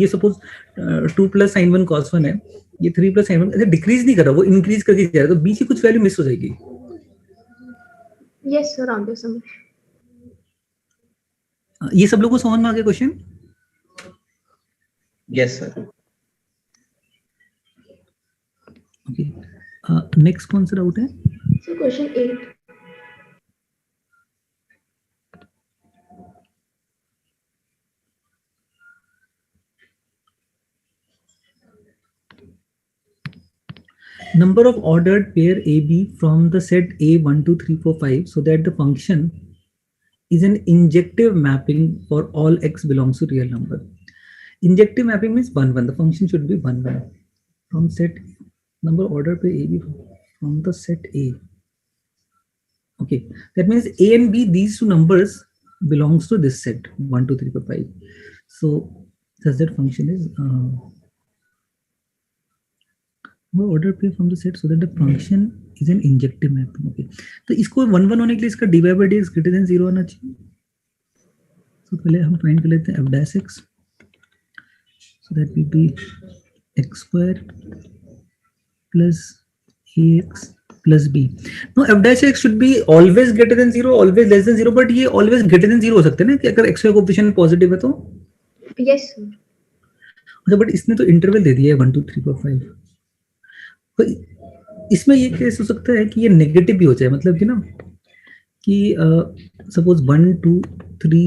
ये suppose 2 plus sign 1 cos 1 है, ये 3 प्लस साइन 1 ऐसे डिक्रीज नहीं कर रहा, वो इंक्रीज करके जा रहा है, तो बीच की कुछ वैल्यू मिस हो जाएगी। यस सर, आगे समझ। ये सब लोगों को समझ में आ गया question? Yes sir. Okay, next कौन सा डाउट है? Sir question 8। Number of ordered pair AB from the set A 1 2 3 4 5 so that the function is an injective mapping for all x belongs to real number. Injective mapping means 1 1. The function should be 1 1 from set number ordered pair AB from the set A. Okay, that means A and B, these two numbers belongs to this set 1 2 3 4 5. So thus that function is order pair from the set so that the function is an injective mapping. Okay, तो इसको 1 1 होने के लिए इसका dy by dx greater than 0 होना चाहिए. तो पहले हम फाइंड कर लेते हैं f dash x, so that will be x square plus ax plus b. Now f dash x should be always greater than 0, always less than 0, but ये always greater than 0 हो सकते हैं ना, कि अगर x का कोएफिशिएंट पॉजिटिव है तो? Yes sir. अच्छा, बट इसने तो इंटरवल दे दिया है 1 2 3 4 5. तो इसमें ये केस हो सकता है कि ये नेगेटिव भी हो जाए, मतलब कि ना कि सपोज 1 2 3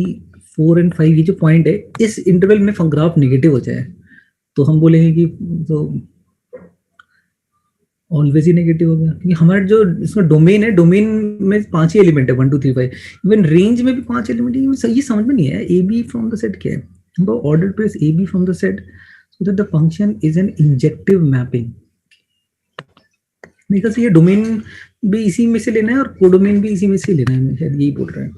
4 एंड 5 ये जो पॉइंट है इस इंटरवल में ग्राफ नेगेटिव हो जाए, तो हम बोलेंगे कि तो ऑलवेज ही नेगेटिव हो गया, क्योंकि हमारा जो इसमें डोमेन है, डोमेन में 5 ही एलिमेंट है 1 2 3 5, इवन रेंज में भी 5 एलिमेंट है. ये समझ में नहीं है A B from the set क्या है. Order pairs A B from the set so that the function is an injective mapping. मेरे ख्याल से ये डोमेन भी इसी में से लेना है और कोडोमेन भी इसी में से लेना है, मैं शायद यही बोल रहा है.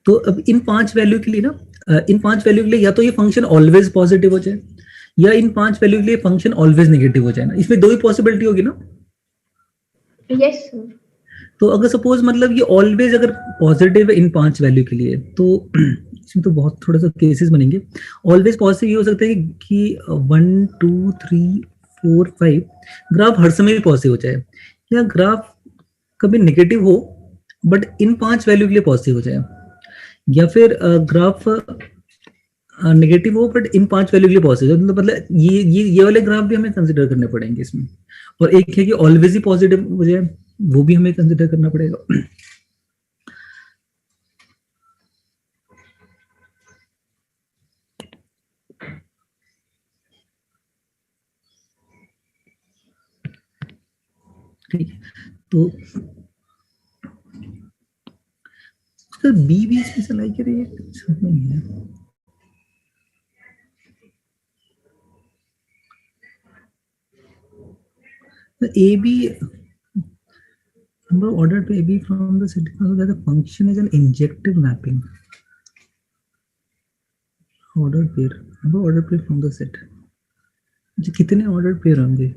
तो अब इन 5 वैल्यू के लिए ना, इन 5 वैल्यू के लिए या तो ये फंक्शन ऑलवेज पॉजिटिव हो जाए, या इन 5 वैल्यू के लिए फंक्शन ऑलवेज नेगेटिव हो जाए ना. इसमें दो ही पॉसिबिलिटी होगी ना. Yes sir. तो अगर सपोज मतलब ये ऑलवेज अगर पॉजिटिव है इन 5 वैल्यू के लिए, तो इसमें तो बहुत थोड़ा सा केसेस बनेंगे. ऑलवेज पॉजिटिव ये हो सकता है कि 1 2 3 4 5 ग्राफ हर समय पॉजिटिव हो जाए, या ग्राफ कभी नेगेटिव हो बट इन 5 वैल्यू के लिए पॉजिटिव हो जाए, या फिर ग्राफ नेगेटिव हो बट इन 5 वैल्यू के लिए पॉजिटिव. मतलब ये वाले ग्राफ भी हमें कंसिडर करने पड़ेंगे इसमें. और एक है कि ऑलवेज ही पॉजिटिव हो जाए, वो भी हमें कंसिडर करना पड़ेगा. ठीक है, तो बी भी इसमें सलाई करिए, समझ नहीं है. तो A B number ordered to AB from the set so that the function is an injective mapping. Ordered pair, number ordered pair from the set. जी कितने ordered pair होंगे?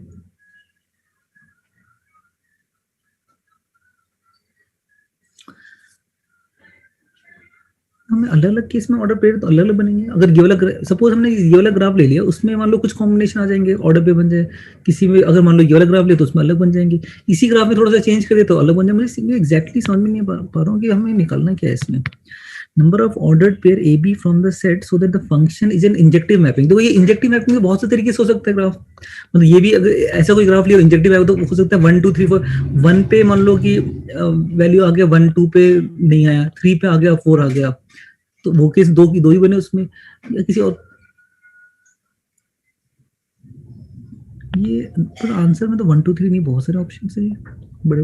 हमें अलग अलग केस में ऑर्डर पेयर तो अलग अलग बनेंगे. अगर ये वाला सपोज हमने ये वाला ग्राफ ले लिया, उसमें मान लो कुछ कॉम्बिनेशन आ जाएंगे, ऑर्डर पेयर बन जाए. किसी में अगर मान लो ये वाला ग्राफ ले तो उसमें अलग बन जाएंगे. इसी ग्राफ में थोड़ा सा चेंज कर दे तो अलग बन जाए. मुझे एग्जैक्टली समझ में नहीं पा रहा हूँ कि हमें निकालना क्या है इसमें. Number of ordered pair A B from the set so that the function is an injective mapping. तो ये इंजेक्टिव मैपिंग में बहुत से तरीके से हो सकता है ग्राफ. मतलब ये भी अगर ऐसा कोई ग्राफ लिया इंजेक्टिव मैपिंग तो हो सकता है 1 2 3 4 1 पे मान लो कि वैल्यू आ गया 1 2 पे नहीं आया, 3 पे आ गया 4 आ गया, तो वो केस दो ही बने उसमें, या किसी और. ये पर आंसर में तो 1 2 3 नहीं, बहुत सारे ऑप्शन है बड़े.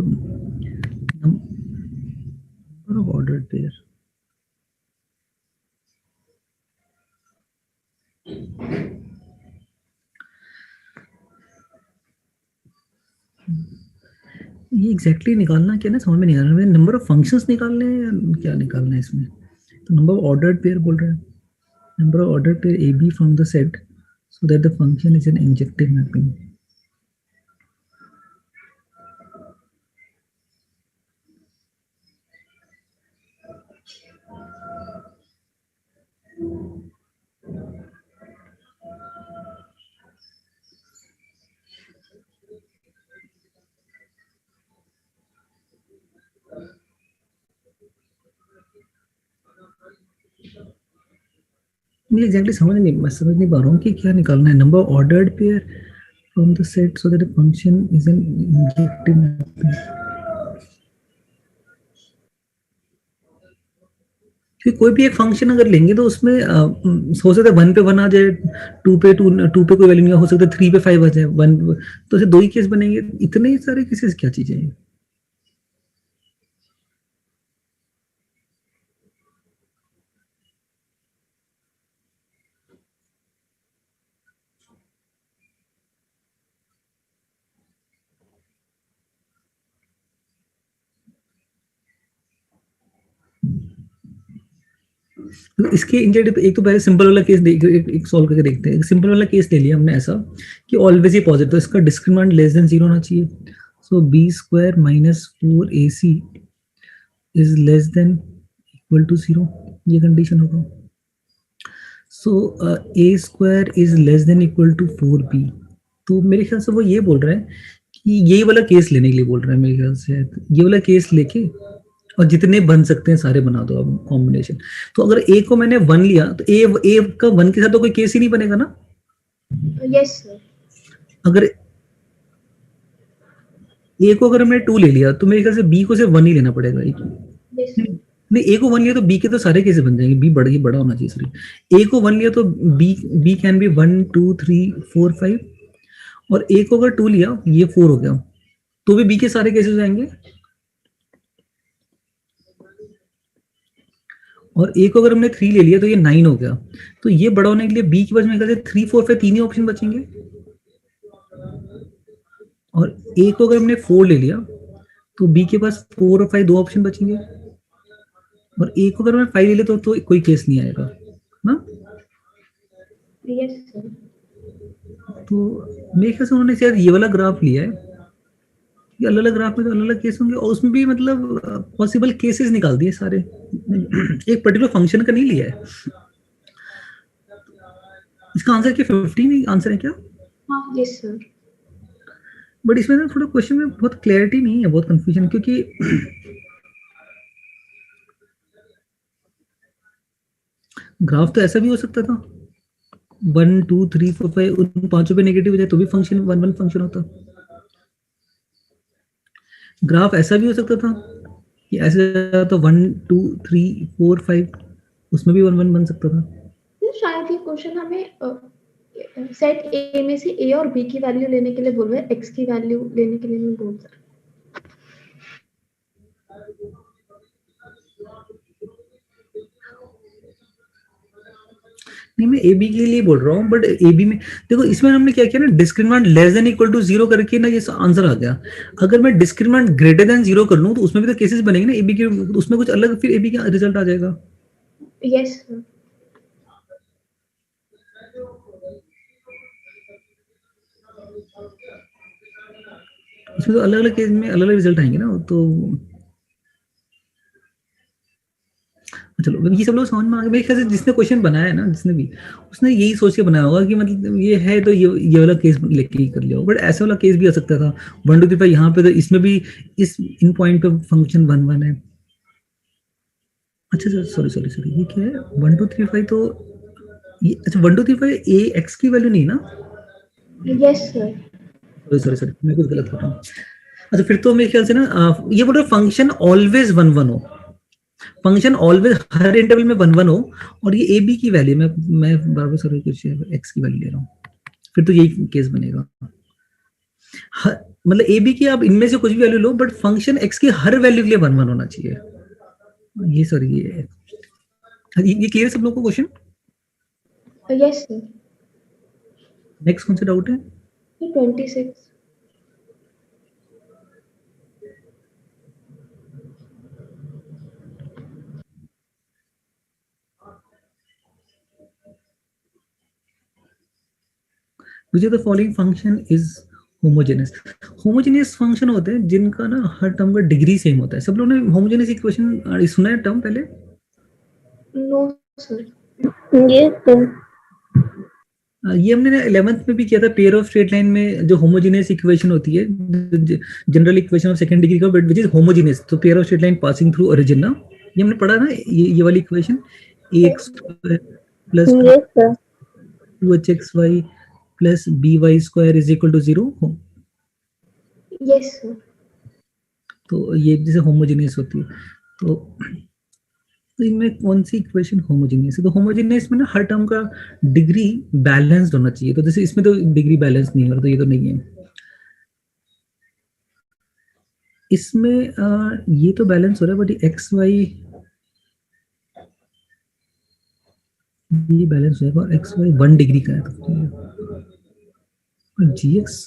नंबर ऑफ ऑर्डर्ड पेयर, ये एग्जैक्टली निकालना क्या ना, समझ में नहीं आ रहा. नंबर ऑफ फंक्शंस निकालने हैं या क्या निकालना है इसमें. तो नंबर ऑफ ऑर्डर्ड पेयर बोल रहे हैं, number of ordered pair A B from the set so that the function is an injective mapping. नहीं एग्जैक्टली मैं समझ नहीं पा रहा हूँ कि क्या निकालना है. Number ordered pair from the set so that the function is an injective mapping. क्योंकि कोई भी एक फंक्शन अगर लेंगे तो उसमें हो सकता है 1 पे 1 आ जाए, 2 पे 2 पे कोई वैल्यू नहीं हो सकता, 3 पे 5 आ जाए, 1 तो ऐसे 2 ही केस बनेंगे. इतने सारे केसेस क्या चीजें हैं. तो इसके इंजेक्टिव एक तो पहले सिंपल वाला केस देख एक सॉल्व करके देखते हैं. सिंपल वाला केस ले लिया हमने ऐसा कि ऑलवेज ही पॉजिटिव, तो इसका डिस्क्रिमिनेंट लेस देन 0 होना चाहिए. So B square minus 4ac is less than equal to 0, ये कंडीशन होगा. So a square is less than equal to 4b. तो मेरे ख्याल से वो ये बोल रहा है कि यही वाला केस लेने के लिए बोल रहा है मेरे ख्याल से. ये वाला केस लेके और जितने बन सकते हैं सारे बना दो अब कॉम्बिनेशन. तो अगर ए को मैंने 1 लिया तो ए का 1 के साथ तो कोई केस ही नहीं बनेगा ना. Yes sir. अगर ए को अगर मैंने 2 ले लिया तो मेरे ख्याल से बी को सिर्फ 1 ही लेना पड़ेगा. Yes sir. नहीं ए को 1 लिया तो बी के तो सारे केस बन जाएंगे. बी बड़ा होना चाहिए. सॉरी, ए को 1 लिया तो बी कैन बी 1 2 3 4 5, और ए को अगर 2 लिया ये 4 हो गया तो भी बी के सारे केसेस आएंगे. और ए को अगर हमने 3 ले लिया तो ये 9 हो गया. तो ये बड़ा होने के लिए बी के पास मेरे ख्याल से 3 4 5 तीन ही ऑप्शन बचेंगे. और ए को अगर हमने 4 ले लिया तो बी के पास 4 और 5 दो ऑप्शन बचेंगे. और ए को अगर मैं 5 ले लिया तो कोई केस नहीं आएगा ना. Yes sir. तो मेरे ख्याल से उन्होंने शायद ये वाला ग्राफ लिया है. ये अलग अलग ग्राफ में तो अलग अलग केस होंगे और उसमें भी मतलब पॉसिबल केसेस निकाल दिए सारे. एक पर्टिकुलर फंक्शन का नहीं लिया है. इसका आंसर क्या 50 नहीं आंसर है क्या. हाँ यस सर. बट इसमें ना थोड़ा क्वेश्चन में बहुत क्लैरिटी नहीं है, बहुत कंफ्यूजन. क्योंकि ग्राफ तो ऐसा भी हो सकता था 1 2 3 4 5 उन पांचों पे नेगेटिव हो जाए तो भी फंक्शन 1 1 फंक्शन होता. ग्राफ ऐसा भी हो सकता था कि ऐसे तो 1 2 3 4 5 उसमें भी 1 1 बन सकता था. तो शायद ये क्वेश्चन हमें सेट ए में से ए और बी की वैल्यू लेने के लिए बोल रहे हैं, एक्स की वैल्यू लेने के लिए नहीं बोल रहे. नहीं मैं ए बी के लिए बोल रहा हूँ. बट ए बी में देखो इसमें हमने क्या किया ना, discriminant less than equal to 0 करके ना ये आंसर आ गया. अगर मैं डिस्क्रिमिनेंट ग्रेटर देन 0 कर लूँ तो उसमें भी तो केसेस बनेंगे ना ए बी के, उसमें कुछ अलग फिर ए बी का रिजल्ट आ जाएगा. Yes sir. इसमें तो अलग अलग केस में अलग अलग रिजल्ट आएंगे ना. तो चलो ये सब लोग समझ में आ गए मेरे ख्याल से. जिसने क्वेश्चन बनाया है ना, जिसने भी, उसने यही सोच के बनाया होगा कि मतलब ये है तो ये वाला केस लेके ही कर लिया. बट ऐसा वाला केस भी आ सकता था 1 2 3 5 यहाँ पे, तो इसमें भी इस इन पॉइंट पे फंक्शन 1 1 है. अच्छा सॉरी सॉरी सॉरी, ये क्या है 1 2 3 5 तो ये अच्छा 1 2 3 5 ए एक्स की वैल्यू नहीं ना. Yes sir. Sorry sorry sorry मैं कुछ गलत कर रहा हूँ. अच्छा फिर तो मेरे ख्याल से ना ये बोल रहा फंक्शन ऑलवेज 1 1 हो. फंक्शन ऑलवेज हर इंटरवल में 1 1 हो और ये ए बी की वैल्यू मैं बार बार सॉरी कुछ एक्स की वैल्यू ले रहा हूँ. फिर तो यही केस बनेगा. मतलब ए बी की आप इनमें से कुछ भी value low but function x की हर वैल्यू के लिए 1 1 होना चाहिए. ये सॉरी ये क्लियर सब लोगों को क्वेश्चन. Yes sir. नेक्स्ट कौन सा डाउट है. 26. which of the following function is homogeneous. Homogeneous function होते हैं जिनका ना हर टर्म का डिग्री सेम होता है. सब लोगों ने होमोजेनियस इक्वेशन सुना है टर्म पहले. No sir. ये तो ये हमने 11th में भी किया था. पेयर ऑफ स्ट्रेट लाइन में जो होमोजेनियस इक्वेशन होती है, general equation of second degree का बट विच इज होमोजेनियस, तो pair of straight line passing through origin ना, ये हमने पढ़ा ना. ये वाली equation ax plus Yes, sir. 2hxy plus by square is equal to 0 हो. Yes, sir. तो ये जैसे होमोजेनियस होती है, तो इनमें कौन सी इक्वेशन होमोजेनियस है? तो होमोजेनियस में ना हर टर्म का डिग्री बैलेंस्ड होना चाहिए, तो जैसे इसमें तो डिग्री बैलेंस नहीं हो रहा, तो ये तो नहीं है. इसमें ये तो बैलेंस हो रहा है, बट एक्स वाई ये बैलेंस हो जाएगा, और एक्स वाई 1 डिग्री का है, तो जी एक्स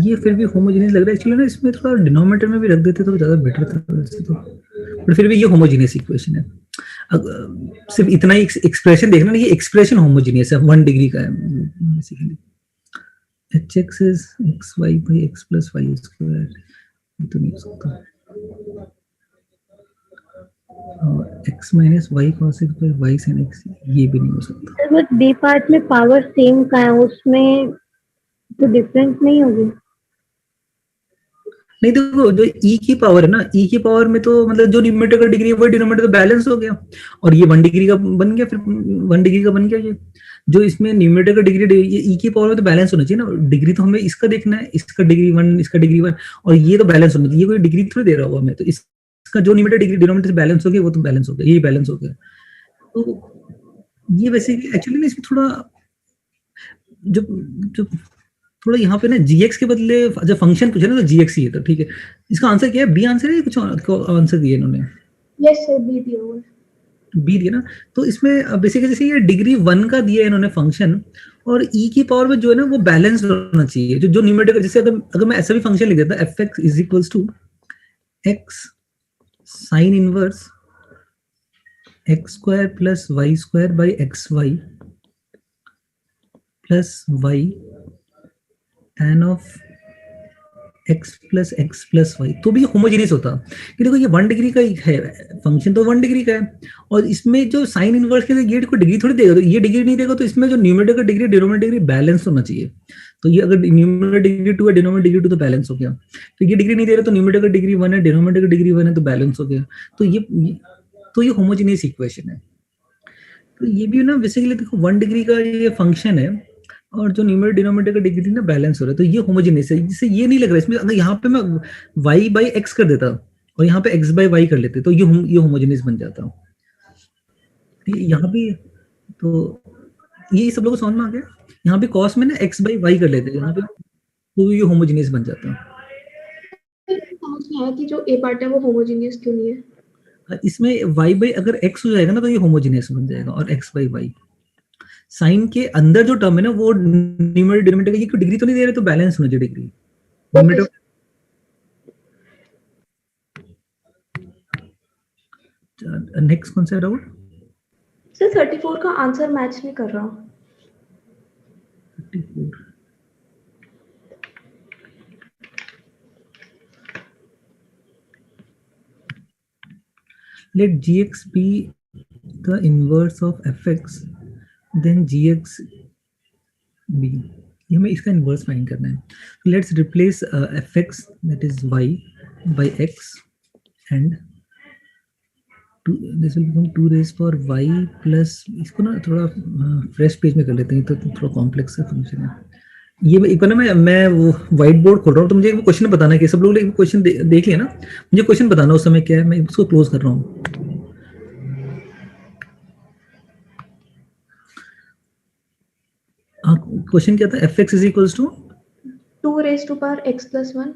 ये फिर भी होमोजेनियस लग रहा है एक्चुअली ना. इसमें थोड़ा डिनोमिनेटर में भी रख देते तो ज्यादा बेटर था वैसे तो, बट फिर भी ये होमोजेनियस इक्वेशन है. सिर्फ इतना ही एक्सप्रेशन देखना ना, ये एक्सप्रेशन होमोजेनियस है, 1 डिग्री का है basically. hx is xy by x plus y square, ये तो नहीं हो सकता. और x minus y cos x by y sin x, ये भी नहीं हो सकता. बट बी पार्ट में पावर सेम का है, उसमें तो डिफरेंस नहीं होगी. नहीं, देखो जो e की पावर है ना, e की पावर में तो मतलब जो न्यूमरेटर का डिग्री है वही डिनोमिनेटर तो बैलेंस हो गया, और ये 1 डिग्री का बन गया, फिर 1 डिग्री का बन गया. ये जो इसमें न्यूमरेटर का डिग्री, ये e की पावर में तो बैलेंस होना चाहिए ना. डिग्री तो हमें इसका देखना है, इसका डिग्री 1, इसका डिग्री 1, और ये तो बैलेंस होना चाहिए. ये कोई डिग्री थोड़ी दे रहा हुआ हमें, तो इसका जो न्यूमरेटर डिग्री डिनोमिनेटर से बैलेंस हो गया, वो तो बैलेंस हो गया, ये बैलेंस हो गया. तो ये वैसे एक्चुअली ना इसमें थोड़ा जो जो थोड़ा यहाँ पे ना gx के बदले जब फंक्शन पूछे ना तो gx ही है, तो ठीक है. इसका आंसर क्या है? बी आंसर है, कुछ आंसर दिए इन्होंने? Yes, sir. B दिया हुआ है. बी दिया ना. तो इसमें बेसिकली जैसे ये डिग्री 1 का दिया है इन्होंने फंक्शन, और e की पावर में जो है ना वो बैलेंस होना चाहिए. जो न्यूमरेटर, जैसे अगर मैं ऐसा भी फंक्शन लिख देता fx is equals to x sine inverse x square plus y square by xy plus y tan of x plus y, तो भी होमोजेनियस होता. कि देखो ये 1 डिग्री का ही है फंक्शन, तो 1 डिग्री का है, और इसमें जो साइन इनवर्स के लिए ये कोई डिग्री थोड़ी देगा, तो ये डिग्री नहीं देगा, तो इसमें जो न्यूमरेटर का डिग्री डिनोमिनेटर डिग्री बैलेंस होना चाहिए. तो ये अगर न्यूमरेटर डिग्री 2 है, डिनोमिनेटर डिग्री 2, तो बैलेंस हो गया. तो ये डिग्री नहीं दे रहा, तो न्यूमरेटर का डिग्री 1 है, डिनोमिनेटर का डिग्री 1 है, तो बैलेंस हो गया. तो ये होमोजेनियस इक्वेशन है. तो ये भी ना बेसिकली देखो 1 डिग्री का ये फंक्शन है, और जो न्यूमरेटर डिनोमिनेटर का डिग्री ना बैलेंस हो रहा है, तो ये होमोजेनियस है. जिससे ये नहीं लग रहा है इसमें, अगर यहाँ पे मैं y बाई एक्स कर देता और यहाँ पे x बाई वाई कर लेते, तो ये होमोजेनियस बन जाता. यहाँ भी तो ये सब लोगों को समझ में आ गया. यहाँ पे cos में ना x बाई वाई कर लेते, यहाँ पे तो ये होमोजेनियस बन जाता. समझ में आया कि जो ए पार्ट है वो होमोजेनियस क्यों नहीं है. इसमें y बाई अगर x हो जाएगा ना, तो ये होमोजेनियस बन जाएगा, और x बाई वाई साइन के अंदर जो टर्म है ना वो न्यूमरेटर डिनोमिनेटर की डिग्री तो नहीं दे रहे, तो बैलेंस होना चाहिए डिग्री. नेक्स्ट कौन सा डाउट? सर 34 का आंसर मैच नहीं कर रहा. 34 let gx be the inverse of fx, then gx be, ये हमें इसका इनवर्स फाइंड करना है. Let's replace fx that is y by x, and this will become 2 raised power y plus, इसको ना थोड़ा फ्रेश पेज में कर लेते हैं, तो थोड़ा कॉम्प्लेक्स है फंक्शन है. ये एक बार ना मैं वो व्हाइट बोर्ड खोल रहा हूँ, तो मुझे एक क्वेश्चन बताना है कि सब लोग एक क्वेश्चन देख लिया ना, मुझे क्वेश्चन बताना उस समय क्या है, मैं उसको क्लोज कर रहा हूँ. क्वेश्चन क्या था? fx is equals to 2 raised to power x plus 1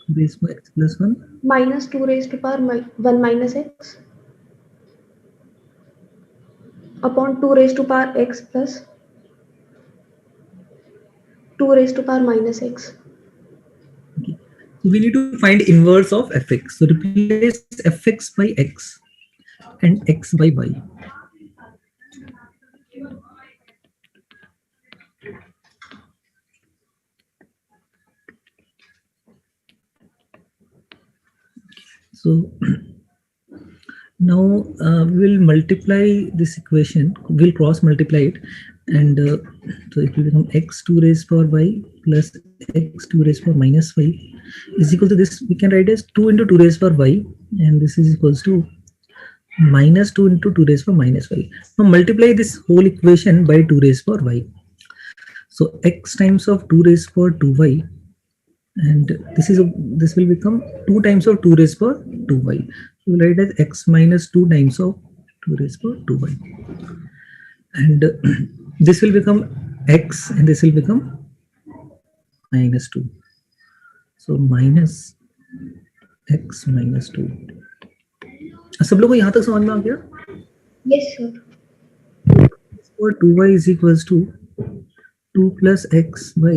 base में x plus 1 minus 2 raised to power 1 minus x upon 2 raised to power x plus 2 raised to power minus x. So we need to find inverse of fx. So replace fx by x and x by y. So now we will multiply this equation, we'll cross multiply it, and so it will become x 2 raised power y plus x 2 raised power minus y is equal to this. We can write as 2 into 2 raised power y, and this is equals to minus 2 into 2 raised power minus y. Now multiply this whole equation by 2 raised power y. So x times of 2 raised power 2y, and this will become 2 times of 2 raised power 2y. So we'll write as x minus 2 times of 2 raised power 2y, and this will become x, and this will become minus 2. So minus x minus 2. सब लोगों को यहाँ तक समझ में आ गया? Yes, sir. और 2y is equals to 2 plus x by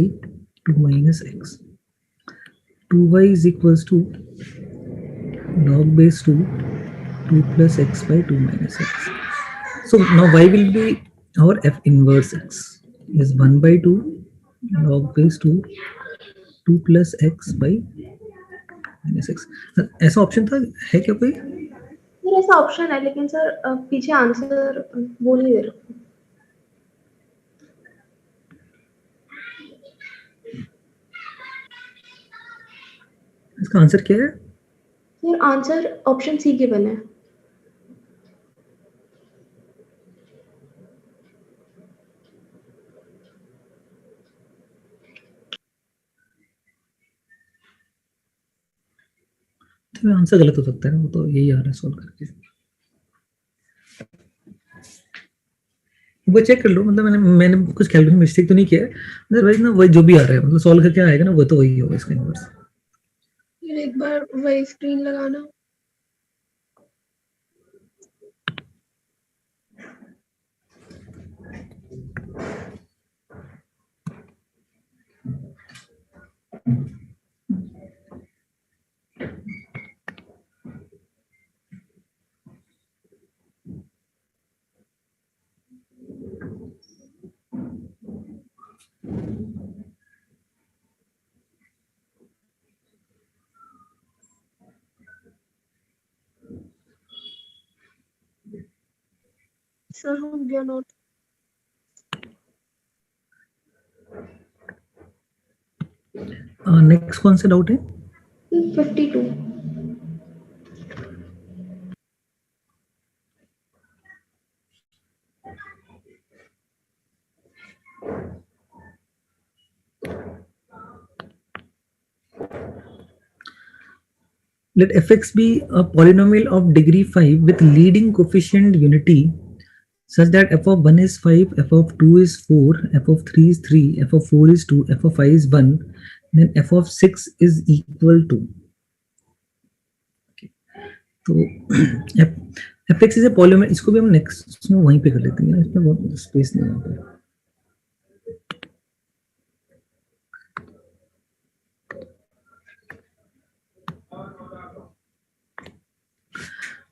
2 minus x. 2y is equals to log base 2 plus x by 2 minus x. So now y will be our f inverse x is 1 by 2 log base 2 plus x by minus x. ऐसा option था है क्या कोई? Sir ऐसा option है, लेकिन sir पीछे answer वो नहीं दे रहा. इसका आंसर क्या है? Sir answer option C given है. तो आंसर गलत हो सकता है, वो तो यही आ रहा है सॉल्व करके. वो चेक कर लो, मतलब मैंने कुछ कैलकुलेशन मिस्टेक तो नहीं किया है. अदरवाइज ना वही जो भी आ रहा है, मतलब सॉल्व करके आएगा ना, वो तो वही होगा इसका इनवर्स. एक बार वही स्क्रीन लगाना. सर हो गया नोट. नेक्स्ट कौन सा डाउट है? 52. Let fx be a polynomial of degree 5 with leading coefficient unity such that f of 1 is 5, f of 2 is 4, f of 3 is 3, f of 4 is 2, f of 5 is 1, then f of 6 is equal to. Okay. तो fx is a polynomial, इसको भी हम next में वहीं पे कर लेते हैं, इसमें बहुत स्पेस नहीं है.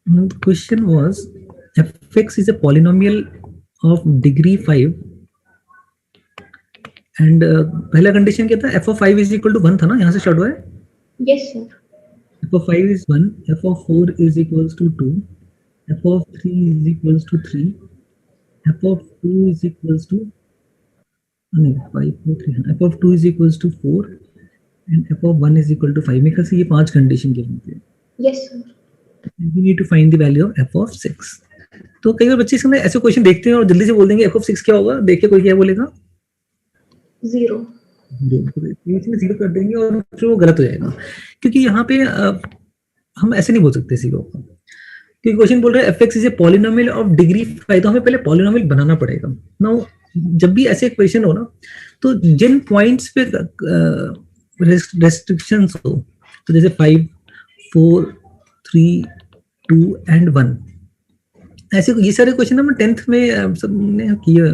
Now the question was fx is a polynomial of degree 5 and पहला कंडीशन क्या था? f of 5 is equal to 1 था ना, यहाँ से स्टार्ट हुआ है. Yes sir. f of 5 is 1, f of 4 is equals to 2, f of 3 is equals to 3, f of 2 is equals to 5, 4, 3, f of 2 is equals to 4 and f of 1 is equal to 5. मेरे ख्याल से ये 5 condition given थे. Yes sir. We need to find the value of f of 6. तो कई बार बच्चे इसमें ऐसे क्वेश्चन देखते हैं और जल्दी से बोल देंगे f of 6 क्या होगा. देख के कोई क्या बोलेगा? 0. इसमें 0 कर देंगे और फिर वो गलत हो जाएगा, क्योंकि यहाँ पे हम ऐसे नहीं बोल सकते सीरो का, क्योंकि क्वेश्चन बोल रहा है fx is a polynomial of degree 5, तो हमें पहले पॉलिनोमियल बनाना पड़ेगा. नाउ जब भी ऐसे क्वेश्चन हो ना, तो जिन पॉइंट्स पे रेस्ट्रिक्शंस हो, तो जैसे 5, 4, 3, 2 एंड 1, ऐसे ये सारे क्वेश्चन हम 10th में सबने किया.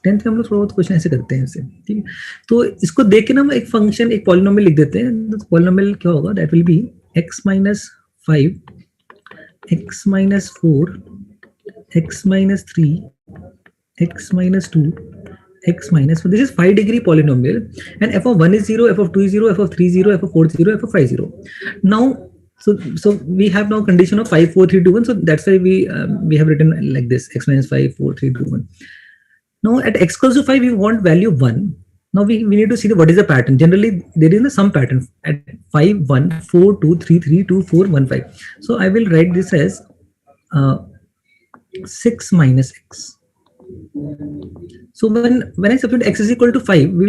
10th में हम लोग थोड़ा बहुत क्वेश्चन ऐसे करते हैं ऐसे, ठीक है. तो इसको देख के ना हम एक फंक्शन, एक पॉलिनोमियल लिख देते हैं. तो पॉलिनोमियल क्या होगा? That will B x minus 5, x minus 4, x minus 3, x minus 2, x minus 4. This is 5 degree polynomial, and f of 1 is 0, f of 2 is 0, f of 3 is 0, f of 4 is 0, f of 5 is 0. Now So we have now condition of 5 4 3 2 1. So that's why we have written like this: x minus 5 4 3 2 1. Now at x equals to 5, we want value 1. Now we need to see what is the pattern. Generally, there is some pattern at 5 1 4 2 3 3 2 4 1 5. So I will write this as 6 minus x. So when I substitute x is equal to 5,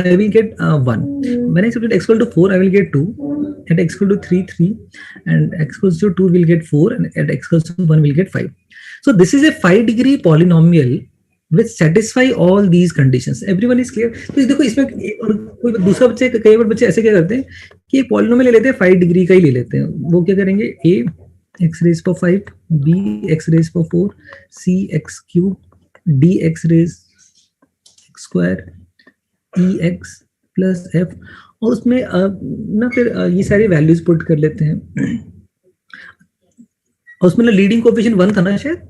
I will get 1. When I substitute x equal to 4, I will get 2. At x equal to 3 3, and x equals to 2 will get 4, and at x equals to 1 will get 5. So this is a 5-degree polynomial which satisfy all these conditions. Everyone is clear? तो देखो इसमें और कोई दूसरा बच्चे, कई बार बच्चे ऐसे क्या करते हैं कि एक पॉलिनोमियल ले लेते हैं, 5 डिग्री का ही ले लेते हैं. वो क्या करेंगे? a x raised पर 5, b x raised पर 4, c x cube, d x raised x square, e x plus f, और उसमें ना फिर ये सारी वैल्यूज पुट कर लेते हैं. और उसमें ना लीडिंग कोएफिशिएंट 1 था ना शायद?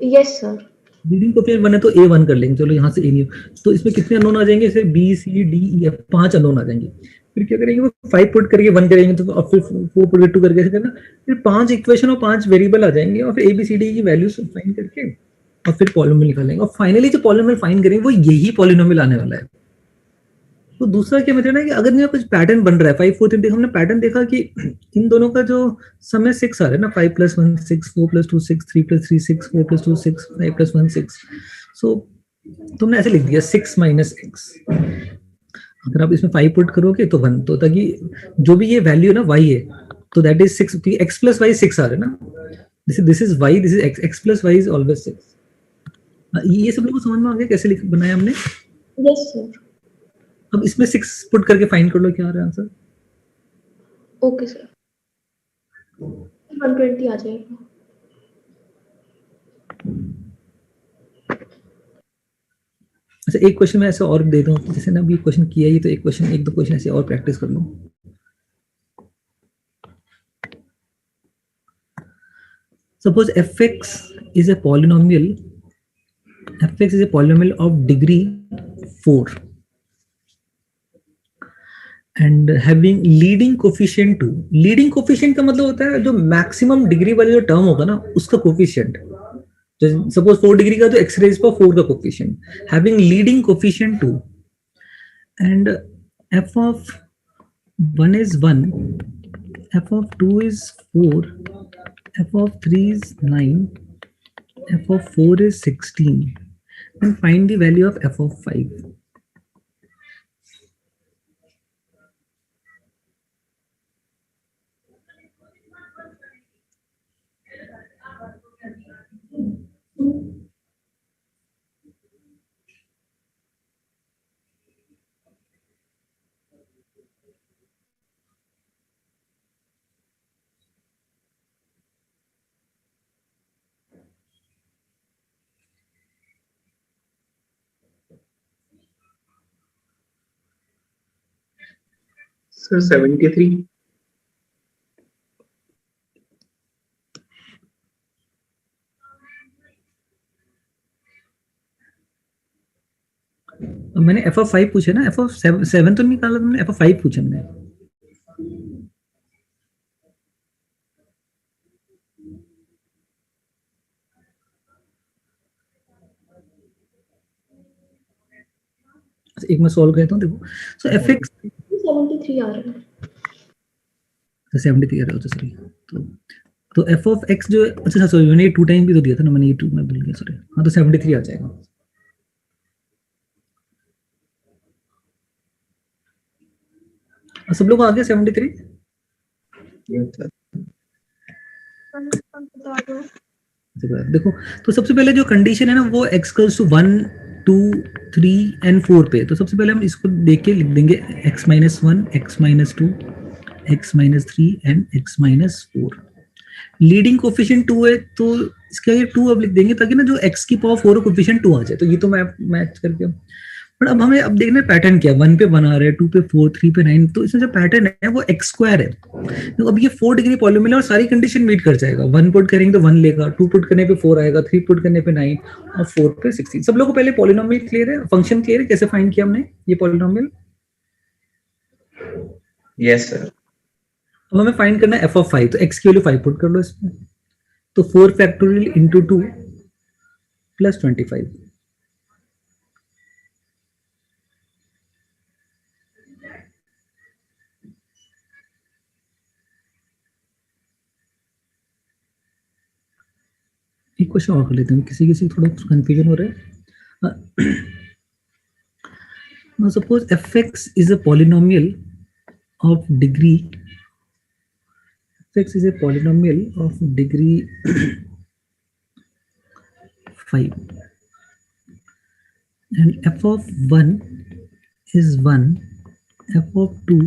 Yes sir. लीडिंग कोएफिशिएंट 1 है तो a1 कर लेंगे. चलो यहाँ से a नहीं, तो इसमें कितने अननोन आ जाएंगे? जैसे b c d e f, 5 unknown आ जाएंगे. फिर क्या करेंगे? वो 5 पुट करके 1 करेंगे, तो अब फिर 4 पुट करके 2 करके ऐसे करना. फिर 5 इक्वेशन और 5 वेरिएबल आ जाएंगे, और फिर a b c d की वैल्यूज फाइंड करके और फिर पॉलिनोमियल निकालेंगे. और फाइनली जो पॉलिनोमियल फाइंड करेंगे वो यही पॉलिनोमियल आने वाला है. तो दूसरा क्या मतलब है कि अगर यहाँ कुछ पैटर्न बन रहा है 5 4 3, हमने पैटर्न देखा कि इन दोनों का जो सम है 6 आ रहा है ना, 5 + 1 6, 4 + 2 6, 3 + 3 6, 4 + 2 6, 5 + 1 6. सो तुमने ऐसे लिख दिया 6 minus x. अगर आप इसमें 5 पुट करोगे तो 1, तो ताकि जो भी ये वैल्यू है ना y है, तो दैट इज 6. x + y 6 आ रहा है ना, this is y, this is x + y is always 6. ये सब लोगों को समझ में आ गया कैसे बनाया हमने? Yes sir. अब इसमें 6 पुट करके फाइंड कर लो क्या आ रहा है आंसर. Okay sir. 120 आ जाएगा. अच्छा, एक क्वेश्चन मैं ऐसे और दे दूं, जैसे ना अभी क्वेश्चन किया ही, तो एक दो क्वेश्चन ऐसे और प्रैक्टिस कर लो. Suppose fx is a polynomial of degree 4 and having leading coefficient 2. Leading coefficient का मतलब होता है जो मैक्सिमम डिग्री वाला जो टर्म होगा ना उसका कोफिशिएंट. सपोज 4 डिग्री का तो x raised पर 4 का coefficient, having leading coefficient 2, and f of 1 is 1, f of 2 is 4, f of 3 is 9, f of 4 is 16. Then find the value of f of 5. Sir, 73. मैंने f of 5 पूछे ना, f of 7 तो निकाला तुमने, f of 5 पूछा मैंने. एक मैं सॉल्व करता हूँ, देखो. सो fx 73 आ रहा है. 73 आ रहा है, सॉरी. तो f of x जो, अच्छा सॉरी, मैंने ये 2 टाइम भी तो दिया था ना, मैंने ये 2 मैं भूल गया, सॉरी. हाँ, तो 73 आ जाएगा. सब लोग को आ गया 73? देखो, तो सबसे पहले जो कंडीशन है ना वो x = 1 2 3 and 4 पे. तो सबसे पहले हम इसको देख के लिख देंगे x - 1 x - 2 x - 3 and x - 4. Leading coefficient 2 है तो इसका ये 2 अब लिख देंगे ताकि ना जो x की पावर 4 कोफिशिएंट 2 आ जाए. तो ये तो मैं मैच करके, बट अब हमें अब देखना है पैटर्न क्या. 1 पे 1 आ रहा है, 2 पे 4, 3 पे 9. तो इसमें जो पैटर्न है वो x² है. तो अब ये 4 डिग्री पॉलिनोमियल और सारी कंडीशन मीट कर जाएगा. 1 पुट करेंगे तो 1 लेगा, 2 पुट करने पे 4 आएगा, 3 पुट करने पे 9 और 4 पे 16. सब लोगों को पहले पॉलिनोमियल क्लियर है, फंक्शन क्लियर है, कैसे फाइंड किया हमने ये पॉलिनोमियल? Yes, sir. अब हमें फाइंड करना है एफ ऑफ 5, तो एक्स की वैल्यू 5 पुट कर लो इसमें, तो 4 फैक्टोरियल इंटू 2 प्लस 25। एक क्वेश्चन और कर लेते हैं, किसी किसी थोड़ा कंफ्यूजन हो रहा है। Now suppose fx is a polynomial of degree, fx is a polynomial of degree 5 and f of 1 is 1, f of 2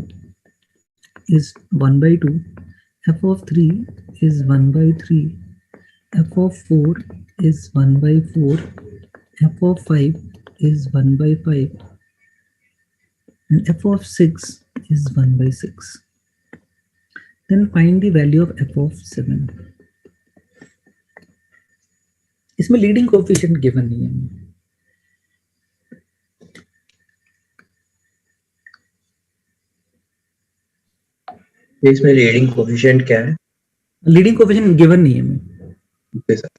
is 1 by 2, f of 3 is 1 by 3, f of 4 is 1 by 4, f of 5 is 1 by 5, and f of 6 is 1 by 6. Then find the value of f of 7. इसमें leading coefficient given नहीं है। इसमें leading coefficient क्या है? Leading coefficient given नहीं है हमें। Okay sir.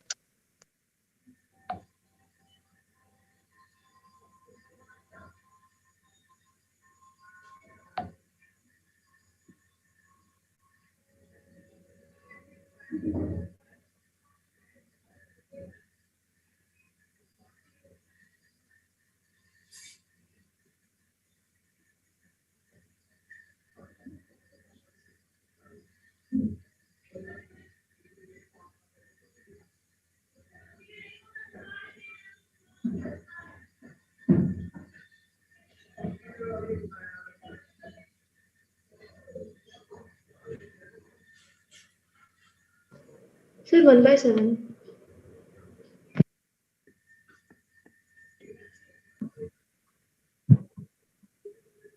Sir 1/7।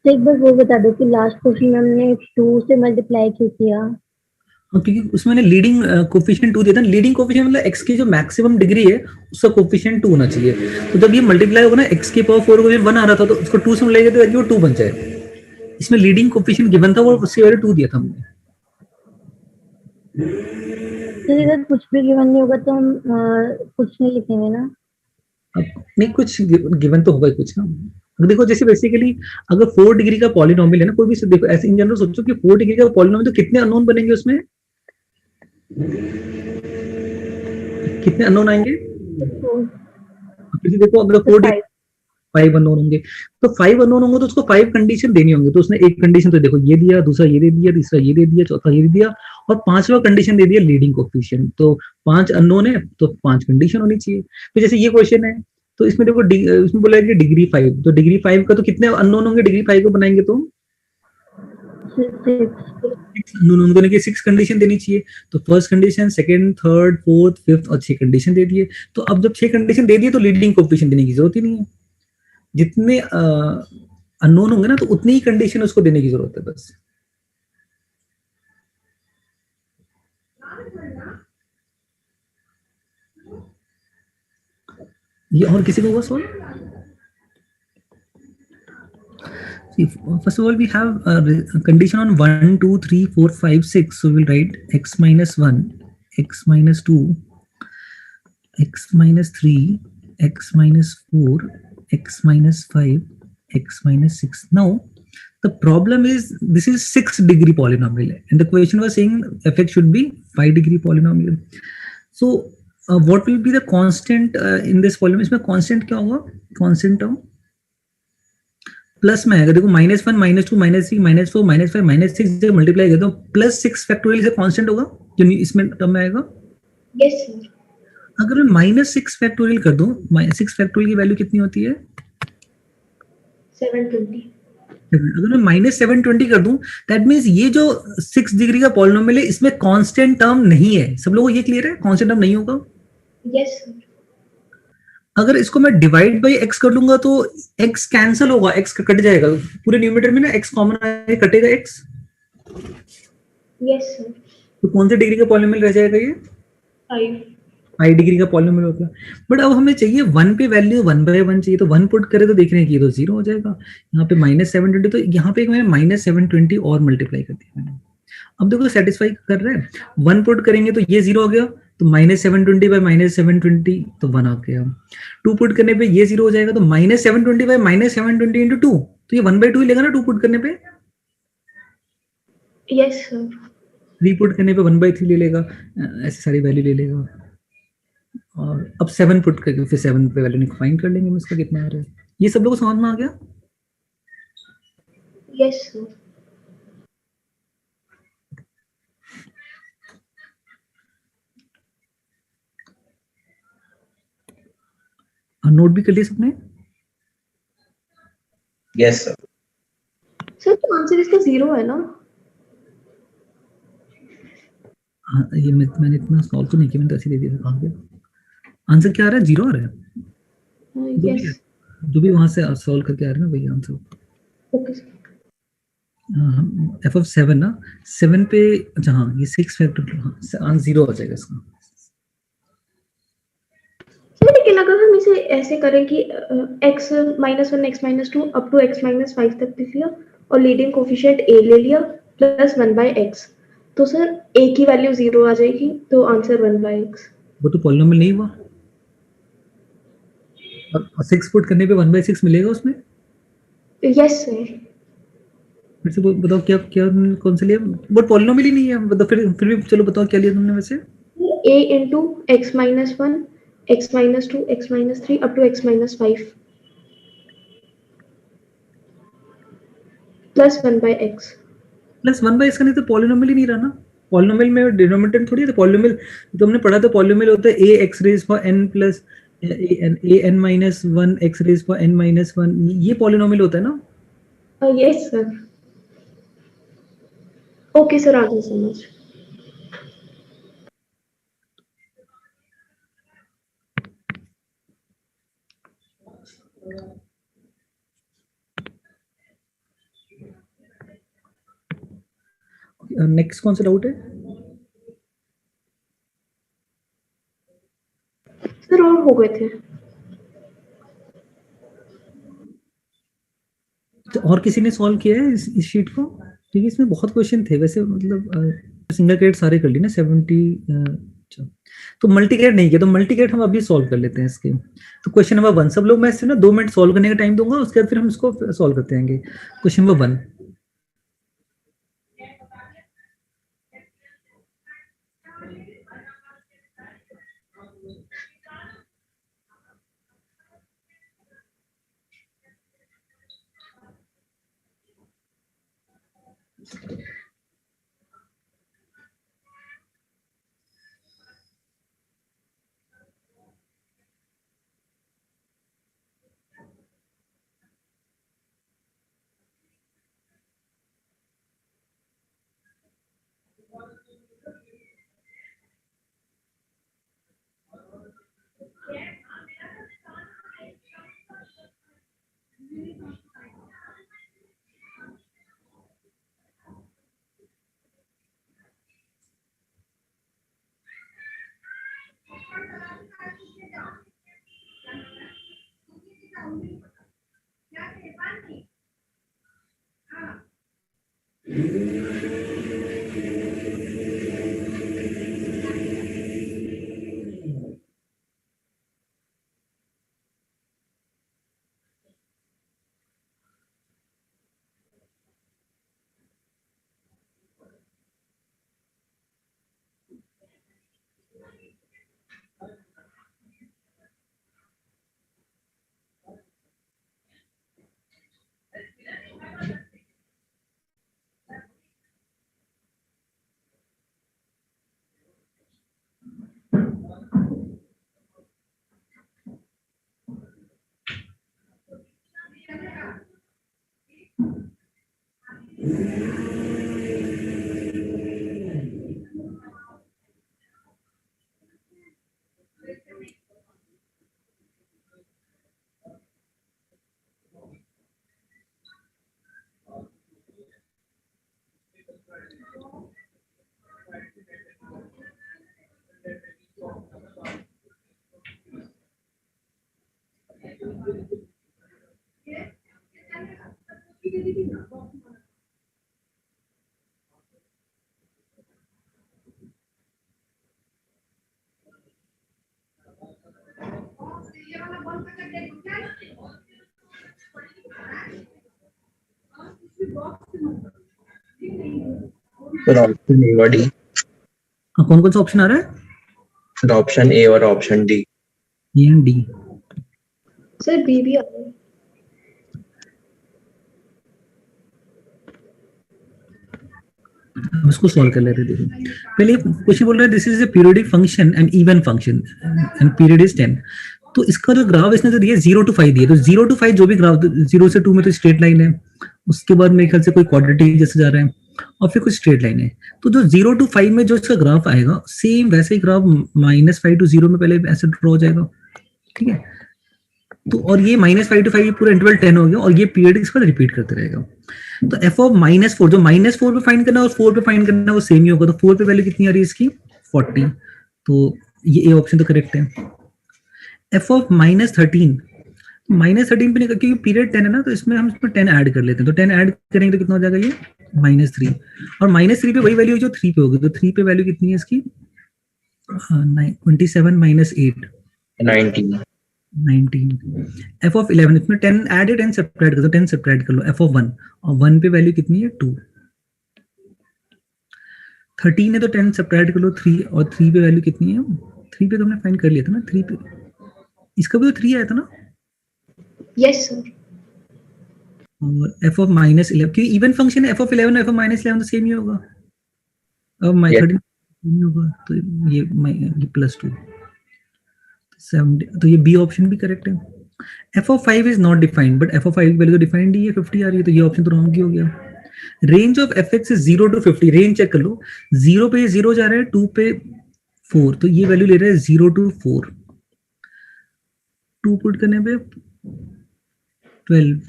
तो एक बार वो बता दो कि लास्ट क्वेश्चन में हमने 2 से मल्टीप्लाई क्यों किया? क्योंकि उसमें मैंने लीडिंग कोएफिशिएंट 2 दिया था। लीडिंग कोएफिशिएंट मतलब x की जो मैक्सिमम डिग्री है उसका कोएफिशिएंट 2 होना चाहिए। तो जब ये मल्टीप्लाई होगा ना, x की पावर 4 को 1 आ रहा था, तो उसको 2 से मल्टीप्लाई करते वो 2 बन जाए। इसमें लीडिंग कोएफिशिएंट गिवन था, वो उसकी वैल्यू 2 दिया था हमने। तो इधर कुछ भी गिवन नहीं होगा तो हम कुछ नहीं लिखेंगे ना? नहीं, कुछ गिवन तो होगा ही कुछ ना। देखो जैसे बेसिकली अगर 4 डिग्री का पॉलिनोमियल है ना, कोई भी देखो ऐसे इन जनरल सोचो कि 4 डिग्री का पॉलिनोमियल, तो कितने अननोन बनेंगे उसमें? कितने अननोन आएंगे? देखो अगर 4 5 अननोन होंगे, तो 5 अननोन होंगे तो उसको 5 कंडीशन देनी होंगी। तो उसने एक कंडीशन तो देखो ये दिया, दूसरा ये दे दिया, तीसरा ये दे दिया, चौथा ये दे दिया, और 5वां कंडीशन दे दिया लीडिंग कोएफिशिएंट। तो 5 अननोन है तो 5 कंडीशन होनी चाहिए। तो जैसे ये क्वेश्चन है, तो इसमें देखो इसमें बोला है कि डिग्री 5, तो डिग्री 5 का तो कितने अननोन होंगे डिग्री 5 को बनाएंगे तो 6 अननोन होने की 6 कंडीशन देनी चाहिए। तो first condition, second, third, fourth, fifth और 6 कंडीशन दे दिए। तो अब जब 6 कंडीशन दे दिए तो लीडिंग कोएफिशिएंट देने की जरूरत ही नहीं है। जितने अननोन होंगे ना, तो उतनी ही कंडीशन उसको देने की जरूरत है बस। ये और किसी को हुआ सवाल? First of all, we have a condition on 1, 2, 3, 4, 5, 6. So we'll write x minus 1, x minus 2, x minus 3, x minus 4, x minus 5, x minus 6. Now, the problem is this is 6 degree polynomial, and the question was saying fx should be 5 degree polynomial. So, what will be the constant in this polynomial? इसमें constant क्या होगा? Constant term plus में आएगा। देखो -1, -2, -3, -4, -5, -6 जब multiply करते हो +6 factorial से कांस्टेंट होगा जो इसमें टर्म में आएगा। Yes sir. अगर मैं -6 फैक्टोरियल कर दूं, 6 फैक्टोरियल की वैल्यू कितनी होती है? 720। अगर मैं -720 कर दूं, दैट मींस ये जो 6 डिग्री का पॉलिनोमियल है इसमें कांस्टेंट टर्म नहीं है। सब लोगों को ये क्लियर है? कांस्टेंट टर्म नहीं होगा। Yes sir. अगर इसको मैं डिवाइड बाई x कर लूंगा तो x कैंसिल होगा, x कट जाएगा पूरे न्यूमरेटर में ना, x कॉमन आएगा, कटेगा x। Yes sir. तो कौन से डिग्री का पॉलिनोमियल रह जाएगा? ये 5 डिग्री का पॉलिनोमियल होगा। बट अब हमें चाहिए 1 पे वैल्यू 1/1 चाहिए, तो 1 पुट करे तो देख रहे हैं कि ये तो 0 हो जाएगा। यहाँ पे -720, तो यहाँ पे मैंने -720 और मल्टीप्लाई कर दिया मैंने। अब देखो सेटिस्फाई कर रहे हैं, 1 पुट करेंगे तो ये 0 हो गया, तो -720 बाय -720 तो 1 आ गया। 2 पुट करने पे ये 0 हो जाएगा, तो -720 बाय -720 इंटू 2, तो ये 1/2 ही लेगा ना 2 पुट करने पे। Yes sir. 3 पुट करने पे 1/3 ले लेगा, ऐसी सारी वैल्यू ले लेगा। और अब 7 पुट करके फिर 7 पे वैल्यू फाइंड कर लेंगे इसका कितना आ रहा है। ये सब लोग को समझ में आ गया? Yes sir. नोट भी कर लिया सबने? Yes, sir. सर तो आंसर इसका 0 है ना? हाँ, ये मैंने इतना सॉल्व तो नहीं किया, मैंने तो ऐसे दे दिया था। कहाँ गया आंसर? क्या आ रहा है? 0 आ रहा है। यस। जो भी वहां से सॉल्व करके आ रहे हैं ना वही आंसर। Okay sir. f(7) ना 7 पे, अच्छा हाँ ये 6 फैक्टर, हाँ 0 हो जाएगा इसका। सर लेकिन अगर हम इसे ऐसे करें कि x -1 x -2 up to x -5 तक लिख लिया और लीडिंग कोफिशिएंट a ले लिया प्लस 1/x, तो सर a की वैल्यू 0 आ जाएगी, तो आंसर 1/x। वो तो पॉलिनोमियल नहीं हुआ, और 6 पुट करने पे 1/6 मिलेगा उसमें। Yes sir. फिर से बताओ क्या क्या कौन सा लिया? बट पॉलिनोमियल ही नहीं है, मतलब फिर भी चलो बताओ क्या लिया तुमने वैसे। a into x -1 x -2 x -3 up to x -5 plus 1/x। Plus 1/x का नहीं तो पॉलिनोमियल ही नहीं रहा ना। पॉलिनोमियल में डिनोमिनेटर थोड़ी है, तो पॉलिनोमियल तुमने पढ़ा था, पॉलिनोमियल होता है a x raise for n plus a n minus 1 x raise for n minus 1, ये पॉलिनोमियल होता है ना। Yes sir. ओके सर, आ गया समझ। नेक्स्ट कौन सा डाउट है? सर और हो गए थे। तो और किसी ने सॉल्व किया है इस शीट को? क्योंकि इसमें बहुत क्वेश्चन थे वैसे, मतलब सिंगल कैरेट सारे कर ली ना 70। तो मल्टी कैरेट नहीं किया, तो मल्टी कैरेट हम अभी सॉल्व कर लेते हैं इसके। तो क्वेश्चन नंबर 1 सब लोग, मैं इससे ना 2 मिनट सॉल्व करने का टाइम दूंगा, उसके बाद फिर हम इसको सॉल्व करते रहेंगे। Question number 1, sir option A और डी, हाँ, कौन कौन सा ऑप्शन आ रहा है? सर ऑप्शन ए और option D. A and D. Sir B भी आ रहा है। हम इसको सॉल्व कर लेते हैं। देखो पहले क्वेश्चन बोल रहा है this is a periodic function and even function and period is 10। तो इसका जो ग्राफ इसने जो दिया 0 to 5 दिया, तो 0 to 5 जो भी ग्राफ 0 से 2 में तो स्ट्रेट लाइन है, उसके बाद मेरे ख्याल से कोई क्वाड्रेटिक जैसे जा रहा है और फिर कुछ स्ट्रेट लाइन है। तो जो 0 to 5 में जो इसका ग्राफ आएगा सेम वैसे ही ग्राफ -5 to 0 में पहले ऐसे ड्रॉ हो जाएगा, ठीक है। तो और ये -5 to 5 पूरा इंटरवल 10 हो गया और ये पीरियड इसका रिपीट करते रहेगा। तो f ऑफ -4 जो -4 पे फाइंड करना है और 4 पे फाइंड करना है वो सेम ही होगा। तो 4 पे वैल्यू कितनी आ रही है इसकी 40, तो ये ए ऑप्शन तो करेक्ट है। f ऑफ -13 पे नहीं, क्योंकि पीरियड 10 है ना, तो इसमें हम इसमें 10 ऐड कर लेते हैं। तो 10 ऐड करेंगे तो कितना हो जाएगा ये -3, और -3 पे वही वैल्यू जो 3 पे होगी। तो 3 पे वैल्यू कितनी है इसकी 27 - 8 19। f ऑफ 11 इसमें 10 ऐड है, 10 सब्ट्रैक्ट कर दो, 10 सब्ट्रैक्ट कर लो। f ऑफ 1 और 1 पे वैल्यू कितनी है 2। 13 है तो 10 सब्ट्रैक्ट कर लो 3, और 3 पे वैल्यू कितनी है 3 पे तो हमने फाइंड कर लिया था ना। 3 पे इसका भी तो 3 आया था ना। Yes sir. और f ऑफ -11 क्योंकि इवन फंक्शन है, f ऑफ 11 और f ऑफ -11 तो सेम ही होगा। अब -13 नहीं होगा तो ये +2 7, तो ये बी ऑप्शन भी करेक्ट है। f of 5 is not defined, but f of 5 value तो डिफाइंड ही है, 50 आ रही है, तो ये ऑप्शन तो रॉन्ग ही हो गया। Range of fx is 0 to 50, range check कर लो। 0 पे 0 जा रहा है, 2 पे 4, तो ये वैल्यू ले रहा है 0 to 4। 2 पुट करने पे 12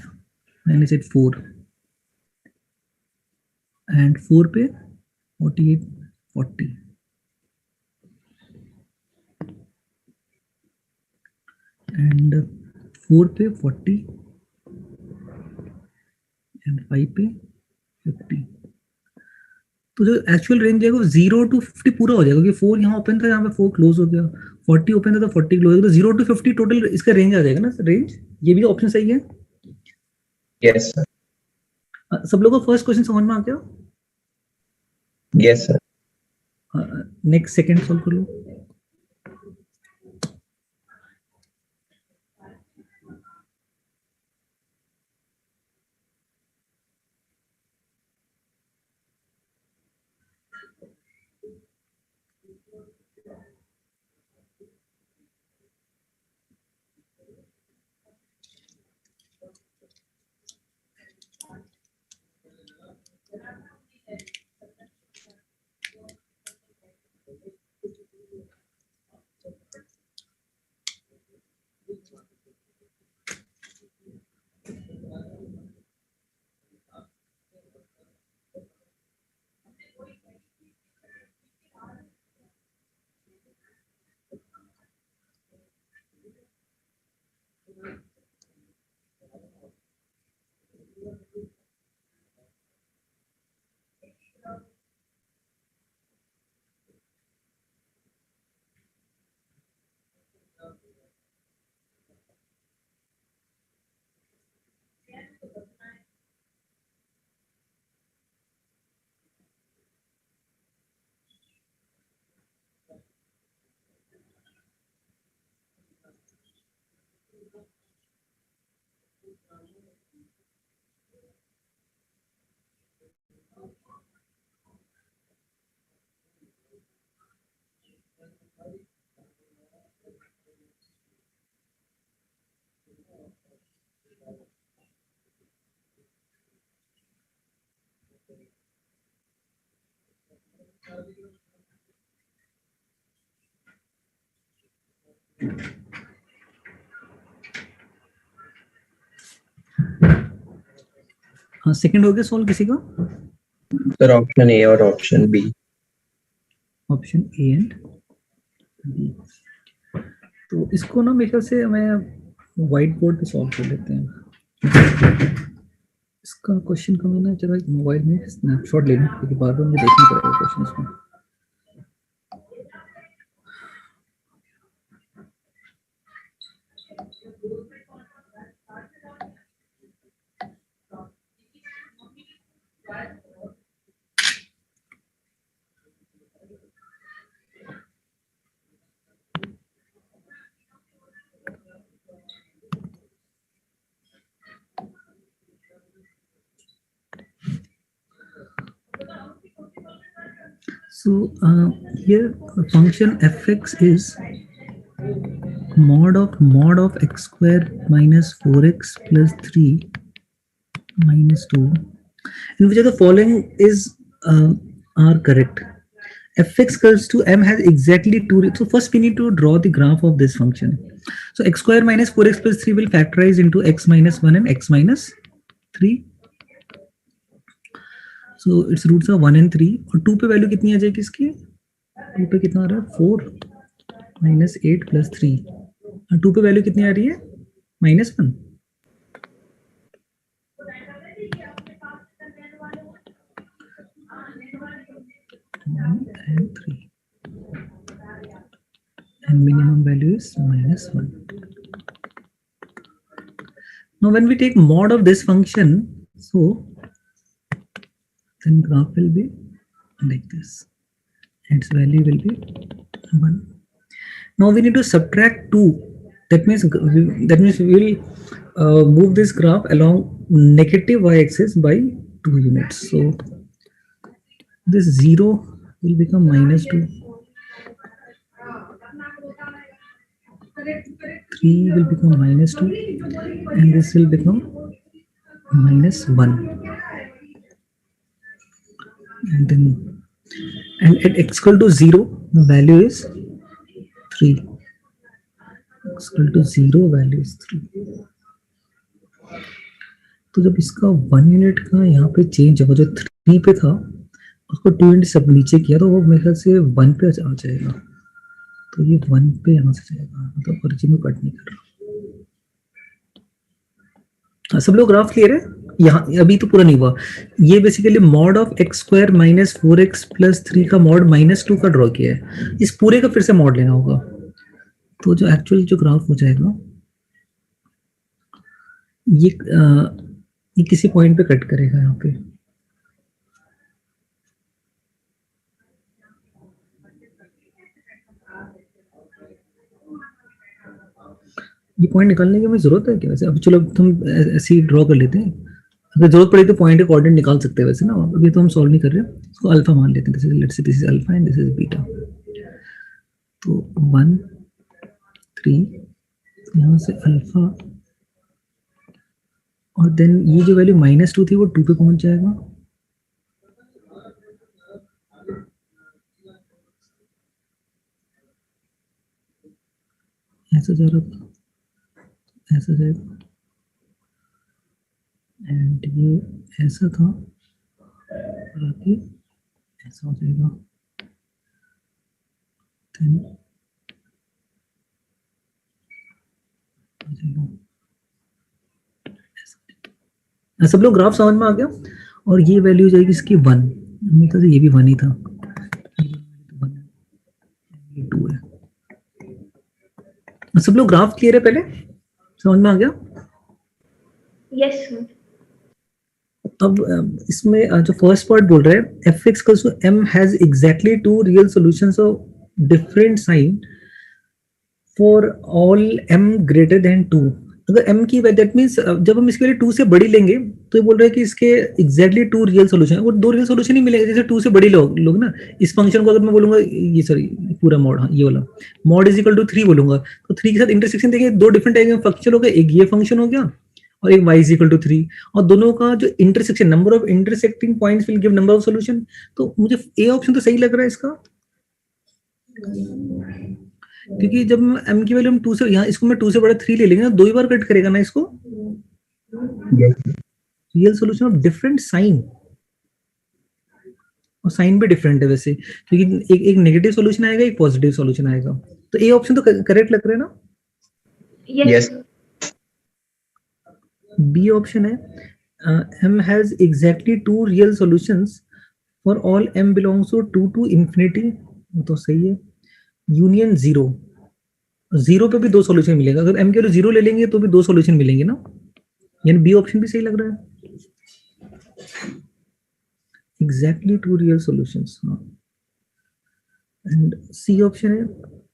- 4 एंड 4 पे 48 40 एंड 4 पे 40 एंड 5 पे 50। तो जो एक्चुअल रेंज है वो 0 to 50 पूरा हो जाएगा, क्योंकि 4 यहाँ ओपन था, यहाँ पे 4 क्लोज हो गया, 40 ओपन था तो 40 क्लोज हो गया, तो 0 to 50 टोटल इसका रेंज आ जाएगा ना रेंज। ये भी ऑप्शन सही है। Yes sir. सब लोगों को फर्स्ट क्वेश्चन समझ में आ गया? Yes sir. Next second solve कर लो। हाँ, सेकंड हो गया सॉल्व किसी का? सर ऑप्शन ए और option B. Option A and B. तो इसको ना मेरे ख्याल से मैं व्हाइट बोर्ड पे सॉल्व कर लेते हैं। इसका क्वेश्चन का मैं ना जरा मोबाइल में स्नैपशॉट ले लूँ, क्योंकि बार बार मुझे देखना पड़ेगा क्वेश्चन इसमें। So here the function fx is mod of x square minus 4x plus 3 minus 2, in which of the following is are correct. Fx equals to m has exactly 2. So first we need to draw the graph of this function. So x square minus 4x plus 3 will factorize into x minus 1 and x minus 3. So its roots are 1 and 3. और 2 पे value कितनी आ जाएगी इसकी? 2 पे कितना आ रहा है? 4 minus 8 plus 3. और 2 पे वैल्यू कितनी आ रही है? minus 1. And 3. And minimum value is minus 1. Now when we take mod of this function, so then graph will be like this. Its value will be 1. Now we need to subtract 2. That means we will move this graph along negative y-axis by 2 units. So this 0 will become minus 2. 3 will become minus 2, and this will become minus 1. And then, and at x equal to 0, the value is 3. X equal to 0, value is 3. तो जब इसका 1 unit का यहाँ पे change होगा, जो 3 पे था उसको 2 यूनिट सब नीचे किया तो वो मेरे ख्याल से 1 पे आ जाएगा. तो ये 1 पे यहाँ से जाएगा, मतलब ओरिजिन में कट नहीं कर रहा. सब लोग ग्राफ क्लियर है? यहाँ अभी तो पूरा नहीं हुआ. ये basically mod of x square minus 4x plus 3 का मॉड माइनस 2 का ड्रॉ किया है. इस पूरे का फिर से मॉड लेना होगा. तो जो एक्चुअल जो ग्राफ हो जाएगा ये किसी पॉइंट पे कट करेगा यहाँ पे. ये पॉइंट निकालने की हमें जरूरत है क्या वैसे? अब चलो हम ऐसे ही ड्रॉ कर लेते हैं. अगर जरूरत पड़ी तो पॉइंट के कोऑर्डिनेट निकाल सकते हैं वैसे ना. अभी तो हम सॉल्व नहीं कर रहे. इसको अल्फा मान लेते हैं. This is, let's say this is alpha and this is beta. तो 1 3 यहाँ से अल्फा, और देन ये जो वैल्यू माइनस 2 थी वो 2 पे पहुंच जाएगा. ऐसा जा रहा था, ऐसा जाएगा, एंड ये ऐसा था और आगे ऐसा हो जाएगा. देन हो जाएगा. सब लोग ग्राफ समझ में आ गया. और ये वैल्यू हो जाएगी इसकी 1. मेरे ख्याल से ये भी 1 ही था. ये 2 है. सब लोग ग्राफ क्लियर है? पहले समझ में आ गया? Yes sir. अब इसमें जो फर्स्ट पार्ट बोल रहा है fx equals to m has exactly 2 real solutions of different sign for all m greater than 2. अगर m की दैट मींस जब हम इसके लिए 2 से बड़ी लेंगे तो ये बोल रहा है कि इसके एग्जैक्टली 2 रियल सॉल्यूशन है. और 2 रियल सॉल्यूशन ही मिलेगा जैसे 2 से बड़ी लोग ना. इस फंक्शन को अगर मैं बोलूंगा ये सॉरी पूरा मॉड, हाँ ये वाला मॉड इज इक्वल टू 3 बोलूंगा तो 3 के साथ इंटरसेक्शन देंगे. 2 डिफरेंट टाइप के फंक्शन हो गए. एक ये फंक्शन हो गया और एक y इज इक्वल टू 3. और दोनों का जो intersection, number of intersecting points will give number of solution. तो मुझे ए ऑप्शन तो सही लग रहा है इसका, क्योंकि जब m की वैल्यू हम 2 से, यहाँ इसको मैं 2 से बड़ा 3 ले लेंगे ना, 2 ही बार कट करेगा ना इसको. Real solution of different sign, और साइन भी डिफरेंट है वैसे, क्योंकि एक नेगेटिव सॉल्यूशन आएगा, एक पॉजिटिव सॉल्यूशन आएगा. तो ए ऑप्शन तो करेक्ट लग रहा है ना? यस. बी ऑप्शन है m has exactly 2 real solutions for all m belongs to 2 to infinity. वो तो सही है. यूनियन 0, जीरो पे भी दो सॉल्यूशन मिलेगा, अगर m के लिए जीरो ले लेंगे तो भी दो सॉल्यूशन मिलेंगे ना, यानी बी ऑप्शन भी सही लग रहा है। एग्जैक्टली टू रियल सॉल्यूशंस, हाँ। एंड सी ऑप्शन है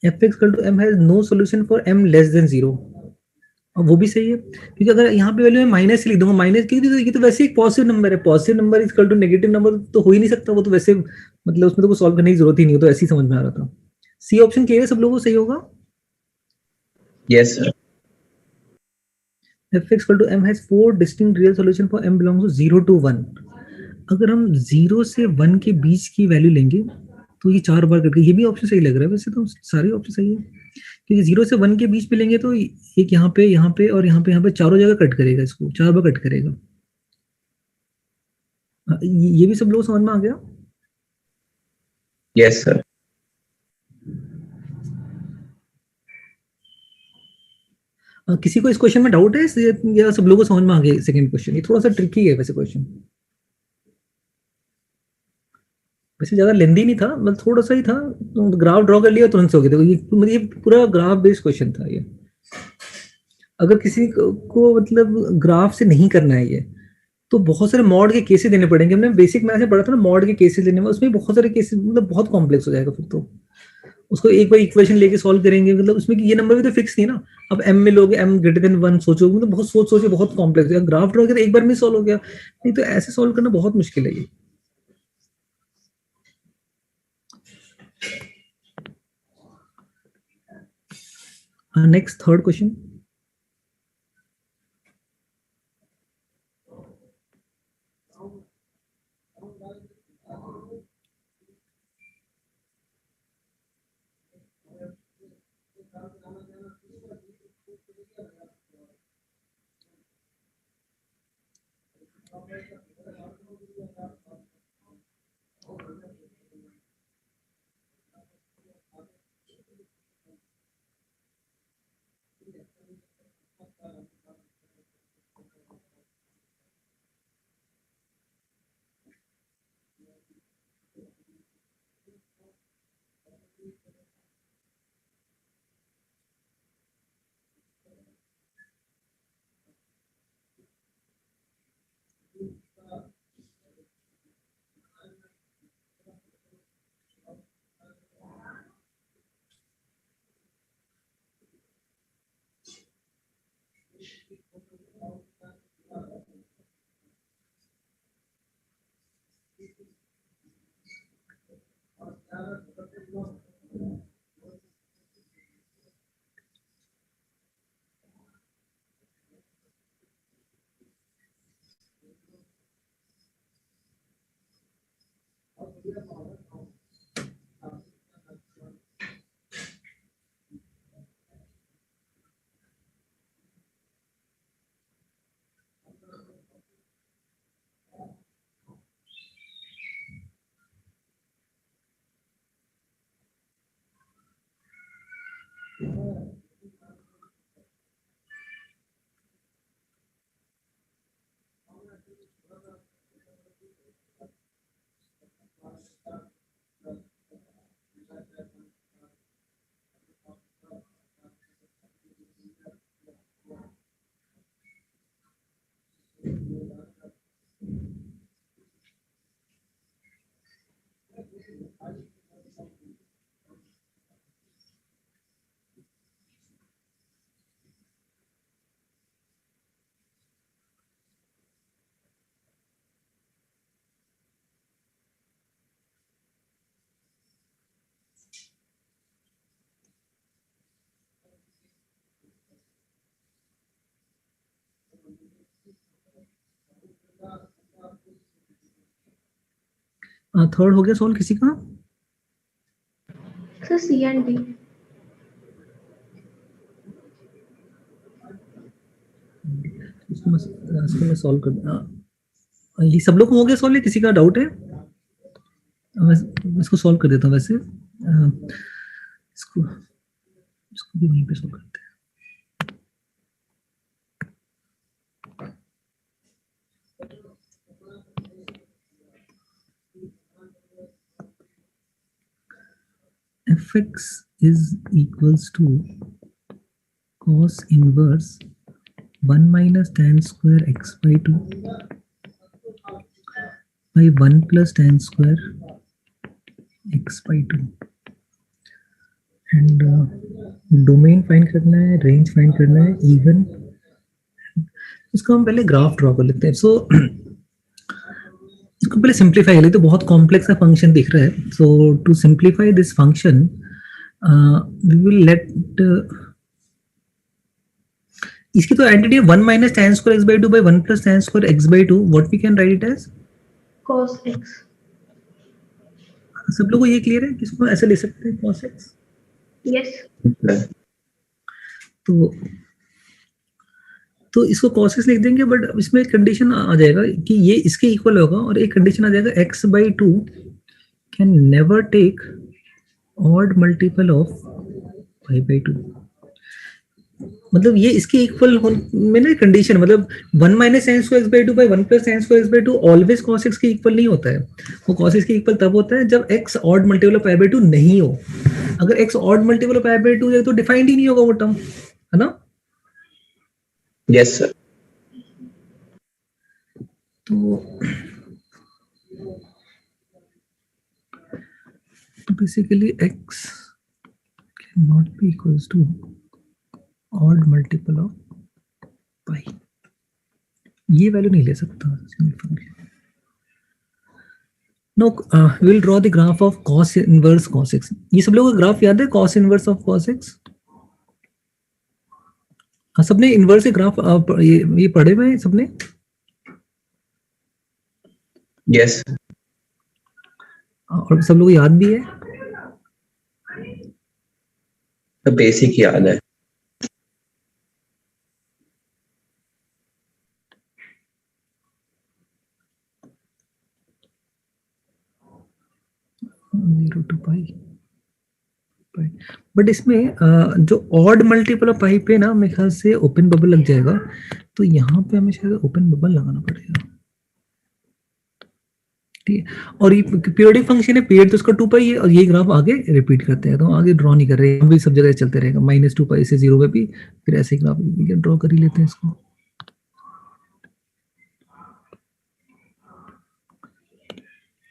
F X to M has no solution for m less than zero, वो भी सही है, क्योंकि अगर यहाँ पे वैल्यू मैं माइनस लिख दूंगा, माइनस क्योंकि ये तो वैसे एक पॉजिटिव नंबर है, positive number is equal to negative number तो हो ही नहीं सकता, वो तो वैसे मतलब उसमें तो कोई सॉल्व करने की जरूरत ही नहीं, तो ऐसे ही समझ में आ रहा था। सी ऑप्शन के सब लोगों को सही होगा। Yes, sir. F X to M has four distinct real solution for m belongs to 0 to 1। अगर हम 0 से 1 के बीच की वैल्यू लेंगे तो ये 4 बार करके, ये भी ऑप्शन सही लग रहा है, वैसे तो सारे ऑप्शन सही है, क्योंकि 0 से 1 के बीच में लेंगे तो एक यहाँ पे और यहाँ पे चारों जगह कट करेगा, इसको 4 बार कट करेगा। ये भी सब लोग समझ में आ गया। Yes, sir. किसी को इस क्वेश्चन में डाउट है या सब लोगों को समझ में आ गया सेकंड क्वेश्चन? ये थोड़ा सा ट्रिकी है वैसे क्वेश्चन, वैसे ज्यादा लेंदी नहीं था, मतलब थोड़ा सा ही था, तो ग्राफ ड्रॉ कर लिया तुरंत से हो गया, तो ये पूरा ग्राफ बेस्ड क्वेश्चन था ये। अगर किसी को मतलब ग्राफ से नहीं करना है ये, तो बहुत सारे मॉड के केसेस देने पड़ेंगे, हमने बेसिक मैथ में पढ़ा था ना मॉड के केसेस देने में, उसमें बहुत सारे केसेस, मतलब बहुत कॉम्प्लेक्स हो जाएगा फिर तो, उसको एक बार इक्वेशन लेके सॉल्व करेंगे, मतलब उसमें ये नंबर भी तो फिक्स नहीं ना, अब m में लोगे m ग्रेटर देन 1 सोचोगे, मतलब बहुत सोच के बहुत कॉम्प्लेक्स है, ग्राफ ड्रॉ किया तो एक बार में सॉल्व हो गया, नहीं तो ऐसे सॉल्व करना बहुत मुश्किल है ये। नेक्स्ट थर्ड क्वेश्चन, थर्ड हो गया सॉल्व किसी का? Sir C and D. इसको मैं सॉल्व कर, ये सब लोग को हो गया सॉल्व, किसी का डाउट है? मैं इसको सॉल्व कर देता हूँ वैसे, इसको इसको भी वहीं पे सॉल्व करते हैं। fx is equals to cos inverse 1 minus tan square x by 2 by 1 plus tan square x by 2 and domain find करना है, रेंज फाइंड करना है, इवन। इसको हम पहले ग्राफ ड्रॉ कर लेते हैं। सो इसको पहले सिंप्लीफाई कर लेते हैं, बहुत कॉम्प्लेक्स सा फंक्शन दिख रहा है। So to simplify this function we will let इसकी तो आइडेंटिटी है 1 minus tan square x by 2 by 1 plus tan square x by 2. What we can write it as? cos x. सब लोगों को ये क्लियर है कि इसको ऐसे लिख सकते हैं cos x? Yes. तो इसको cos x लिख देंगे, बट इसमें एक कंडीशन आ जाएगा कि ये इसके इक्वल होगा, और एक कंडीशन आ जाएगा x by 2 can never take odd multiple of pi by 2. मतलब ये इसके इक्वल में ना कंडीशन, मतलब 1 minus tan square x by 2 by 1 plus tan square x by 2 always cos x के इक्वल नहीं होता है। वो cos x के इक्वल तब होता है जब x odd multiple of pi by 2 नहीं हो। अगर x odd multiple of pi by 2 है तो डिफाइंड ही नहीं होगा वो टर्म, है ना? Yes, sir. तो basically x cannot be equals to odd multiple of pi. ये वैल्यू नहीं ले सकता function. No we will draw the graph of cos inverse cos x. ये सब लोगों को ग्राफ याद है cos inverse of cos x? हाँ, सबने इनवर्स के ग्राफ ये पढ़े हुए हैं सबने? Yes. और सब लोगों को याद भी है? तो बेसिक याद है। बट इसमें जो ऑड मल्टीपल ऑफ पाई पे ना मेरे ख्याल से ओपन बबल लग जाएगा, तो यहाँ पे हमें शायद ओपन बबल लगाना पड़ेगा। ठीक है, और ये पीरियोडिक फंक्शन है, पीरियड तो उसका 2 पाई है, और ये ग्राफ आगे रिपीट करते हैं, तो आगे ड्रॉ नहीं कर रहे हैं, भी सब जगह चलते रहेगा -2 पाई से 0 पे भी, फिर ऐसे ग्राफ ड्रॉ कर ही लेते हैं इसको।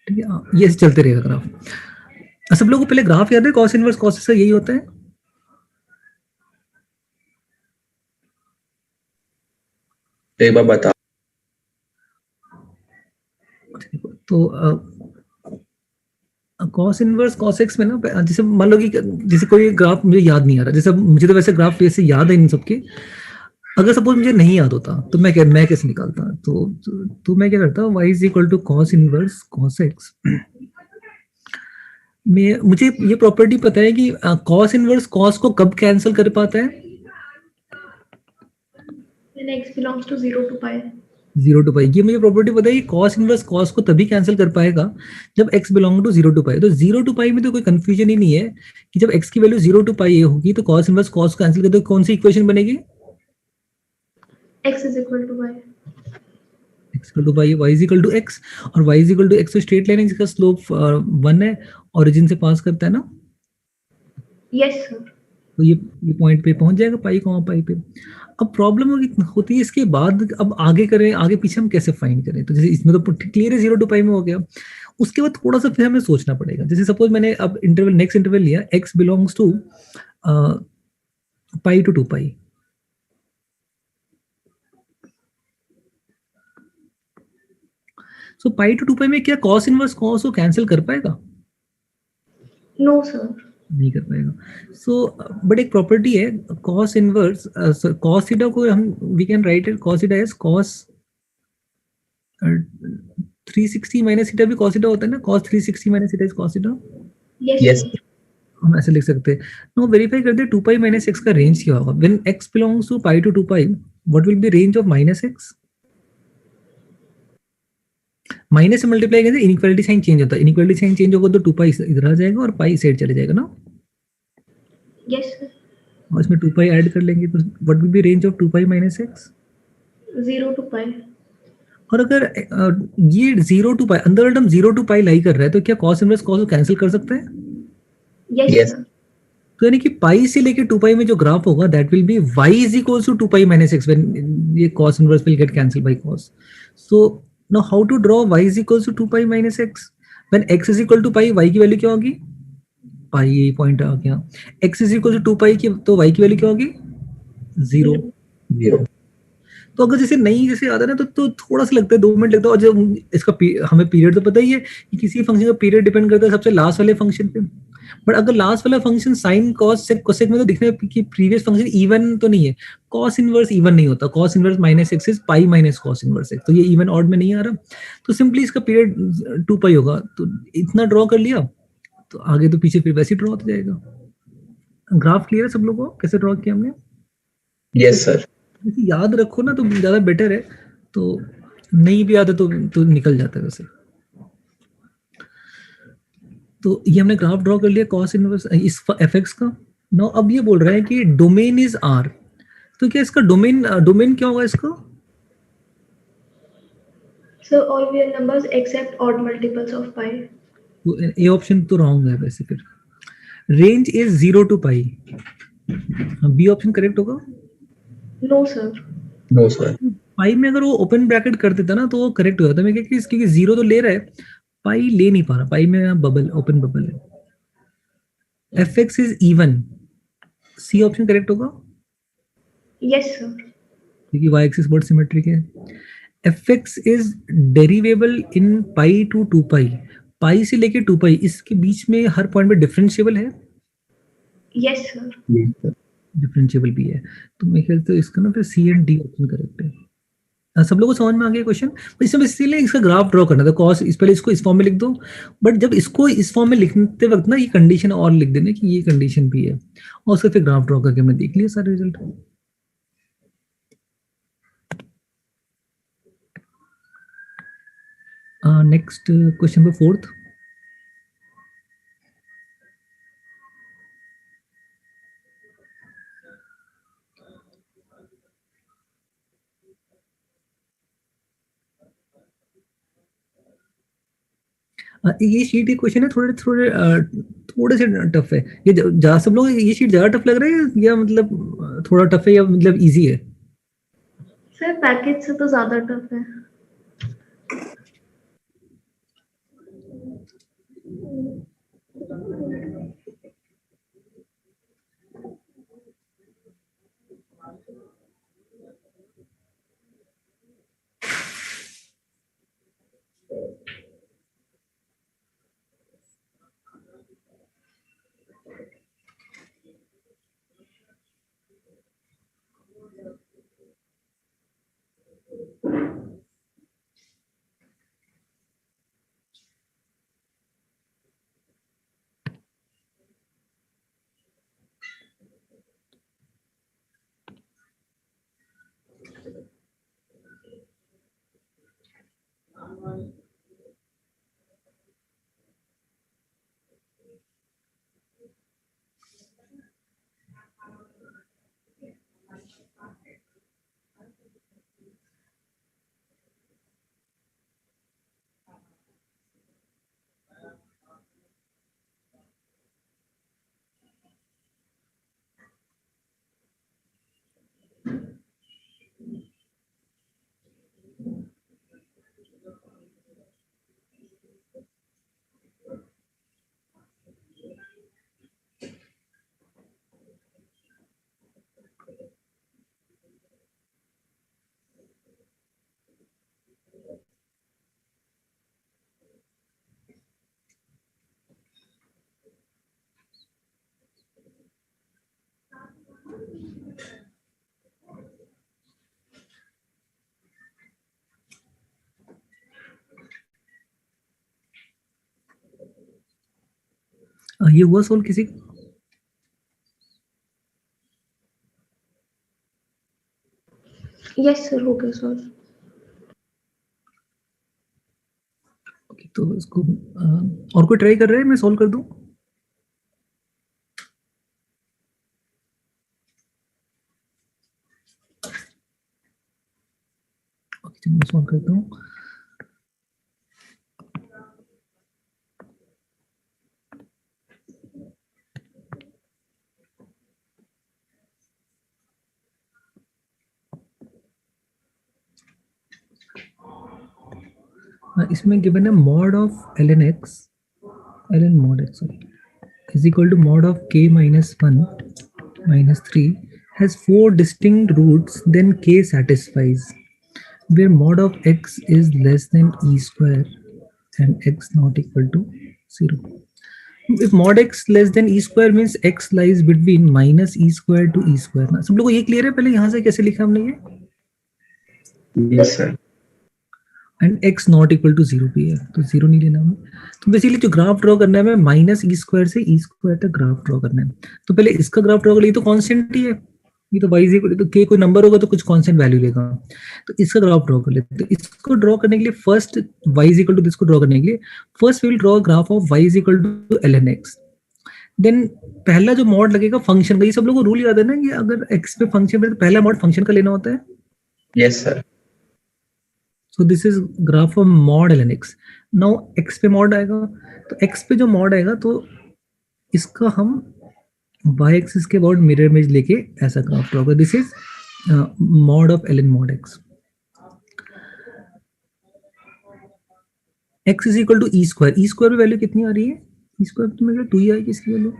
ठीक है, ये ऐसे चलते रहेगा ग्राफ। सब लोगों को पहले ग्राफ याद है cos इनवर्स cos x, यही होता है। एक बार बता। तो cos इनवर्स cos x में ना, जैसे मान लो कि जैसे कोई ग्राफ मुझे याद नहीं आ रहा, जैसे मुझे तो वैसे ग्राफ वैसे याद है इन सबके, अगर सपोज मुझे नहीं याद होता तो मैं कैसे निकालता? तो मैं क्या करता, y is equal to cos inverse cos x। मुझे ये प्रॉपर्टी पता है कि cos इनवर्स cos को कब कैंसिल कर पाता है? When x belongs to 0 to pi. 0 to pi। ये मुझे प्रॉपर्टी पता है कि cos इनवर्स cos को तभी कैंसिल कर पाएगा जब x belong to 0 to pi। तो 0 to pi में तो कोई कंफ्यूजन ही नहीं है कि जब x की वैल्यू 0 to pi होगी तो cos इनवर्स cos को कैंसिल कर दो, कौन सी इक्वेशन बनेगी? x is equal to y. x equal to y, y is equal to x, और y is equal to x तो स्ट्रेट लाइन है जिसका स्लोप 1 है, ओरिजिन से पास करता है ना। Yes sir. तो ये पॉइंट पे पहुंच जाएगा पाई पे। अब प्रॉब्लम होती है इसके बाद, अब आगे करें, आगे पीछे हम कैसे फाइंड करें? तो जैसे इसमें तो क्लियर है 0 to pi में हो गया, उसके बाद थोड़ा सा फिर हमें सोचना पड़ेगा। जैसे सपोज मैंने अब नेक्स्ट इंटरवल लिया, x belongs to pi to 2 pi। So pi to 2 pi में क्या cos इनवर्स cos को कैंसिल कर पाएगा? No sir. नहीं कर पाएगा। सो बट एक प्रॉपर्टी है cos इनवर्स cos थीटा को हम we can write it cos theta as cos 360 minus theta भी cos थीटा होता है ना, cos 360 minus theta is cos theta. Yes. हम ऐसे लिख सकते हैं। नो वेरीफाई करते हैं 2 pi minus x का रेंज क्या होगा? When x belongs to pi to 2 pi, what will be range of -x? Minus से मल्टीप्लाई करते इनइक्वालिटी साइन चेंज होता है, इनइक्वालिटी साइन चेंज होगा तो 2 pi इधर आ जाएगा और पाई साइड चले जाएगा ना। Yes sir. और इसमें 2 pi ऐड कर लेंगे तो what will be range of 2 pi minus x? 0 to pi. और अगर ये 0 to pi अंदर टर्म 0 to pi लाई कर रहा है तो क्या cos इनवर्स cos को कैंसिल कर सकता है? Yes Yes. sir. तो यानी कि पाई से लेके 2 पाई में जो ग्राफ होगा that will be y is equals to 2 pi minus x when ये cos inverse will get cancel by cos. So now how to draw y is equals to 2 pi minus x when x is equal to pi y की value क्या होगी पाई ये point आ गया x is equal to 2 pi की तो y की value क्या होगी 0. 0. तो अगर जैसे नहीं जैसे आता है ना तो थोड़ा सा लगता है 2 मिनट लगता है और जब इसका हमें पीरियड तो पता ही है कि किसी फंक्शन का पीरियड डिपेंड करता है सबसे लास्ट वाले फंक्शन पे. बट अगर लास्ट वाला function sine cos sec cosec में तो दिखने कि प्रीवियस फंक्शन इवन तो नहीं है कॉस इनवर्स इवन नहीं होता cos inverse minus x is pi minus cos inverse x तो ये इवन ऑड में नहीं आ रहा तो सिंपली इसका पीरियड 2 पाई होगा तो इतना ड्रॉ कर लिया तो आगे तो पीछे फिर वैसे ही ड्रॉ होता जाएगा. ग्राफ क्लियर है सब लोगों को कैसे ड्रॉ किया हमने Yes, sir. याद रखो ना तो ज्यादा बेटर है तो नहीं भी आता तो निकल जाता है वैसे. तो ये हमने ग्राफ ड्रॉ कर लिया कॉस इनवर्स इस एफएक्स का. नो अब ये बोल रहा है कि डोमेन इज आर तो क्या इसका डोमेन क्या होगा इसका So all real numbers except odd multiples of pi. तो ये ऑप्शन तो रॉन्ग है वैसे फिर range is 0 to pi B option correct होगा. No, sir. No, sir. Pi में अगर वो ओपन ब्रैकेट कर देता ना तो वो करेक्ट हो जाता मैं क्योंकि 0 तो ले रहा है पाई ले नहीं पा रहा पाई में बबल ओपन बबल है F X is even C option correct होगा Yes, sir. क्योंकि y एक्सिस वर्ड सिमेट्रिक है. F X is derivable in pi to 2 pi pi से लेके 2 पाई इसके बीच में हर पॉइंट पे डिफरेंशिएबल है Yes, sir. Yes, sir. Differentiable भी है तो मेरे ख्याल से इसका ना फिर C and D option correct है. सब लोगों को समझ में आ गया क्वेश्चन इसमें इसीलिए इसका ग्राफ ड्रॉ करना था कॉस इस पहले इसको इस फॉर्म में लिख दो बट जब इसको इस फॉर्म में लिखते वक्त ना ये कंडीशन और लिख देना कि ये कंडीशन भी है और उसका फिर ग्राफ ड्रॉ करके मैं देख लिया सारे result. Next question number 4th. ये शीट के क्वेश्चन है थोड़े से टफ है ये सब लोग ये शीट ज्यादा टफ लग रहा है या मतलब थोड़ा टफ है या मतलब इजी है सर पैकेज से तो ज्यादा टफ है. ये हुआ सोल्व किसी का यस सर हो गया सर. ओके तो इसको और कोई ट्राई कर रहा है मैं सोल्व कर दूं ओके मैं सोल्व करता हूँ इसमें गिवन है mod of ln x, ln mod x sorry, is equal to mod of k minus 1 minus 3 has 4 distinct roots, then k satisfies where mod of x is less than e square and x not equal to 0. If mod x less than e square means x lies between minus e square to e square. ना सब लोगों को ये clear है? पहले यहाँ से कैसे लिखा हमने ये? Yes, sir. And x not equal to 0 भी है, तो 0 नहीं लेना हमें। तो बेसिकली जो ग्राफ ड्रॉ करना है हमें माइनस ई स्क्वायर से ई स्क्वायर तक ग्राफ ड्रॉ करना है। तो पहले इसका ग्राफ ड्रॉ कर लिए, तो कांस्टेंट ही है, ये तो y इक्वल तो k कोई नंबर होगा तो कुछ कांस्टेंट वैल्यू लेगा। तो इसका ग्राफ ड्रॉ कर लेते हैं। तो इसको ड्रॉ करने के लिए first y equal to this को ड्रॉ करने के लिए first we will draw graph of y equal to ln x। Then पहला जो मॉड लगेगा फंक्शन का, ये सब लोगों को रूल याद है ना कि अगर x पे फंक्शन पे तो पहला मॉड फंक्शन का लेना होता है। Yes, sir. So this is graph of mod ln x. Now x पे mod आएगा, तो x पे जो mod आएगा तो इसका हम y एक्सिस के अबाउट मिरर इमेज लेके ऐसा ग्राफ ड्रॉ करेंगे। This is mod of ln mod x. x is equal to e square. E square value कितनी आ रही है? ई स्क्वायर तो मेरे 2 ही आएगी इसकी वैल्यू।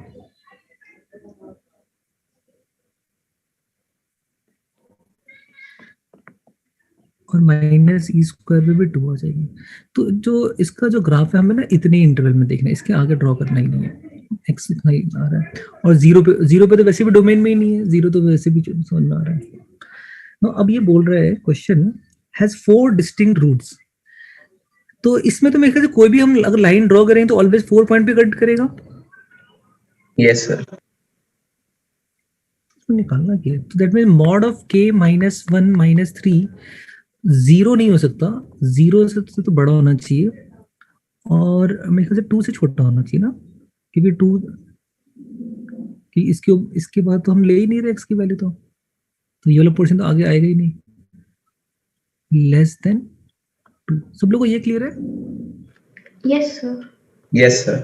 और माइनस ई स्क्वायर पे भी 2 आ जाएगी। तो जो इसका जो ग्राफ है हमें ना इतने इंटरवल में देखना है, इसके आगे ड्रॉ करना ही नहीं है। एक्स इतना ही आ रहा है और जीरो पे तो वैसे भी डोमेन में ही नहीं है, जीरो तो वैसे भी समझ में आ रहा है। तो अब ये बोल रहा है क्वेश्चन हैज 4 डिस्टिंक्ट रूट्स। तो इसमें तो मेरे ख्याल से कोई भी हम अगर लाइन ड्रॉ करें तो ऑलवेज 4 पॉइंट पे कट करेगा। Yes, sir. निकालना क्या है? तो that mean mod of k minus 1 minus 3 zero नहीं हो सकता, जीरो से तो बड़ा होना चाहिए और मेरे ख्याल से 2 से छोटा होना चाहिए ना, क्योंकि 2 कि इसके बाद तो हम ले ही नहीं रहे x की वैल्यू, तो ये वाला पोर्शन तो आगे आएगा ही नहीं। Less than 2। सब लोगों को ये क्लियर है? Yes, sir. Yes, sir.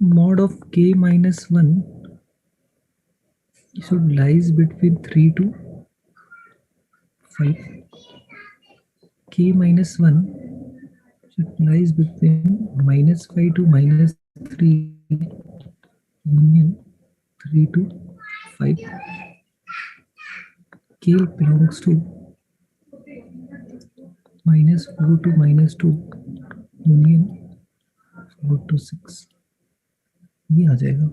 Mod of k minus 1 should lies between 3 to 5. K minus 1 should lies between minus 5 to minus 3 union 3 to 5. K belongs to minus 4 to minus 2 union 4 to 6। ये आ जाएगा।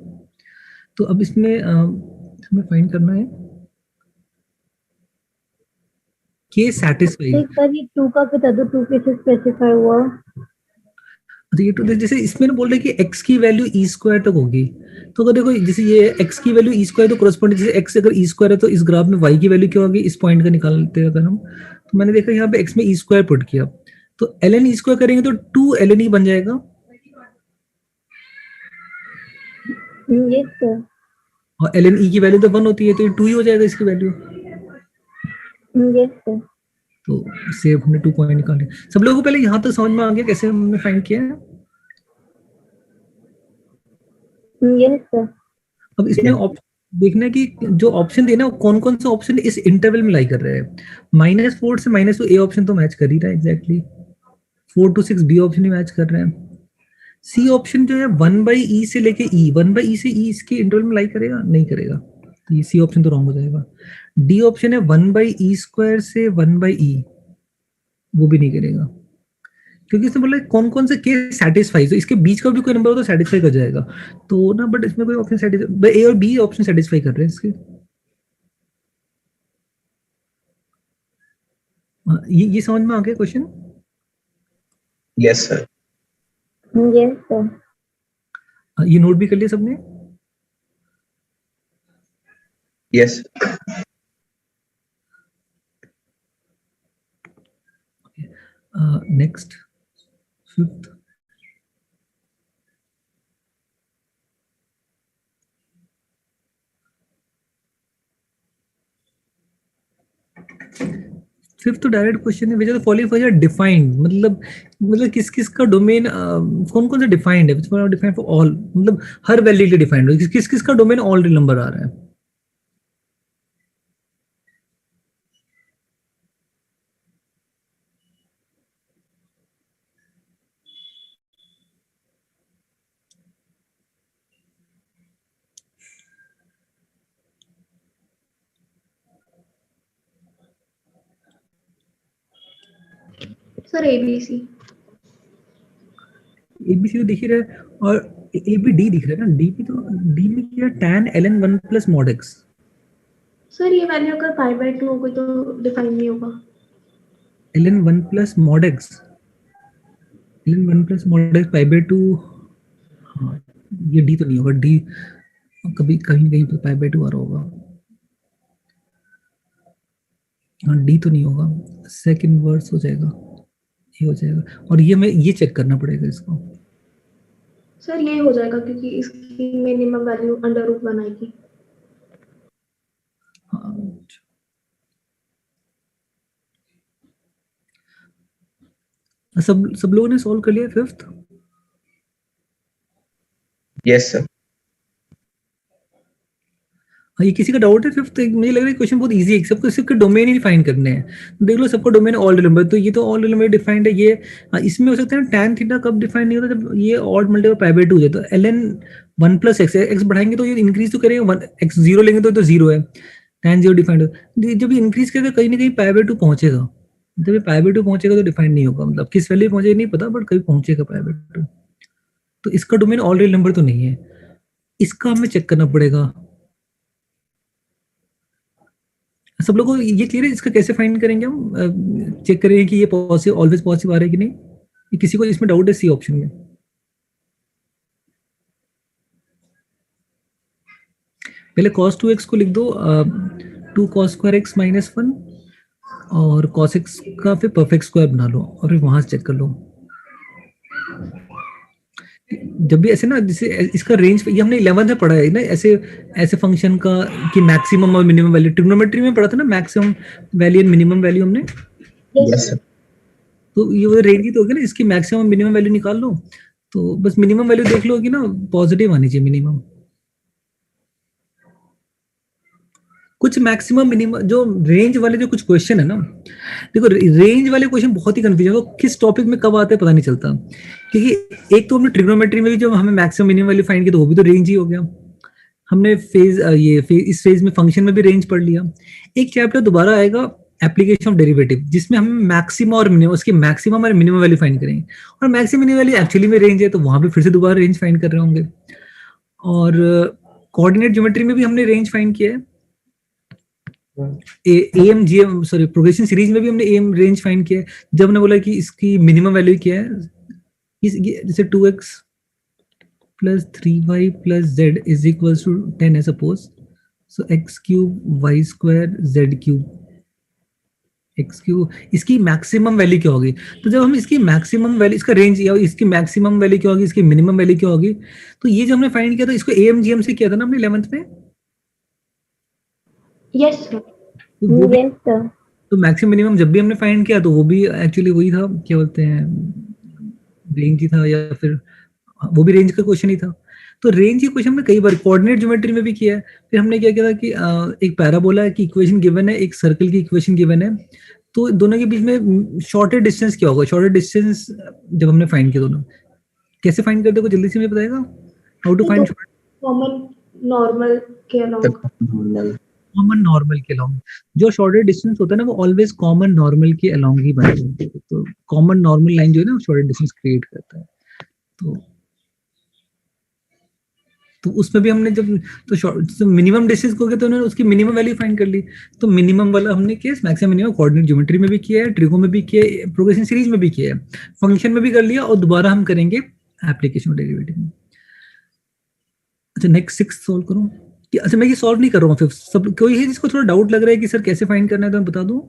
तो अब इसमें हमें find करना है K satisfy। एक बार ये 2 का बता दो, 2 कैसे स्पेसिफाई हुआ? ये तो जैसे इसमें ना बोल रहे हैं कि x की वैल्यू ई स्क्वायर तक होगी। तो अगर देखो जैसे ये x की वैल्यू ई स्क्वायर तो कोरस्पॉन्डिंग जैसे x अगर ई स्क्वायर है तो इस ग्राफ में y की वैल्यू क्या होगी इस पॉइंट का निकालते हैं अगर हम। तो मैंने देखा यहाँ पे x में ई स्क्वायर पुट किया, तो ln ई स्क्वायर करेंगे तो 2 ln e बन जाएगा। Yes sir. और ln e की वैल्यू तो 1 होती है, तो ये 2 ही हो जाएगा इसकी वैल्यू। Yes sir. तो इससे हमने 2 पॉइंट निकाले। सब लोगों को पहले यहाँ तक समझ में आ गया कैसे हमने फाइंड किया है? Yes sir. अब इसमें देखना है कि जो ऑप्शन देना कौन कौन सा ऑप्शन इस इंटरवल में लाई कर रहे हैं। -4 से -2 ए ऑप्शन तो मैच कर ही रहा है एग्जैक्टली। 4 to 6 बी ऑप्शन ही मैच कर रहे हैं। सी ऑप्शन जो है 1/e से लेके e, 1/e से e इसके इंटरवल में लाई करेगा? नहीं करेगा, तो ये सी ऑप्शन तो रॉन्ग हो जाएगा। डी ऑप्शन है 1/e स्क्वायर से 1/e, वो भी नहीं करेगा क्योंकि इसने बोला कौन कौन से केस सेटिस्फाई, तो इसके बीच का भी कोई नंबर हो तो सेटिस्फाई कर जाएगा तो ना, बट इसमें कोई ऑप्शन सेटिस्फाई, ए और बी ऑप्शन सेटिस्फाई कर रहे हैं इसके। ये समझ में आ गया question? Yes, sir. Yes sir. ये नोट भी कर लिया सबने? Yes. Next 5th। फिफ्थ तो डायरेक्ट क्वेश्चन है, which are the following function defined, मतलब किस किस का डोमेन कौन कौन सा डिफाइंड है? डिफाइंड फॉर ऑल, मतलब हर वैल्यू के डिफाइंड है, किस किस का डोमेन ऑल रियल नंबर आ रहा है। Sir ABC। ABC तो दिख ही रहा है, और ABD दिख रहा है ना, DP तो D में क्या tan ln 1 plus mod x। Sir ये वैल्यू अगर पाई बाय 2 हो गई तो डिफाइन नहीं होगा। ln 1 plus mod x, ln 1 plus mod x pi by 2। हाँ, ये D तो नहीं होगा, D कभी कहीं कहीं पे पाई बाय 2 आ रहा होगा। हाँ, D तो नहीं होगा, सेकंड वर्स हो जाएगा, ये हो जाएगा, और ये मैं ये चेक करना पड़ेगा इसको। सर ये हो जाएगा क्योंकि इसकी मिनिमम वैल्यू अंडर रूट 1 आएगी। हाँ, सब सब लोगों ने सॉल्व कर लिया फिफ्थ? Yes, sir. हाँ, ये किसी का डाउट है फिफ्थ? मुझे लग रहा है क्वेश्चन बहुत इजी है, सबको सिर्फ डोमेन ही डिफाइन करने हैं। देख लो, सबको डोमेन ऑल रिलेम्बर, तो ये तो ऑल रिलेम्बर डिफाइंड है ये। हाँ, इसमें हो सकता है tan थीटा कब डिफाइन नहीं होता, जब ये ऑड मल्टीपल पाई बाय 2 हो जाए, तो ln 1 प्लस एक्स, एक्स बढ़ाएंगे तो ये इंक्रीज तो करेंगे, एक्स जीरो लेंगे तो जीरो है, tan जीरो डिफाइंड हो। जब ये इंक्रीज करेगा कहीं ना कहीं पाई बाय 2 पहुंचेगा, जब ये पाई बाय 2 पहुंचेगा तो डिफाइंड नहीं होगा, मतलब किस वैल्यू पहुंचेगा नहीं पता, बट कहीं पहुंचेगा पाई बाय 2। तो इसका डोमेन ऑल रियल नंबर तो नहीं है, इसका हमें चेक करना पड़ेगा। सब लोगों को ये क्लियर है इसका कैसे फाइंड करेंगे हम, चेक करेंगे कि ये पॉसिबल, ऑलवेज पॉसिबल आ रहा है कि नहीं? ये किसी को इसमें डाउट है सी ऑप्शन में? पहले cos 2x को लिख दो, 2 cos स्क्वायर x माइनस 1, और cos x का फिर परफेक्ट स्क्वायर बना लो, और फिर वहां से चेक कर लो। जब भी ऐसे ना, जैसे इसका रेंज, ये हमने 11th में पढ़ा है ना, ऐसे ऐसे फंक्शन का कि मैक्सिमम और मिनिमम वैल्यू, ट्रिग्नोमेट्री में पढ़ा था ना, maximum value and minimum value हमने। Yes, sir. तो ये वो रेंज ही तो होगी ना, इसकी मैक्सिमम मिनिमम वैल्यू निकाल लो, तो बस मिनिमम वैल्यू देख लो कि ना पॉजिटिव आनी चाहिए मिनिमम। कुछ मैक्सिमम मिनिमम जो रेंज वाले जो कुछ क्वेश्चन है ना, देखो रेंज वाले क्वेश्चन बहुत ही कंफ्यूजन, वो किस टॉपिक में कब आते हैं पता नहीं चलता, क्योंकि एक तो हमने ट्रिग्नोमेट्री में भी जो हमें मैक्सिमम मिनिमम वैल्यू फाइंड की, तो वो भी तो रेंज ही हो गया। हमने इस फेज में फंक्शन में भी रेंज पढ़ लिया। एक चैप्टर दोबारा आएगा, एप्लीकेशन ऑफ डेरिवेटिव, जिसमें हम मैक्सिमम और मिनिमम, उसकी मैक्सिमम और मिनिमम वैल्यू फाइंड करेंगे, और मैक्सिमम मिनिमम वैल्यू एक्चुअली में रेंज है, तो वहां पे फिर से दोबारा रेंज फाइंड कर रहे होंगे। और कोऑर्डिनेट ज्योमेट्री में भी हमने रेंज फाइंड किया है, M G M sorry progression series में भी हमने एम रेंज फाइंड किया है, जब हमने बोला कि इसकी मिनिमम वैल्यू क्या है, जैसे 2x plus 3y plus z is equals to 10 है suppose, so x cube y square z cube x cube, इसकी मैक्सिमम वैल्यू क्या होगी? तो जब हम इसकी मैक्सिमम वैल्यू, इसका रेंज या इसकी मैक्सिमम वैल्यू क्या होगी, इसकी मिनिमम वैल्यू क्या होगी, तो ये जो हमने फाइंड किया था, इसको AMGM से किया था ना हमने 11th में। Yes sir. तो वो भी, Yes, sir. तो मैक्सिमम मिनिमम जब भी हमने फाइंड किया, तो वो भी एक्चुअली वही था, क्या बोलते हैं, रेंज ही था, या फिर वो भी रेंज का क्वेश्चन ही था। तो रेंज के क्वेश्चन हमने कई बार कोऑर्डिनेट ज्योमेट्री में भी किया है। फिर हमने क्या किया था कि एक पैराबोला की इक्वेशन गिवन है, एक सर्कल की इक्वेशन गिवन है, तो दोनों के बीच में शॉर्टेर डिस्टेंस क्या होगा, शॉर्टेर डिस्टेंस जब हमने फाइंड किया, दोनों कैसे फाइंड करते हो जल्दी से मुझे बताएगा, how to find common normal के The along. normal. Common normal के अलोंग? जो शॉर्टेर डिस्टेंस होता है ना, वो ऑलवेज कॉमन नॉर्मल के अलोंग ही बनता है, तो कॉमन नॉर्मल लाइन जो है ना, शॉर्टेर डिस्टेंस क्रिएट करता है। तो उसमें भी हमने जब, तो मिनिमम डिस्टेंस को गया, तो उन्होंने उसकी मिनिमम वैल्यू फाइंड कर ली, तो मिनिमम वाला हमने किया, मैक्सिमम मिनिमम कोऑर्डिनेट ज्योमेट्री में भी किया है, ट्रिगो में भी किया है, प्रोग्रेशन सीरीज में भी किया है, फंक्शन में भी कर लिया, और दोबारा हम करेंगे एप्लीकेशन डेरिवेटिव में। अच्छा, नेक्स्ट 6 सॉल्व करूं कि, अच्छा मैं ये सॉल्व नहीं कर रहा हूँ फिर, सब कोई है जिसको थोड़ा डाउट लग रहा है कि सर कैसे फाइंड करना है, तो मैं बता दूं?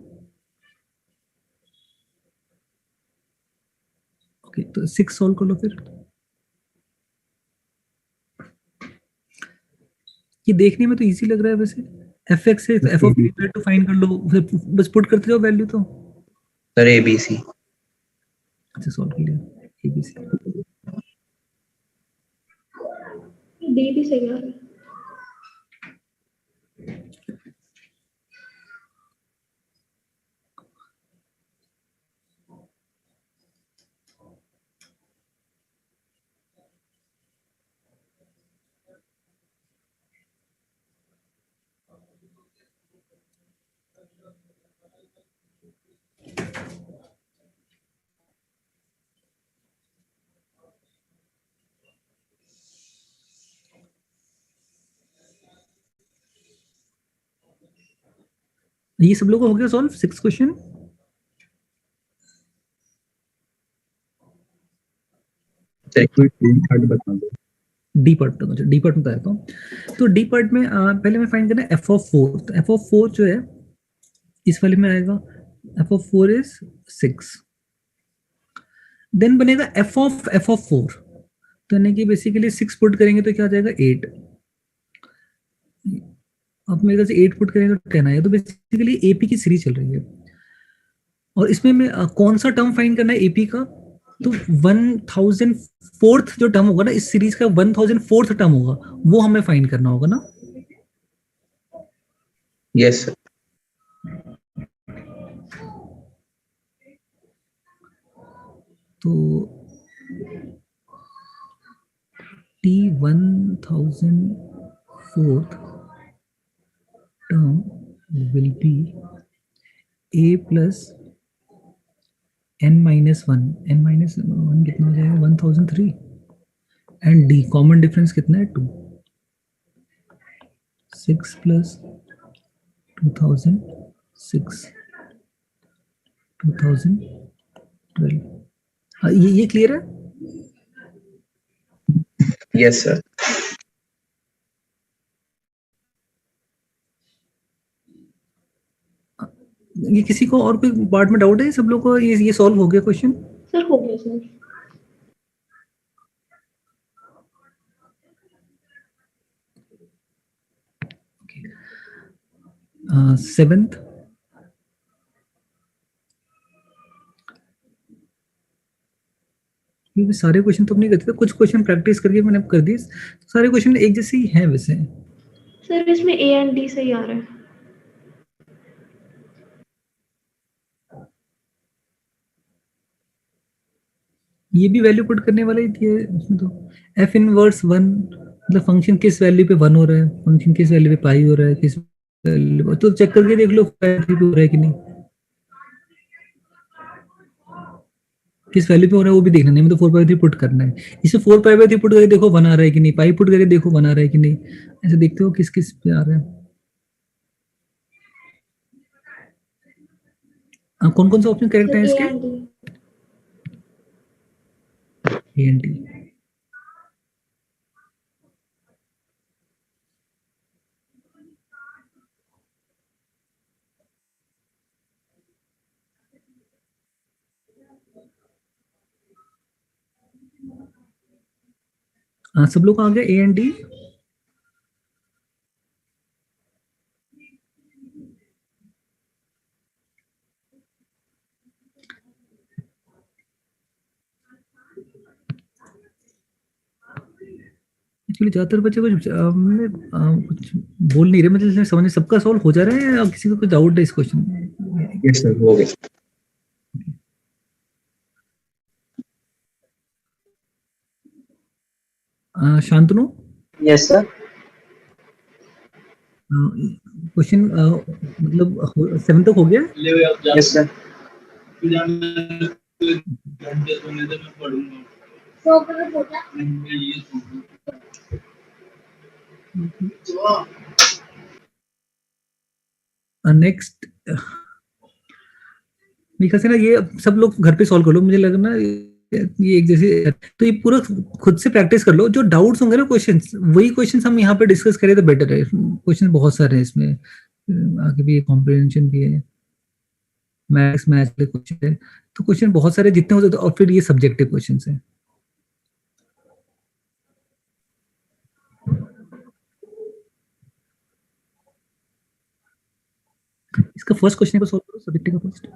ओके, तो 6 सॉल्व कर लो फिर। ये देखने में तो इजी लग रहा है वैसे, एफ एक्स से एफ ऑफ टू फाइंड कर लो, फिर बस पुट करते जाओ वैल्यू तो। Sir, ABC. अच्छा, सॉल्व कर लिया, ABC। डी भी सही आ रहा है। ये सब लोगों को हो गया सॉल्व 6 क्वेश्चन। थर्ड बता दो। डी पार्ट में, डी पार्ट में बताता हूँ। तो डी पार्ट में पहले मैं फाइंड करना एफ ऑफ 4। तो एफ ऑफ 4 जो है इस वाले में आएगा, एफ ऑफ 4 इज 6। देन बनेगा एफ ऑफ 4, तो यानी कि बेसिकली 6 पुट करेंगे तो क्या आ जाएगा 8। अब मेरे ख्याल से 8 पुट करेंगे तो 10 आएगा। तो बेसिकली एपी की सीरीज चल रही है और इसमें मैं कौन सा टर्म फाइंड करना है एपी का, तो 1004th जो टर्म होगा ना इस सीरीज का, 1004th टर्म होगा, वो हमें फाइंड करना होगा ना। Yes sir. तो T1004th term will be a plus n minus 1। n minus 1 कितना हो जाएगा 1003, एंड d कॉमन डिफरेंस कितना है 2। 6 plus 2006 2012। हाँ, ये क्लियर है। Yes sir. ये किसी को और कोई पार्ट में डाउट है? सब लोग को ये सॉल्व हो गया क्वेश्चन? सर हो गया सर। सेवेंथ, क्योंकि सारे क्वेश्चन तो नहीं करते थे, कुछ क्वेश्चन प्रैक्टिस करके मैंने कर दिए। सारे क्वेश्चन एक जैसे ही हैं वैसे। सर इसमें ए एंड डी सही आ रहा है। ये भी वैल्यू पुट करने वाला ही थी उसमें। तो एफ इनवर्स 1 मतलब फंक्शन किस वैल्यू पे 1 हो रहा है, फंक्शन किस वैल्यू पे पाई हो रहा है, किस वैल्यू, तो चेक करके देख लो 5 पे हो रहा है कि नहीं, किस वैल्यू पे हो रहा है वो भी देखना नहीं, मतलब 4/3 पुट करना है। इसे 4/3 पुट करके देखो 1 आ रहा है कि नहीं, पाई पुट करके देखो 1 आ रहा है कि नहीं, ऐसे देखते हो किस किस पे आ रहा है। कौन कौन से ऑप्शन करेक्ट सर है ए इसके? And D. A and D. हाँ, सब लोग आ गया ए एंड डी। एक्चुअली ज्यादातर बच्चे कुछ बोल नहीं रहे, मतलब समझ सबका सॉल्व हो जा रहा है या किसी को कुछ डाउट है इस क्वेश्चन में? यस सर हो गया। Shantanu, yes sir. क्वेश्चन मतलब 7 तक हो गया? Yes sir. नेक्स्ट मेरे से ना ये सब लोग घर पे सॉल्व कर लो, मुझे लग ना ये एक जैसे, तो ये पूरा खुद से प्रैक्टिस कर लो। जो डाउट्स होंगे ना क्वेश्चंस, वही क्वेश्चंस हम यहाँ पे डिस्कस करें तो बेटर है। क्वेश्चन बहुत सारे हैं इसमें, आगे भी कॉम्प्रिहेंशन भी है, मैथ्स मैथ के क्वेश्चन है, तो क्वेश्चन बहुत सारे जितने होते, और फिर ये सब्जेक्टिव क्वेश्चन है। इसका फर्स्ट क्वेश्चन को सॉल्व करो, सब्जेक्टिव का फर्स्ट।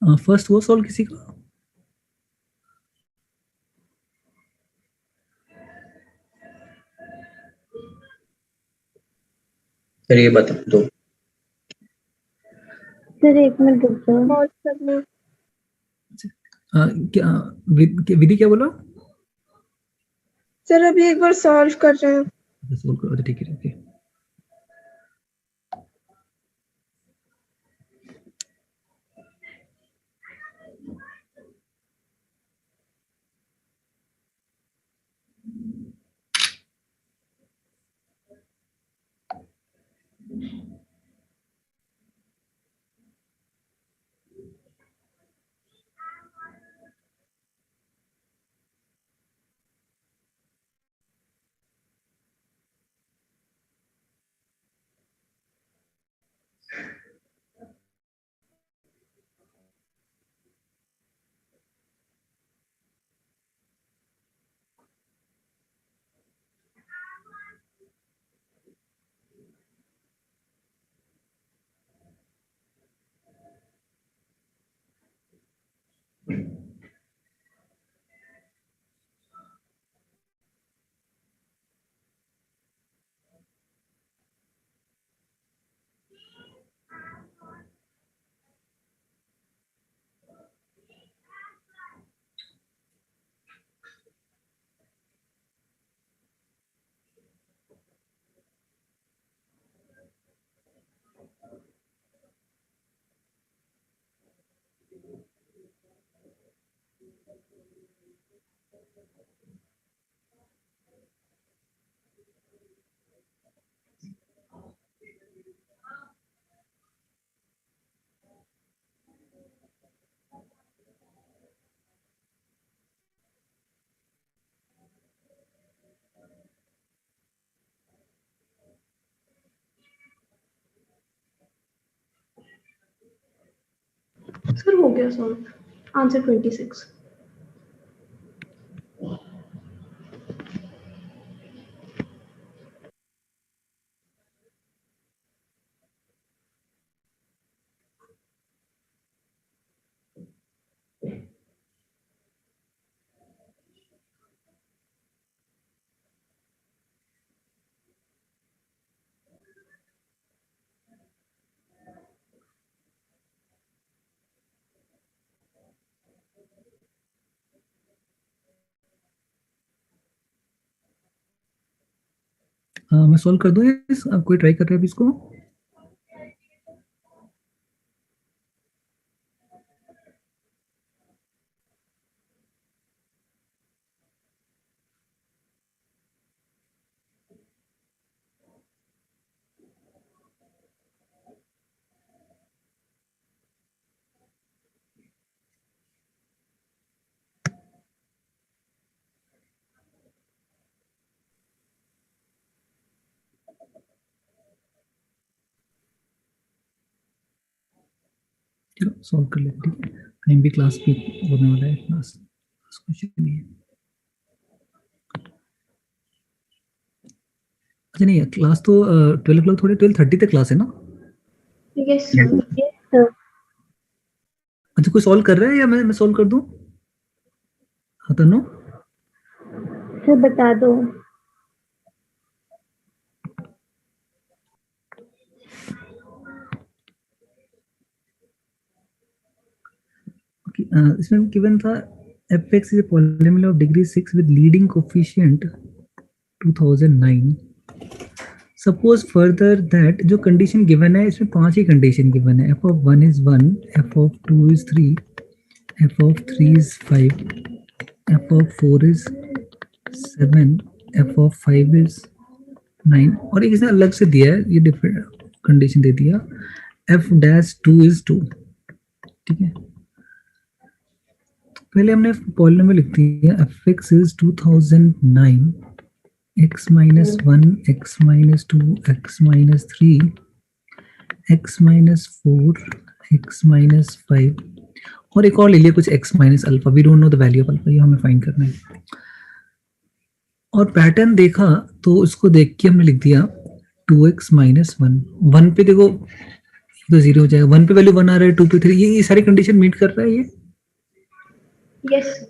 फर्स्ट वो सॉल्व किसी का? सर ये बता दो। सर एक मिनट रुक जाओ। सॉल्व करना। क्या विधि क्या बोला? सर अभी एक बार सॉल्व कर रहे हैं। सॉल्व करो, अच्छा ठीक है ओके। सर हो गया सॉल्व। आंसर 26। मैं सॉल्व कर दूं या कोई ट्राई कर रहा है अभी इसको? चलो सॉल्व कर लेते हैं, ठीक है। कहीं भी क्लास भी होने वाला है, क्लास क्वेश्चन नहीं है। अच्छा नहीं है क्लास तो 12 o'clock थोड़े 12:30 तक क्लास है ना? Yes yes sir. अच्छा कोई सॉल्व कर रहा है या मैं सॉल्व कर दूं? हाँ तनु? सर बता दो। इसमें गिवन था fx is a polynomial of degree 6 with leading coefficient 2009. Suppose further that जो कंडीशन गिवन है इसमें 5 ही कंडीशन गिवन है। f of 1 is 1, f of 2 is 3, f of 3 is 5, f of 4 is 7, f of 5 is 9 और एक इसने अलग से दिया है, ये डिफरेंट कंडीशन दे दिया f dash 2 is 2, ठीक है। पहले हमने पॉलिनोमियल लिख दिया fx is 2009, x minus 1, x minus 2, x minus 3, x minus 4, x minus 5 और एक और ले लिया कुछ x minus alpha, we don't know the value of alpha, ये हमें फाइंड करना है। और पैटर्न देखा तो उसको देख के हमने लिख दिया 2x minus 1, 1 पे देखो तो 0 हो जाएगा, 1 पे वैल्यू 1 आ रहा है, 2 पे 3, ये सारी कंडीशन मीट कर रहा है ये। यस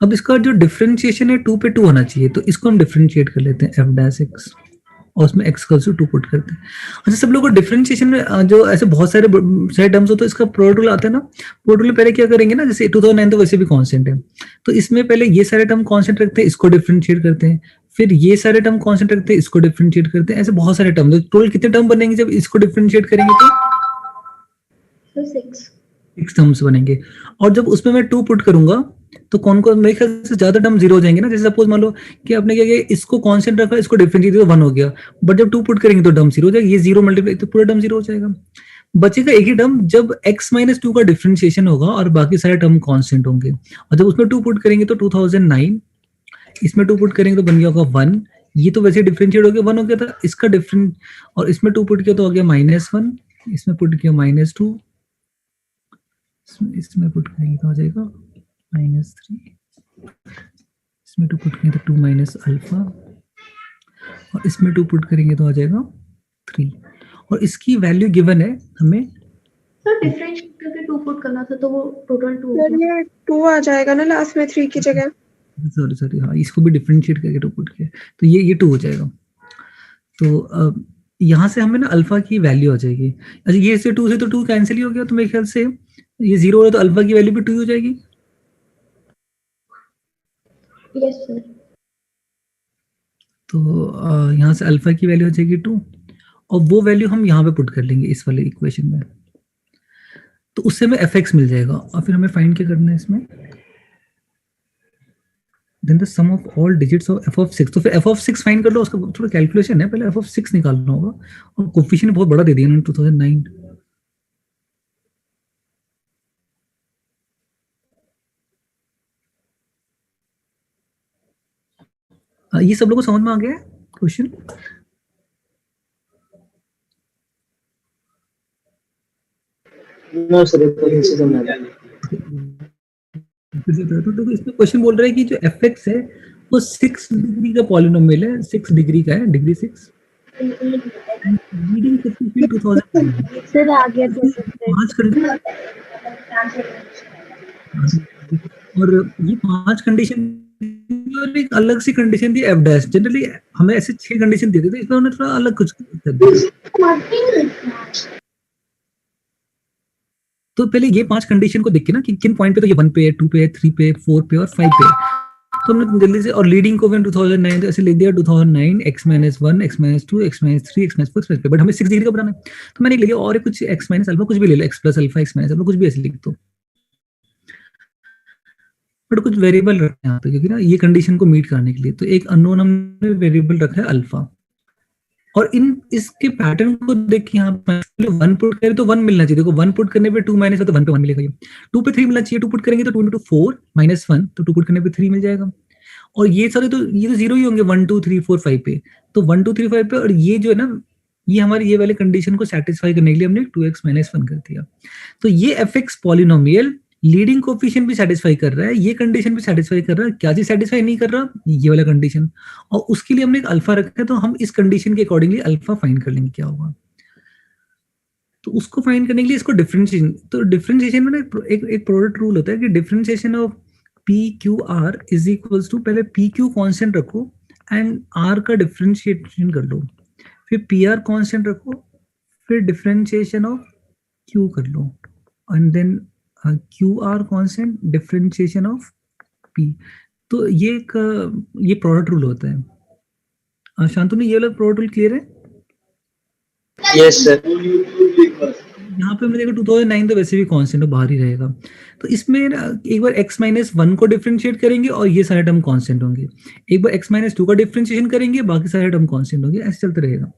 अब इसका जो डिफरेंशिएशन है 2 पे 2 होना चाहिए, तो इसको हम डिफरेंशिएट कर लेते हैं f डैश x और उसमें x इक्वल्स टू 2 पुट करते हैं। अच्छा सब लोगों को डिफरेंशिएशन में जो ऐसे बहुत सारे टर्म्स होते हैं, इसका प्रोडक्ट रूल आता है ना। प्रोडक्ट रूल पहले क्या करेंगे ना, जैसे 2009 तो वैसे भी कांस्टेंट है, तो इसमें पहले ये सारे टर्म कांस्टेंट रखते हैं, इसको डिफरेंशिएट करते हैं, फिर ये सारे टर्म कांस्टेंट रखते हैं, इसको डिफरेंशिएट करते हैं, ऐसे बहुत सारे टर्म। टोटल कितने टर्म बनेंगे जब इसको डिफरेंशिएट करेंगे तो सर 6 6 टर्म्स बनेंगे। और जब उसमें मैं 2 पुट करूंगा तो कौन कौन, मेरे ख्याल से ज्यादा टर्म 0 हो जाएंगे ना। जैसे सपोज मान लो कि आपने क्या किया, इसको कांस्टेंट रखा, इसको डिफरेंशिएट किया तो 1 हो गया, बट जब 2 पुट करेंगे तो टर्म 0 हो जाएगा, ये 0 मल्टीप्लाई तो पूरा टर्म 0 हो जाएगा। बचेगा एक ही टर्म जब x माइनस 2 का डिफरेंशिएशन होगा और बाकी सारे टर्म कांस्टेंट होंगे, और जब उसमें 2 पुट करेंगे तो 2009, इसमें 2 पुट करेंगे तो बन गया होगा 1, ये तो वैसे डिफरेंशिएट हो गया 1 हो गया था, इसका डिफरेंट, और इसमें 2 पुट किया तो हो गया -1, इसमें पुट किया -2, इसमें पुट करेंगे तो आ जाएगा -3, इसमें 2 पुट करेंगे तो 2 माइनस अल्फा, और इसमें 2 पुट करेंगे तो आ जाएगा 3, और इसकी वैल्यू गिवन है हमें। सर डिफरेंशिएट करके 2 पुट करना था तो वो टोटल 2 हो सर गया। ये 2 आ जाएगा ना लास्ट में 3 की जगह। सॉरी हाँ, इसको भी डिफरेंशिएट करके 2 पुट किया तो ये 2 हो जाएगा। तो यहाँ से हमें ना अल्फा की वैल्यू आ जाएगी। अच्छा ये से 2 से तो 2 कैंसिल ही हो गया, तो मेरे ख्याल से ये 0 हो रहा है तो अल्फा की वैल्यू भी 2 हो जाएगी। यस सर तो यहाँ से अल्फा की वैल्यू हो जाएगी 2, और वो वैल्यू हम यहाँ पे पुट कर लेंगे इस वाले इक्वेशन में, तो उससे हमें fx मिल जाएगा। और फिर हमें फाइंड क्या करना है इसमें, then the sum of all digits of f of 6, तो फिर f ऑफ 6 फाइंड कर लो, उसका थोड़ा कैलकुलेशन है, पहले f ऑफ 6 निकालना होगा, और कोफिशिएंट बहुत बड़ा दे दिया उन्होंने 2009। ये सब लोगों को समझ में आ गया क्वेश्चन? नो सर कोई समझ नहीं आया। तो देखो इसमें क्वेश्चन बोल रहा है कि जो fx है वो 6 डिग्री का पॉलिनोमियल है, 6 डिग्री का है, डिग्री 6, लीडिंग कोएफिशिएंट 2009। सर आ गया तो 5 कंडीशन, और ये 5 कंडीशन और एक अलग सी कंडीशन थी f डैश। जनरली हमें ऐसे 6 कंडीशन देते थे, इसमें उन्होंने थोड़ा अलग कुछ कर दिया। तो पहले ये 5 कंडीशन को देख के ना कि किन पॉइंट पे तो ये 1 पे है, 2 पे है, 3 पे, 4 पे और 5 पे, तो हमने जल्दी से, और लीडिंग कोएफिशिएंट 2009 तो ऐसे लिख दिया 2009 x minus 1 x minus 2 x minus 3 x minus 4 पे, बट हमें 6 डिग्री का बनाना है तो मैंने लिख लिया, और कुछ x माइनस अल्फा कुछ भी ले लो, x plus alpha x minus alpha कुछ भी ऐसे लिख दो, बट कुछ वेरिएबल रखना है यहाँ पे, क्योंकि ना ये कंडीशन को मीट करने के लिए, तो एक अननोन हमने वेरिएबल रखा है अल्फा, और इन इसके पैटर्न को देख के यहाँ पे 1 पुट करें तो 1 मिलना चाहिए। देखो 1 पुट करने पे 2 माइनस है तो 1 पे 1 मिलेगा, ये 2 पे 3 मिलना चाहिए, 2 पुट करेंगे तो 2 into 4 माइनस 1, तो 2 पुट करने पे 3 मिल जाएगा, और ये सारे तो ये तो 0 ही होंगे 1 2 3 4 5 पे, तो 1 2 3 5 पे, और ये जो है ना ये हमारी ये वाले कंडीशन को सेटिस्फाई करने के लिए हमने 2x माइनस 1 कर दिया, तो ये fx पॉलिनोमियल लीडिंग कोएफिशिएंट भी सेटिस्फाई कर रहा है, ये कंडीशन भी सेटिस्फाई कर रहा है, क्या चीज सेटिस्फाई नहीं कर रहा, ये वाला कंडीशन, और उसके लिए हमने एक अल्फा रखा है, तो हम इस कंडीशन के अकॉर्डिंगली अल्फा फाइंड कर लेंगे क्या होगा। तो उसको फाइंड करने के लिए इसको डिफरेंशिएशन, तो डिफरेंशिएशन में ना एक प्रोडक्ट रूल होता है कि differentiation of P Q R is equals to, पहले पी क्यू कॉन्स्टेंट रखो एंड आर का डिफरेंशिएशन कर लो, फिर पी आर कॉन्स्टेंट रखो, फिर डिफरेंशिएशन ऑफ क्यू कर लो, and then Q R constant differentiation of P. तो ये प्रोडक्ट रूल होता है। शांतनु ये वाला प्रोडक्ट रूल क्लियर है? Yes sir. यहाँ पे मैंने देखा 2009 तो वैसे भी कांस्टेंट बाहर ही रहेगा, तो इसमें ना एक बार x माइनस 1 को डिफरेंशिएट करेंगे और ये सारे टर्म कांस्टेंट होंगे, एक बार x माइनस 2 का डिफरेंशिएशन करेंगे, बाकी सारे टर्म कांस्टेंट होंगे, ऐसे चलते रहेगा,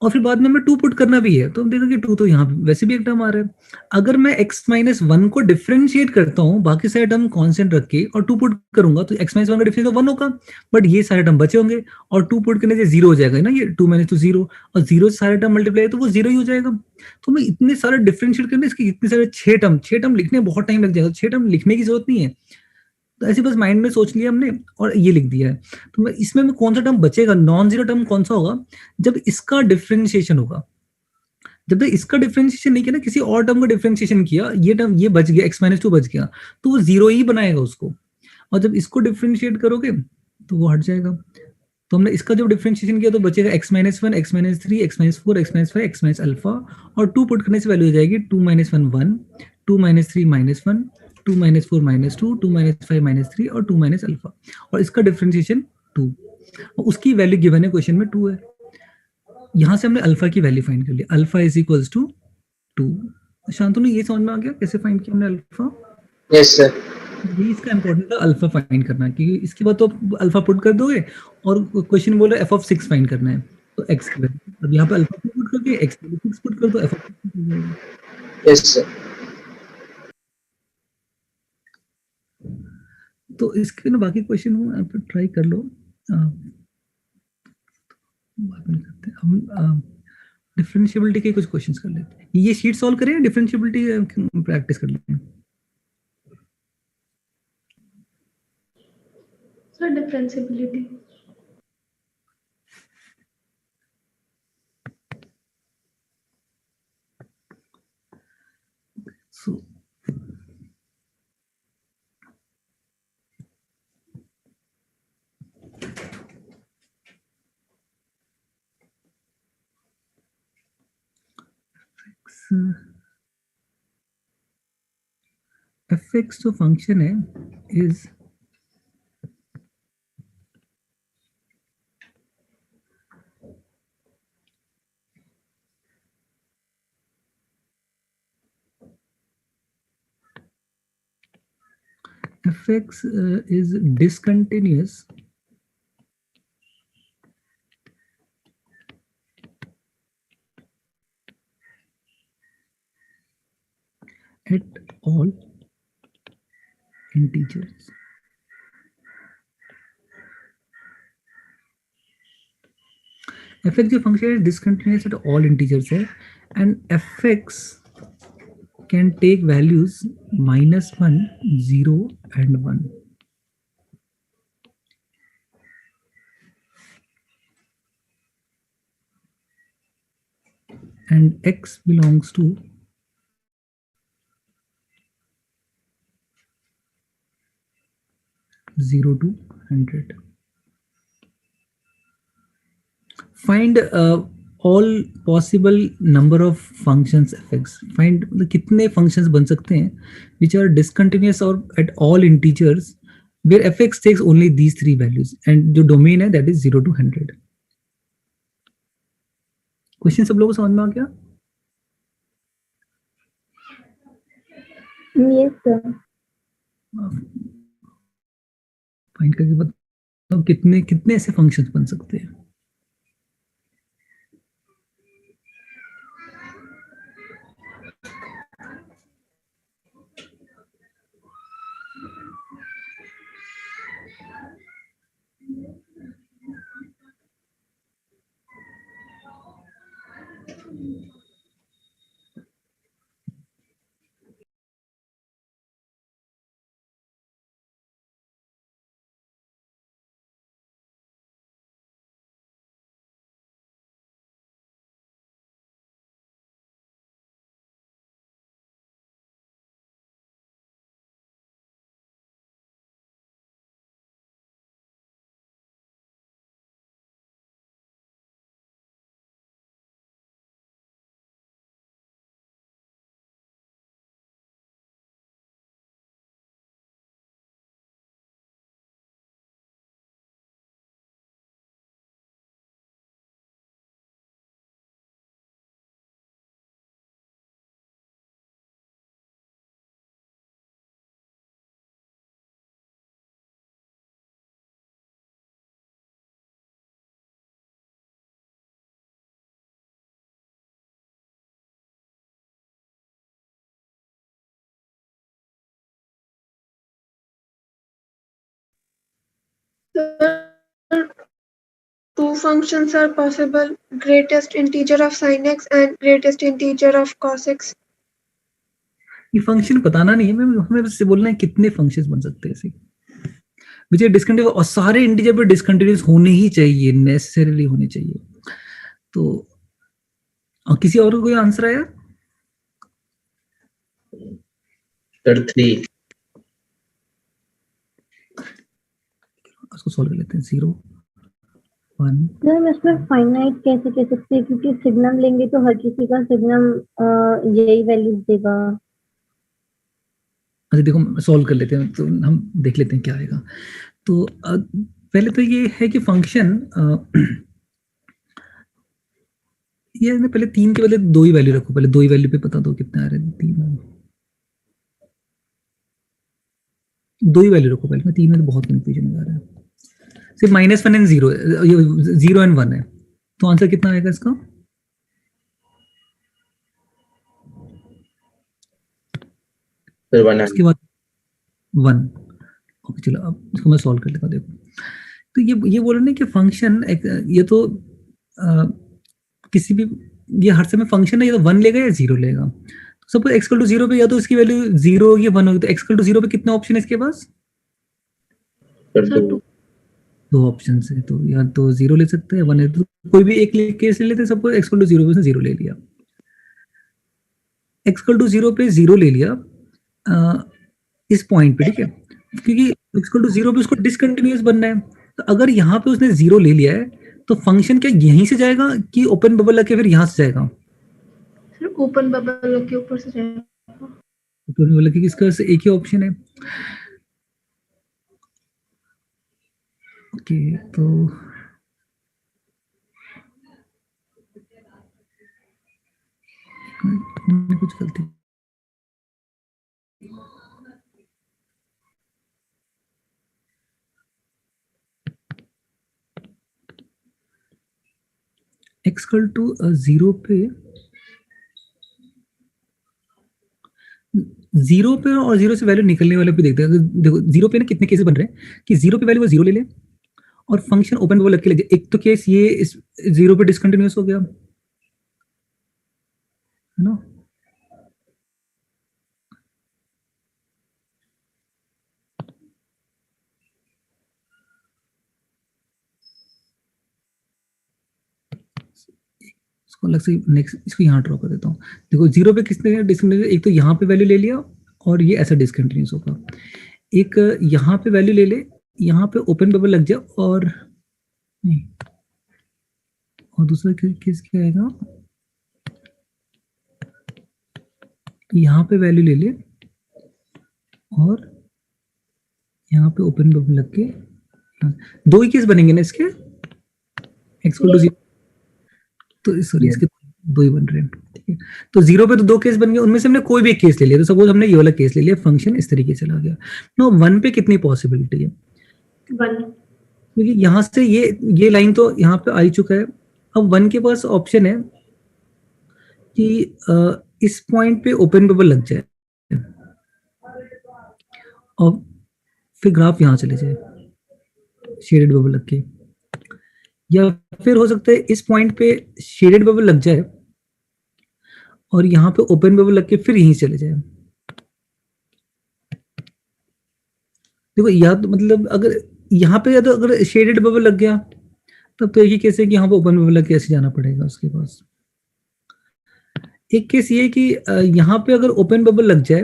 और फिर बाद में हमें 2 पुट करना भी है, तो हम देखेंगे 2 तो यहाँ वैसे भी एक टर्म आ रहा है, अगर मैं x माइनस 1 को डिफरेंशिएट करता हूँ बाकी सारे टर्म कांस्टेंट रख के और 2 पुट करूंगा तो x माइनस 1 का डिफरेंशिएट 1 होगा, बट ये सारे टर्म बचे होंगे, और 2 पुट करने से 0 हो जाएगा ना, ये 2 माइनस 2 0, और 0 से सारे टर्म मल्टीप्लाई तो वो 0 ही हो जाएगा। तो मैं इतने सारे डिफरेंशिएट करने, इसके इतने सारे 6 टर्म लिखने में बहुत टाइम लग जाएगा, 6 टर्म लिखने की जरूरत नहीं है, तो ऐसे बस माइंड में सोच लिया हमने और ये लिख दिया है। तो मैं इसमें कौन सा टर्म बचेगा, नॉन जीरो टर्म कौन सा होगा, जब इसका डिफरेंशिएशन होगा, जब तक इसका डिफरेंशिएशन नहीं किया ना, किसी और टर्म का डिफरेंशिएशन किया, ये टर्म ये बच गया, x-2 बच गया, तो वो जीरो ही बनाएगा उसको, और जब इसको डिफरेंशिएट करोगे तो वो हट जाएगा। तो हमने इसका जब डिफरेंशिएशन किया तो बचेगा x-1, x-3, x-4, x-5, x alpha, और 2 पुट करने से वैल्यू हो जाएगी 2 - 1 1, 2 - 3 -1, 2 - 4 -2, 2 - 5 -3 और 2 - अल्फा, और इसका डिफरेंशिएशन 2, उसकी वैल्यू गिवन है क्वेश्चन में 2 है। यहां से हमने अल्फा की वैल्यू फाइंड कर ली, alpha is equals to 2। Shantanu ये समझ में आ गया कैसे फाइंड किया हमने अल्फा? Yes sir. ये इसका इंपॉर्टेंट था, अल्फा फाइंड करना, क्योंकि इसके बाद तो अल्फा पुट कर दोगे और क्वेश्चन बोल रहा है f(6) फाइंड करना है, तो x की वैल्यू, अब यहाँ पे अल्फा पुट करके x की वैल्यू 6 पुट कर दो, f(6) हो जाएगा। Yes sir. तो इसके ना बाकी क्वेश्चन हो आप ट्राई कर लो, बाद में करते हैं हम। डिफरेंशिएबिलिटी के कुछ क्वेश्चंस कर लेते हैं, ये शीट सॉल्व करें, डिफरेंशिएबिलिटी प्रैक्टिस कर लेते हैं। सर डिफरेंशिएबिलिटी So, fx जो फंक्शन है is fx is discontinuous at all integers. fx जो फंक्शन है discontinuous at all integers है, and fx can take values -1, 0 and 1. And x belongs to 0 to 100. Find all possible number of functions fx. Find मतलब कितने functions बन सकते हैं which are discontinuous or at all integers where fx takes only these three values, and जो domain है that is 0 to 100. Question सब लोगों को समझ में आ गया? Yes sir. फाइंड करके बताओ कितने कितने ऐसे फंक्शंस बन सकते हैं। Two functions are possible: greatest integer of sin x and greatest integer of cos x. ये फंक्शन बताना नहीं है, हमें बस बोलना है कितने फंक्शंस बन सकते हैं ऐसे विच आर डिसकंटिन्यूअस, और सारे इंटीजर पे डिसकंटिन्यूअस होने ही चाहिए, नेसेसरीली होने चाहिए। तो और किसी और को कोई आंसर आया? सर 3. उसको सॉल्व कर लेते हैं. 0 1. सर हम इसमें फाइनाइट कैसे कह सकते हैं, क्योंकि सिग्नम लेंगे तो हर किसी का सिग्नम यही वैल्यूज देगा। अच्छा देखो सॉल्व कर लेते हैं, तो हम देख लेते हैं क्या आएगा. तो पहले तो ये है कि फंक्शन ये ना, पहले 3 के बदले 2 ही वैल्यू रखो. पहले 2 ही वैल्यू पे बता दो कितने आ रहे हैं. 2 ही वैल्यू रखो पहले. 3 में तो बहुत कंफ्यूजन हो रहा है. सिर्फ -1 एंड 0, 0 एंड 1 है. तो आंसर कितना आएगा इसका? सर 1. उसके बाद 1. ओके चलो अब इसको मैं सॉल्व कर लेता हूँ. देखो तो ये बोल रहे हैं कि फंक्शन ये तो किसी भी, ये हर समय फंक्शन है, ये तो 1 लेगा या 0 लेगा. सपोज x = 0 पे या तो इसकी वैल्यू 0 होगी या 1 होगी. तो x = 0 पे कितने ऑप्शन है इसके पास? Sir sir 2. 2 ऑप्शन है. तो या तो 0 ले सकते हैं, 1 है. तो कोई भी एक केस ले लेते हैं. सपोज x = 0 पे उसने 0 ले लिया. x = 0 पे 0 ले लिया इस पॉइंट पे, ठीक है, क्योंकि x = 0 पे उसको डिसकंटिन्यूअस बनना है. तो अगर यहाँ पे उसने 0 ले लिया है तो फंक्शन क्या यहीं से जाएगा कि ओपन बबल लगे फिर यहाँ से जाएगा? सर ओपन बबल के ऊपर से जाएगा. ओपन बबल लगे इसका एक ही ऑप्शन है. ओके तो मैंने कुछ गलती. x = 0 पे 0 पे और 0 से वैल्यू निकलने वाले पे देखते हैं. देखो 0 पे ना कितने केसेस बन रहे हैं कि 0 पे वैल्यू वो 0 ले ले और फंक्शन ओपन बबल लग के ले. एक तो केस ये इस 0 पे डिसकंटिन्यूअस हो गया है ना. इसको अलग से नेक्स्ट इसको यहाँ ड्रॉ कर देता हूँ. देखो 0 पे किसने डिसकंटिन्यूअस, एक तो यहाँ पे वैल्यू ले लिया और ये ऐसा डिसकंटिन्यूअस होगा. एक यहाँ पे वैल्यू ले ले, यहाँ पे ओपन बबल लग जाए और नहीं, और दूसरा केस क्या आएगा, यहाँ पे वैल्यू ले ले और यहाँ पे ओपन बबल लग के. 2 ही केस बनेंगे ना इसके. x = 0 तो सॉरी इसके 2 ही बन रहे हैं, ठीक है. तो 0 पे तो 2 केस बन गए, उनमें से हमने कोई भी एक केस ले लिया. तो सपोज हमने ये वाला केस ले लिया, फंक्शन इस तरीके से चला गया. नो 1 पे कितनी पॉसिबिलिटी है? 1. क्योंकि यहाँ से ये लाइन तो यहाँ पे आ ही चुका है. अब 1 के पास ऑप्शन है कि इस पॉइंट पे ओपन बबल लग जाए और फिर ग्राफ यहाँ चले जाए शेडेड बबल लग के, या फिर हो सकता है इस पॉइंट पे शेडेड बबल लग जाए और यहाँ पे ओपन बबल लग के फिर यहीं चले जाए. देखो या तो मतलब अगर यहाँ पे या तो अगर शेडेड बबल लग गया तब तो एक ही केस है कि यहाँ पे ओपन बबल लग के ऐसे जाना पड़ेगा उसके पास. एक केस ये कि यहाँ पे अगर ओपन बबल लग जाए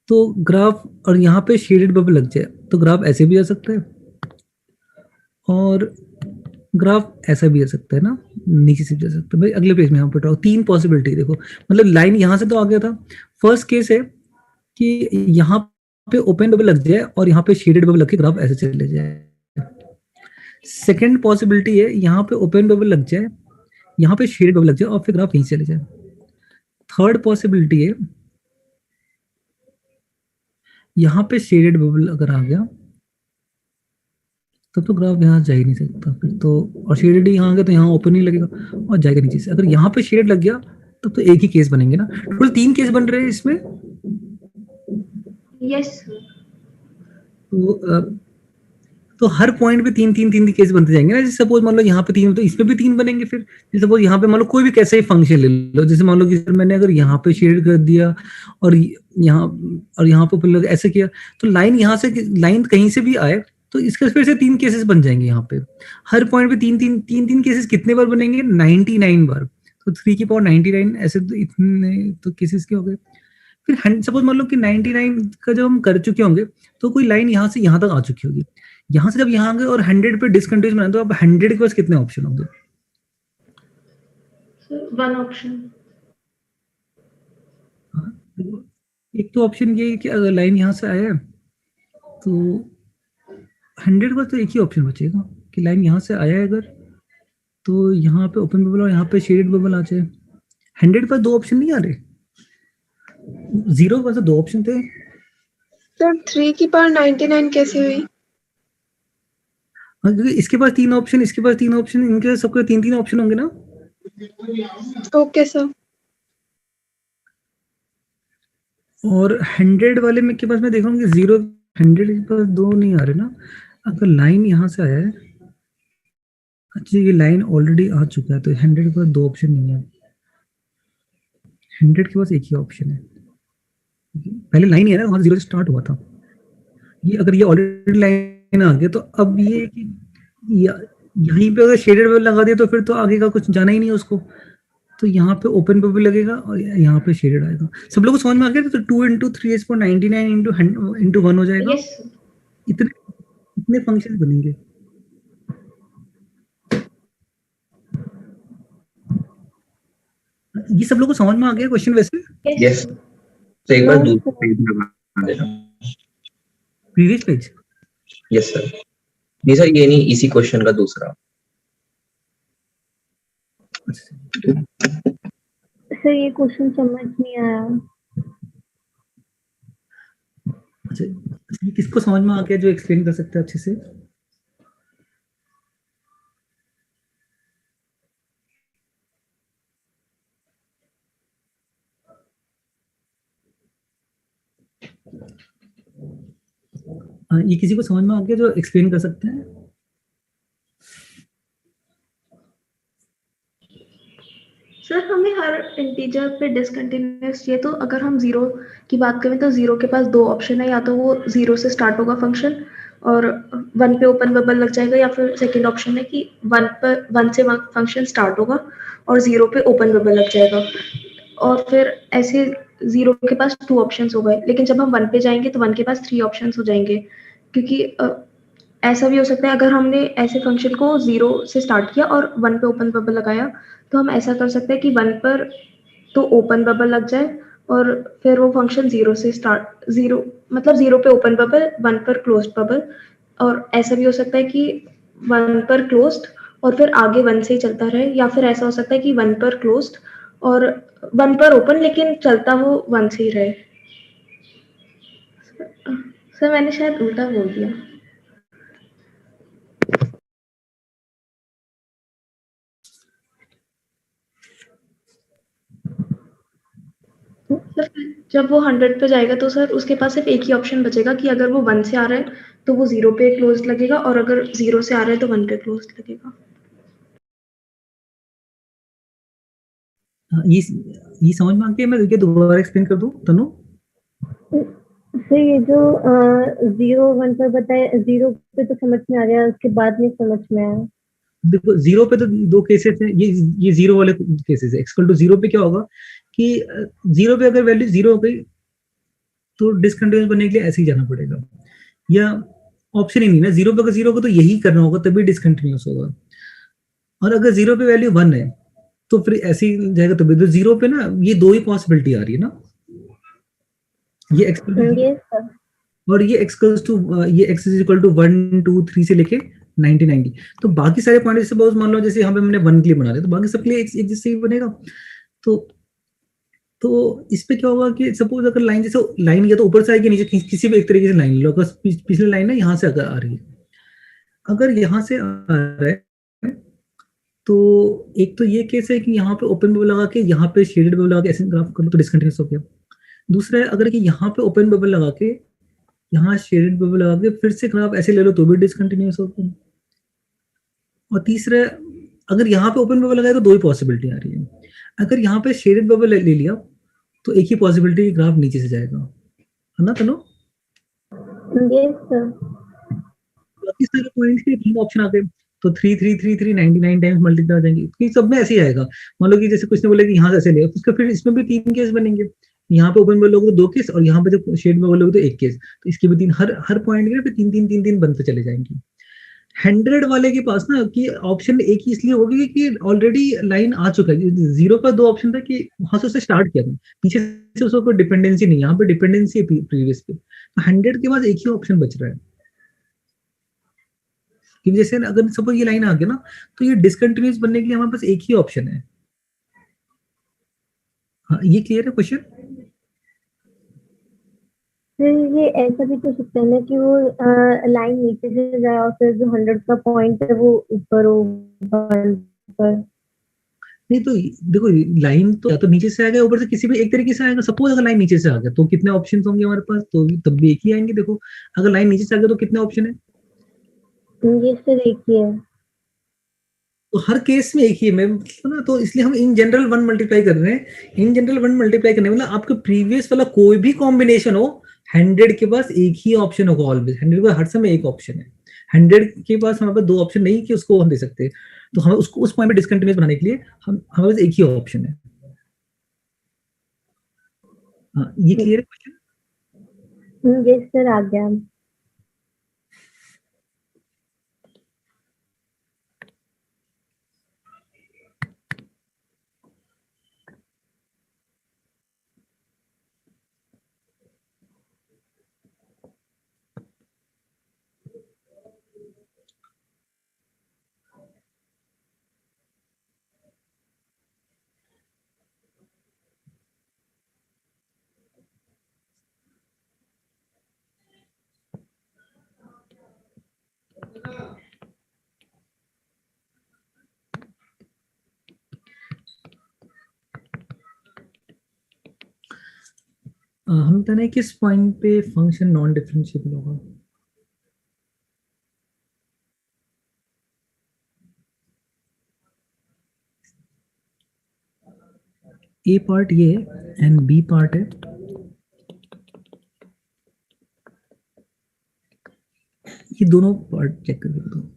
तो ग्राफ, और यहाँ पे शेडेड बबल लग जाए तो ग्राफ ऐसे भी जा सकता है और ग्राफ ऐसा भी जा सकता है ना, नीचे से भी जा सकता है. भाई अगले पेज में यहाँ पे 3 पॉसिबिलिटी देखो. मतलब लाइन यहाँ से तो आ गया था. फर्स्ट केस है कि यहाँ पे ओपन बबल लग जाए और यहाँ पे शेडेड बबल लग के ग्राफ ऐसे चले जाए. सेकेंड पॉसिबिलिटी है यहाँ पे ओपन बबल लग जाए, यहाँ पे शेडेड बबल लग जाए और फिर ग्राफ यहीं चले जाए. थर्ड पॉसिबिलिटी है यहाँ पे शेडेड बबल अगर आ गया तब तो ग्राफ यहाँ जा ही नहीं सकता फिर तो, और शेडेड यहाँ आ गया तो यहाँ ओपन नहीं लगेगा और जाएगा नीचे से. अगर यहाँ पे शेडेड लग गया तब तो एक ही केस बनेंगे ना. टोटल 3 केस बन रहे हैं इसमें. यस. तो हर पॉइंट पे 3 केस बनते जाएंगे ना. जैसे सपोज मान लो यहाँ पे 3 तो इसमें भी 3 बनेंगे. फिर जैसे सपोज यहाँ पे मान लो कोई भी कैसे ही फंक्शन ले लो, जैसे मान लो कि मैंने अगर यहाँ पे शेड कर दिया और यहाँ पे फिर ऐसे किया तो लाइन यहाँ से, लाइन कहीं से भी आए तो इसके फिर से 3 केसेस बन जाएंगे. यहाँ पे हर पॉइंट पे 3 केसेस कितने बार बनेंगे? 99 बार. तो 3 की पावर 99 ऐसे तो इतने तो केसेस के हो गए। फिर सपोज मान लो कि 99 का जब हम कर चुके होंगे तो कोई लाइन यहाँ से यहाँ तक आ चुकी होगी, यहाँ से जब यहाँ गए और 100 पे डिसकंटिन्यूस बनाए तो अब 100 के पास कितने ऑप्शन होंगे? One option. हाँ, एक तो ऑप्शन ये है कि अगर लाइन यहाँ से आया तो 100 का तो एक ही ऑप्शन बचेगा कि लाइन यहाँ से आया है अगर तो यहाँ पे ओपन बबल और यहाँ पे शेडेड बबल आ जाए। 100 पर दो ऑप्शन नहीं आ रहे, 0 पर तो दो ऑप्शन थे। सर 3 की पावर 99 कैसे हुई? हाँ, क्योंकि इसके पास 3 ऑप्शन, इसके पास 3 ऑप्शन, इनके सबके 3 ऑप्शन होंगे ना। Okay sir. और 100 वाले में के पास मैं देख रहा हूँ कि 0 100 के पास दो नहीं आ रहे ना। अगर लाइन यहाँ से आया है, अच्छा ये लाइन ऑलरेडी आ चुका है तो 100 के पास दो ऑप्शन नहीं है, 100 के पास एक ही ऑप्शन है। पहले लाइन ही है ना, वहाँ 0 से स्टार्ट हुआ था। ये अगर ये ऑलरेडी लाइन आ गया तो अब ये कि यहीं पे अगर शेडेड बबल लगा दिया तो फिर तो आगे का कुछ जाना ही नहीं है उसको, तो यहाँ पे ओपन बबल लगेगा और यहाँ पे शेडेड आएगा। सब लोगों को समझ में आ गया? तो 2 into 3 is 99 into 1 हो जाएगा। यस इतने फंक्शन बनेंगे। ये सब लोगों को समझ में आ गया क्वेश्चन वैसे? यस, तो एक बार दूसरा पेज में बना देना। Previous page? Yes sir. नहीं सर, ये नहीं, इसी क्वेश्चन का दूसरा। सर ये क्वेश्चन समझ नहीं आया। अच्छा, ये किसको समझ में आ गया जो एक्सप्लेन कर सकता है अच्छे से? ये किसी को समझ में आ गया जो एक्सप्लेन कर सकते हैं? सर हमें हर इंटीजर पे डिसकंटिन्यूअस चाहिए, तो अगर हम 0 की बात करें तो 0 के पास दो ऑप्शन है, या तो वो 0 से स्टार्ट होगा फंक्शन और 1 पे ओपन बबल लग जाएगा, या फिर सेकंड ऑप्शन है कि 1 से फंक्शन स्टार्ट होगा और 0 पे ओपन बबल लग जाएगा। और फिर ऐसे 0 के पास 2 ऑप्शंस हो गए, लेकिन जब हम 1 पे जाएंगे तो 1 के पास 3 ऑप्शंस हो जाएंगे, क्योंकि ऐसा भी हो सकता है अगर हमने ऐसे फंक्शन को 0 से स्टार्ट किया और 1 पे ओपन बबल लगाया तो हम ऐसा कर सकते हैं कि 1 पर तो ओपन बबल लग जाए और फिर वो फंक्शन 0 से स्टार्ट 0 मतलब 0 पे ओपन बबल 1 पर क्लोज्ड बबल, और ऐसा भी हो सकता है कि 1 पर क्लोज्ड और फिर आगे 1 से ही चलता रहे, या फिर ऐसा हो सकता है कि 1 पर क्लोज्ड और 1 पर ओपन लेकिन चलता वो 1 से ही रहे। सर मैंने शायद उल्टा बोल दिया। सर जब वो 100 पे जाएगा तो सर उसके पास सिर्फ एक ही ऑप्शन बचेगा कि अगर वो 1 से आ रहा है तो वो 0 पे क्लोज लगेगा, और अगर 0 से आ रहा है तो 1 पे क्लोज लगेगा। ये समझ में आ गया? मैं दोबारा एक्सप्लेन कर दूं तनु? सर ये जो 0 1 पर बताया, 0 पे तो समझ में आ गया, उसके बाद नहीं समझ में आया। देखो 0 पे तो दो केसेस हैं, ये 0 वाले केसेस है। एक्स टू 0 पे क्या होगा कि 0 पे अगर वैल्यू 0 हो गई तो डिसकंटिन्यूअस बनने के लिए ऐसे ही जाना पड़ेगा, या ऑप्शन ही नहीं ना। 0 पे अगर 0 होगा तो यही करना होगा तभी डिसकंटिन्यूअस होगा, और अगर 0 पे वैल्यू 1 है तो फिर ऐसे ही जाएगा तभी। तो 0 पे ना ये दो ही पॉसिबिलिटी आ रही है ना, ये एक्स Yes, sir. और ये x इज इक्वल टू 1 2 3 से लेके 90 90। तो बाकी सारे पॉइंट से बहुत मान लो जैसे यहाँ पे हमने 1 के लिए बना लिया तो बाकी सबके लिए एक जैसे ही बनेगा। तो इस पे क्या होगा कि सपोज अगर लाइन जैसे लाइन या तो ऊपर से आएगी नीचे किसी भी एक तरीके से लाइन लो, अगर पिछली लाइन ना यहाँ से अगर आ रही है, अगर यहाँ से आ रहा है तो एक तो ये केस है कि यहाँ पे ओपन बबल लगा के यहाँ पे शेडेड बबल लगा के ऐसे ग्राफ कर लो तो डिसकंटिन्यूअस हो गया। दूसरा है अगर कि यहाँ पे ओपन बबल लगा के यहाँ शेडेड बबल लगा के फिर से ग्राफ ऐसे ले लो तो भी डिसकंटिन्यूअस होता है। और तीसरा अगर यहाँ पे ओपन बबल लगाए तो दो ही पॉसिबिलिटी आ रही है, अगर यहाँ पे शेडेड बबल ले लिया तो एक ही पॉसिबिलिटी ग्राफ नीचे से जाएगा, है ना तनु? Yes, sir. बाकी सारे पॉइंट्स के तीन ऑप्शन आ गए। तो 3 99 टाइम्स मल्टीप्लाई हो जाएंगे, क्योंकि सब में ऐसे ही आएगा। मान लो कि जैसे कुछ ने बोला कि यहाँ से ऐसे ले, उसका फिर इसमें भी 3 केस बनेंगे, यहाँ पे ओपन बोलोगे तो 2 केस, और यहाँ पे जब शेड में बोलोगे तो 1 केस, तो इसके भी 3, हर पॉइंट के पे 3 बनते चले जाएंगे। 100 वाले के पास ना कि ऑप्शन एक ही इसलिए होगी कि ऑलरेडी लाइन आ चुका है। 0 का 2 ऑप्शन था कि वहां से उसने स्टार्ट किया था, पीछे से उसको कोई डिपेंडेंसी नहीं, यहाँ पे डिपेंडेंसी है प्रीवियस पे, तो 100 के बाद एक ही ऑप्शन बच रहा है। कि जैसे अगर सपोज ये लाइन आ गया ना, तो ये डिसकंटिन्यूअस बनने के लिए हमारे पास एक ही ऑप्शन है। हाँ, ये क्लियर है क्वेश्चन? फिर ये ऐसा भी तो सकता है ना कि वो लाइन नीचे से जाए और फिर जो 100 का पॉइंट है वो ऊपर हो पर। नहीं तो देखो, लाइन तो या तो नीचे से आएगा, ऊपर से किसी भी एक तरीके से आएगा। सपोज अगर लाइन नीचे से आ गया तो कितने ऑप्शन होंगे हमारे पास, तो तब भी एक ही आएंगे। देखो अगर लाइन नीचे से आ गया तो कितने ऑप्शन है, ये सिर्फ एक ही है। तो हर केस में एक ही है। मैं ना, तो इसलिए हम इन जनरल 1 मल्टीप्लाई कर रहे हैं। इन जनरल 1 मल्टीप्लाई करने मतलब आपके प्रीवियस वाला कोई भी कॉम्बिनेशन हो, 100 के पास एक ही ऑप्शन होगा ऑलवेज। 100 का हर समय एक ऑप्शन है। 100 के पास हमारे पास 2 ऑप्शन नहीं कि उसको हम दे सकते, तो हमें उसको उस पॉइंट पे डिसकंटिन्यूअस बनाने के लिए हम हमारे पास एक ही ऑप्शन है। हाँ, ये क्लियर है क्वेश्चन? ये सर आ गया। हम बताने किस पॉइंट पे फंक्शन नॉन डिफरेंशिएबल होगा। ए पार्ट ये है एंड बी पार्ट है, ये दोनों पार्ट चेक करके बताओ।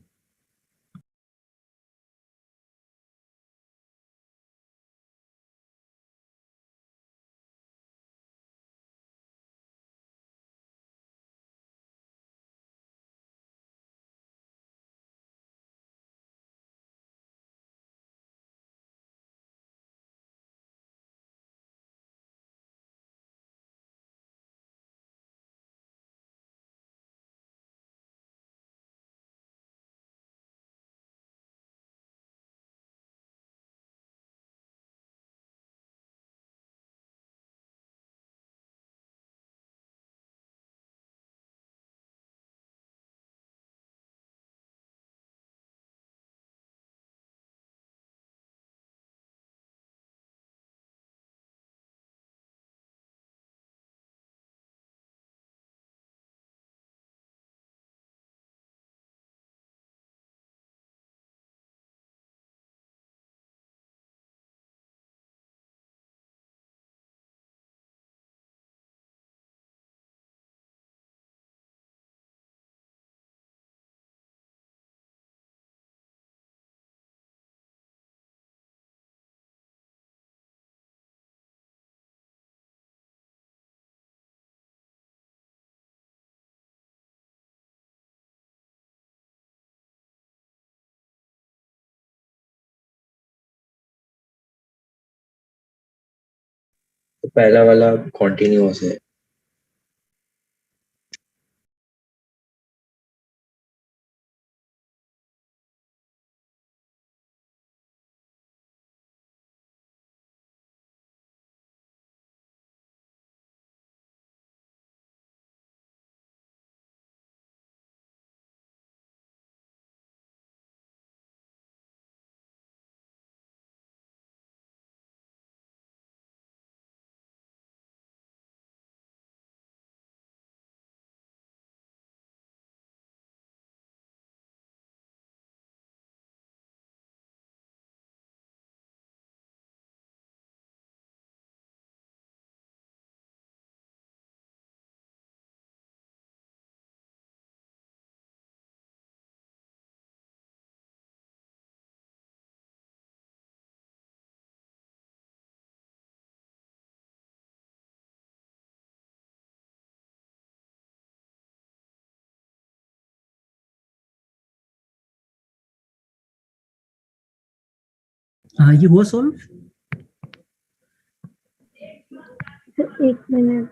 तो पहला वाला कॉन्टिन्यूअस है। ये हुआ सॉल्व? एक मिनट,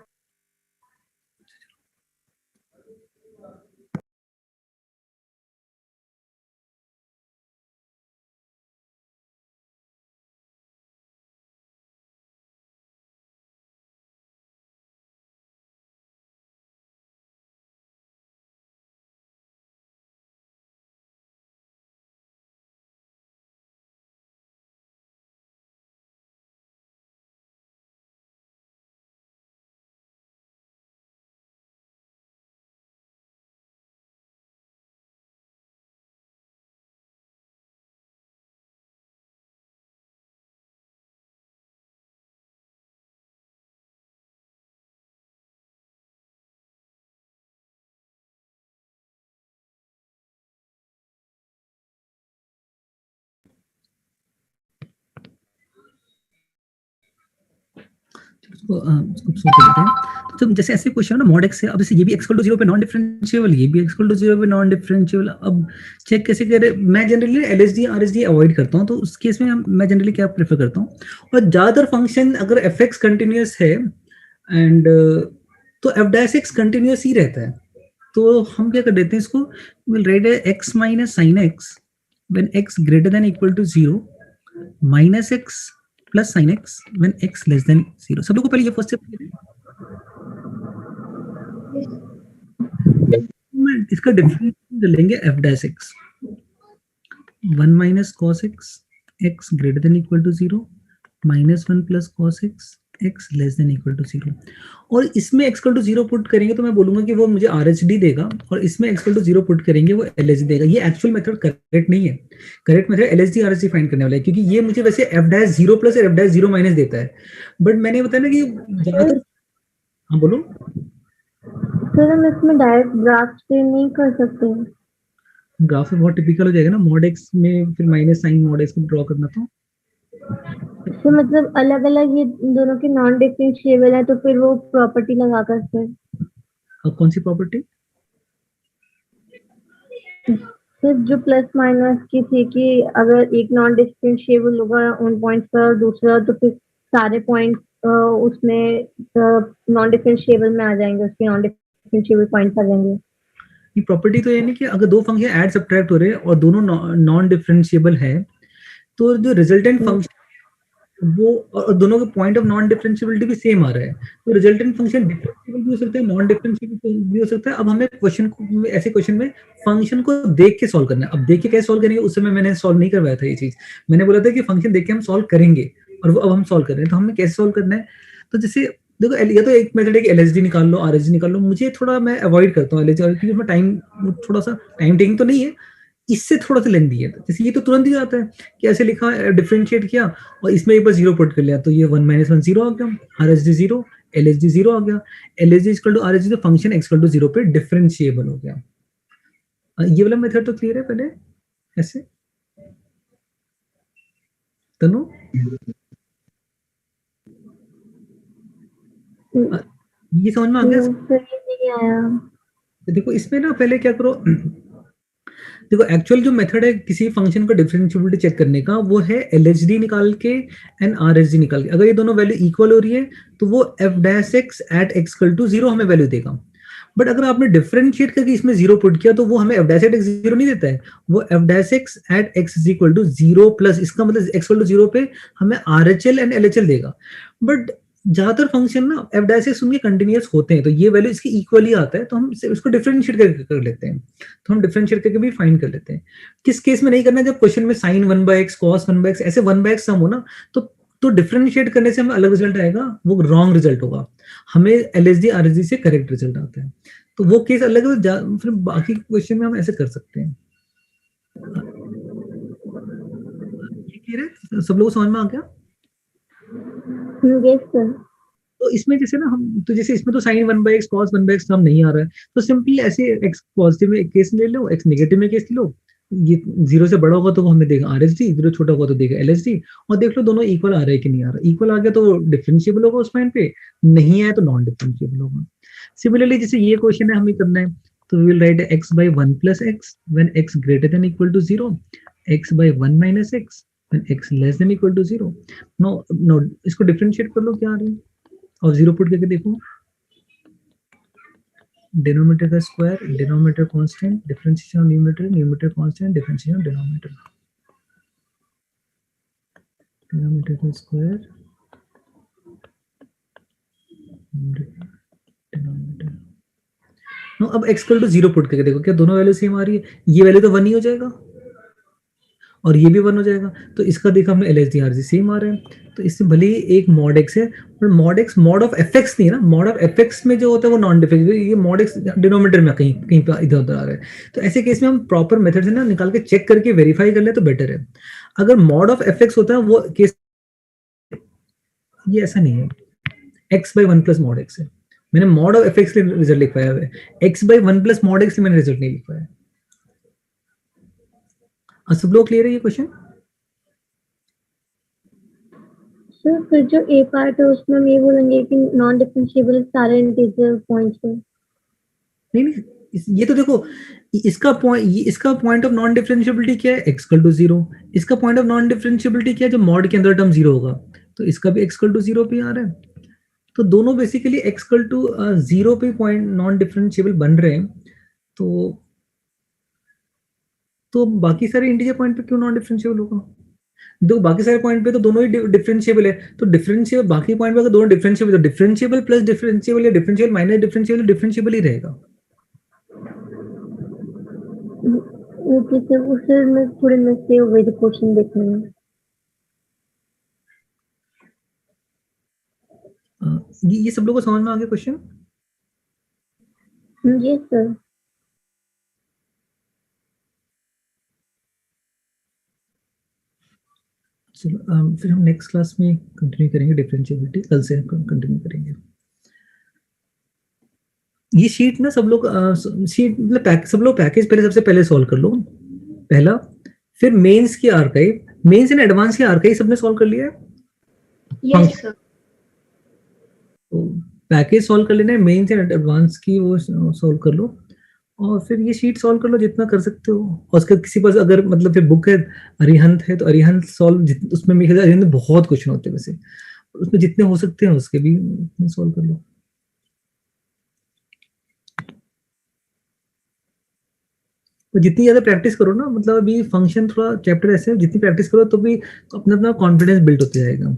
उसको सॉल्व कर लेते हैं। तो जब जैसे ऐसे क्वेश्चन है ना मॉड एक्स है, अब जैसे ये भी x = 0 पे नॉन डिफरेंशिएबल, ये भी x = 0 पे नॉन डिफरेंशिएबल। अब चेक कैसे करें? मैं जनरली एलएचडी आरएचडी अवॉइड करता हूँ, तो उस केस में मैं जनरली क्या प्रेफर करता हूँ, और ज्यादातर फंक्शन अगर fx कंटिन्यूअस है एंड तो f' कंटिन्यूअस ही रहता है, तो हम क्या कर देते हैं, इसको will write x - sin x when x > 0 minus x plus sin x when x less than 0। सब लोगों को पहले ये फर्स्ट स्टेप इसका डिफरेंस लेंगे f' 1 minus cos x x > 0 minus 1 plus cos x x less than = 0। और इसमें x = 0 put करेंगे तो मैं बोलूंगा कि वो मुझे RHD देगा, और इसमें x = 0 पुट करेंगे वो LHD देगा। ये एक्चुअल मेथड करेक्ट नहीं है। Correct method LHD RHD find करने वाला है, क्योंकि ये मुझे वैसे f' 0 प्लस और f' 0 माइनस देता है, बट मैंने बताया ना कि ज्यादातर। हाँ बोलो। सर हम इसमें डायरेक्ट ग्राफ से नहीं कर सकते? ग्राफ में बहुत टिपिकल हो जाएगा ना, मॉड x में फिर माइनस साइन मॉड x को ड्रॉ करना, तो मतलब अलग अलग ये दोनों के नॉन डिफरेंशिएबल है, तो फिर वो प्रॉपर्टी लगा कर सर। अब कौन सी प्रॉपर्टी? सिर्फ जो प्लस माइनस की थी कि अगर एक नॉन डिफरेंशिएबल होगा उन पॉइंट्स पर, दूसरा तो फिर सारे पॉइंट उसमें नॉन डिफरेंशिएबल में आ जाएंगे, उसके नॉन डिफरेंशिएबल पॉइंट्स आ जाएंगे। ये प्रॉपर्टी तो ये नहीं कि अगर दो फंक्शन ऐड सब्ट्रैक्ट हो रहे हैं और दोनों नॉन डिफरेंशिएबल है, तो जो रिजल्टेंट फंक्शन वो और दोनों के पॉइंट ऑफ नॉन डिफरेंशिएबिलिटी भी सेम आ रहा है, तो रिजल्टेंट फंक्शन डिफरेंशिएबल भी हो सकता है, नॉन डिफरेंशिएबल भी हो सकता है। अब हमें क्वेश्चन को ऐसे क्वेश्चन में फंक्शन को देख के सॉल्व करना है। अब देख के कैसे सॉल्व करेंगे, उस समय मैंने सॉल्व नहीं करवाया था ये चीज। मैंने बोला था कि फंक्शन देख के हम सॉल्व करेंगे, और वो अब हम सॉल्व कर रहे हैं। तो हमें कैसे सॉल्व करना है, तो जैसे देखो या तो एक मेथड है कि एलएचडी निकाल लो, आरएचडी निकाल लो। मुझे थोड़ा मैं अवॉइड करता हूँ एलएचडी, क्योंकि उसमें टाइम थोड़ा सा टाइम टेकिंग तो नहीं है, इससे थोड़ा सा लेंदी है। जैसे ये तो तुरंत ही आता है कि ऐसे लिखा डिफरेंशिएट किया और इसमें एक बार 0 पुट कर लिया, तो ये 1 - 1 0 आ गया, आरएचडी 0 एलएचडी 0 आ गया। एलएचडी = आरएचडी, तो फंक्शन x = 0 पे डिफरेंशिएबल हो गया। ये वाला मेथड तो क्लियर है पहले ऐसे तनु? ये समझ में आ गया? सर ये नहीं आया। देखो इसमें ना पहले क्या करो, देखो एक्चुअल जो मेथड है किसी फंक्शन को डिफरेंशिएबिलिटी चेक करने का, वो है एलएचडी निकाल के एंड आरएचडी निकाल के। अगर ये दोनों वैल्यू इक्वल हो रही है तो वो f' at x = 0 हमें वैल्यू देगा। बट अगर आपने डिफरेंशिएट करके इसमें 0 पुट किया तो वो हमें f' at x 0 नहीं देता है, वो f' at x = 0 प्लस, इसका मतलब x = 0 पे हमें RHL एंड LHL देगा। बट ज्यादातर फंक्शन ना f' उनके कंटिन्यूअस होते हैं, तो ये वैल्यू इसकी इक्वली आता है, तो हम इसको डिफरेंशिएट करके कर लेते हैं। तो हम डिफरेंशिएट करके भी फाइंड कर लेते हैं। किस केस में नहीं करना है, जब क्वेश्चन में sin 1/x cos 1/x ऐसे 1/x सम हो ना, तो डिफरेंशिएट करने से हमें अलग रिजल्ट आएगा, वो रॉन्ग रिजल्ट होगा। हमें एलएचडी आरएचडी से करेक्ट रिजल्ट आता है, तो वो केस अलग है। फिर बाकी क्वेश्चन में हम ऐसे कर सकते हैं। सब लोग समझ में आ गया? Yes sir. तो इसमें जैसे ना हम, तो जैसे इसमें तो sin 1/x cos 1/x सम नहीं आ रहा है, तो सिंपली ऐसे x पॉजिटिव में एक केस ले लो, x नेगेटिव में केस लो। ये 0 से बड़ा होगा तो वो हमें देगा आरएचडी, 0 छोटा होगा तो देगा एलएचडी, और देख लो दोनों इक्वल आ रहा है कि नहीं आ रहा। इक्वल आ गया तो वो डिफरेंशिएबल होगा उस पॉइंट पे, नहीं आया तो नॉन डिफरेंशिएबल होगा। सिमिलरली जैसे ये क्वेश्चन है हमें करना है, तो we will write x/1 + x when x > 0, x/1 - x when x less than equal to 0. No, इसको डिफरेंशिएट कर लो, क्या आ रही है, और 0 पुट करके देखो, डिनोमिनेटर का square, denominator constant, differentiation of numerator, numerator constant, differentiation of denominator, denominator का स्क्वायर, डिनोमिनेटर। नो, अब x इक्वल टू 0 पुट करके देखो, क्या दोनों वैल्यू सेम आ रही है? ये वैल्यू तो 1 ही हो जाएगा और ये भी 1 हो जाएगा, तो इसका देखा हमने LHDRC सेम आ रहा है, तो इससे भले ही एक mod x है, पर mod x mod of fx नहीं है ना, mod ऑफ fx में जो होता है वो नॉन डिफरेंशिएबल, ये mod x डिनोमिनेटर में कहीं कहीं पे इधर उधर आ रहा है, तो ऐसे केस में हम प्रॉपर मेथड से ना निकाल के चेक करके वेरीफाई कर ले तो बेटर है। अगर mod ऑफ fx होता है वो केस, ये ऐसा नहीं है, x by 1 plus mod x है, मैंने mod ऑफ fx के रिजल्ट लिख पाया है, x by 1 plus mod x से मैंने रिजल्ट नहीं लिख पाया। सब लोग क्लियर है ये क्वेश्चन? सर फिर जो ए पार्ट है उसमें हम ये बोलेंगे कि नॉन डिफरेंशिएबल सारे इंटीजर पॉइंट्स हैं। नहीं, ये तो देखो, इसका पॉइंट ऑफ नॉन डिफरेंशिएबिलिटी क्या है, x इक्वल टू 0, इसका पॉइंट ऑफ नॉन डिफरेंशिएबिलिटी क्या है, जब मॉड के अंदर टर्म 0 होगा, तो इसका भी x इक्वल टू 0 पे आ रहा है, तो दोनों बेसिकली x इक्वल टू 0 पे पॉइंट नॉन डिफरेंशिएबल बन रहे हैं, तो बाकी सारे इंटीजर पॉइंट पे क्यों नॉन डिफरेंशिएबल होगा? दो बाकी सारे पॉइंट पे तो दोनों ही डिफरेंशिएबल है, तो डिफरेंशिएबल बाकी पॉइंट पे अगर दोनों डिफरेंशिएबल, तो डिफरेंशिएबल प्लस डिफरेंशिएबल या डिफरेंशिएबल माइनस डिफरेंशिएबल, डिफरेंशिएबल ही रहेगा। ओके सर, उससे मैं थोड़े में से वही क्वेश्चन देखने में। ये सब लोगों को समझ में आ गया क्वेश्चन? Yes sir. चलो फिर हम नेक्स्ट क्लास में कंटिन्यू करेंगे डिफरेंशिएबिलिटी, कल से कंटिन्यू करेंगे। ये शीट ना सब लोग शीट मतलब सब लोग पैकेज पहले सबसे पहले सॉल्व कर लो, पहला, फिर मेंस की आर्काइव, मेंस एंड एडवांस की आर्काइव सबने सॉल्व कर लिया है? Yes sir. तो पैकेज सॉल्व कर लेना है, मेंस एंड एडवांस की वो सॉल्व कर लो, और फिर ये शीट सॉल्व कर लो जितना कर सकते हो, और उसके किसी पास अगर मतलब फिर बुक है अरिहंत है तो अरिहंत सॉल्व, उसमें मेरे ख्याल अरिहंत में बहुत क्वेश्चन होते हैं वैसे, उसमें जितने हो सकते हैं उसके भी सॉल्व कर लो। तो जितनी ज्यादा प्रैक्टिस करो ना, मतलब अभी फंक्शन थोड़ा चैप्टर ऐसे है, जितनी प्रैक्टिस करो तो भी अपना अपना कॉन्फिडेंस बिल्ड होते जाएगा।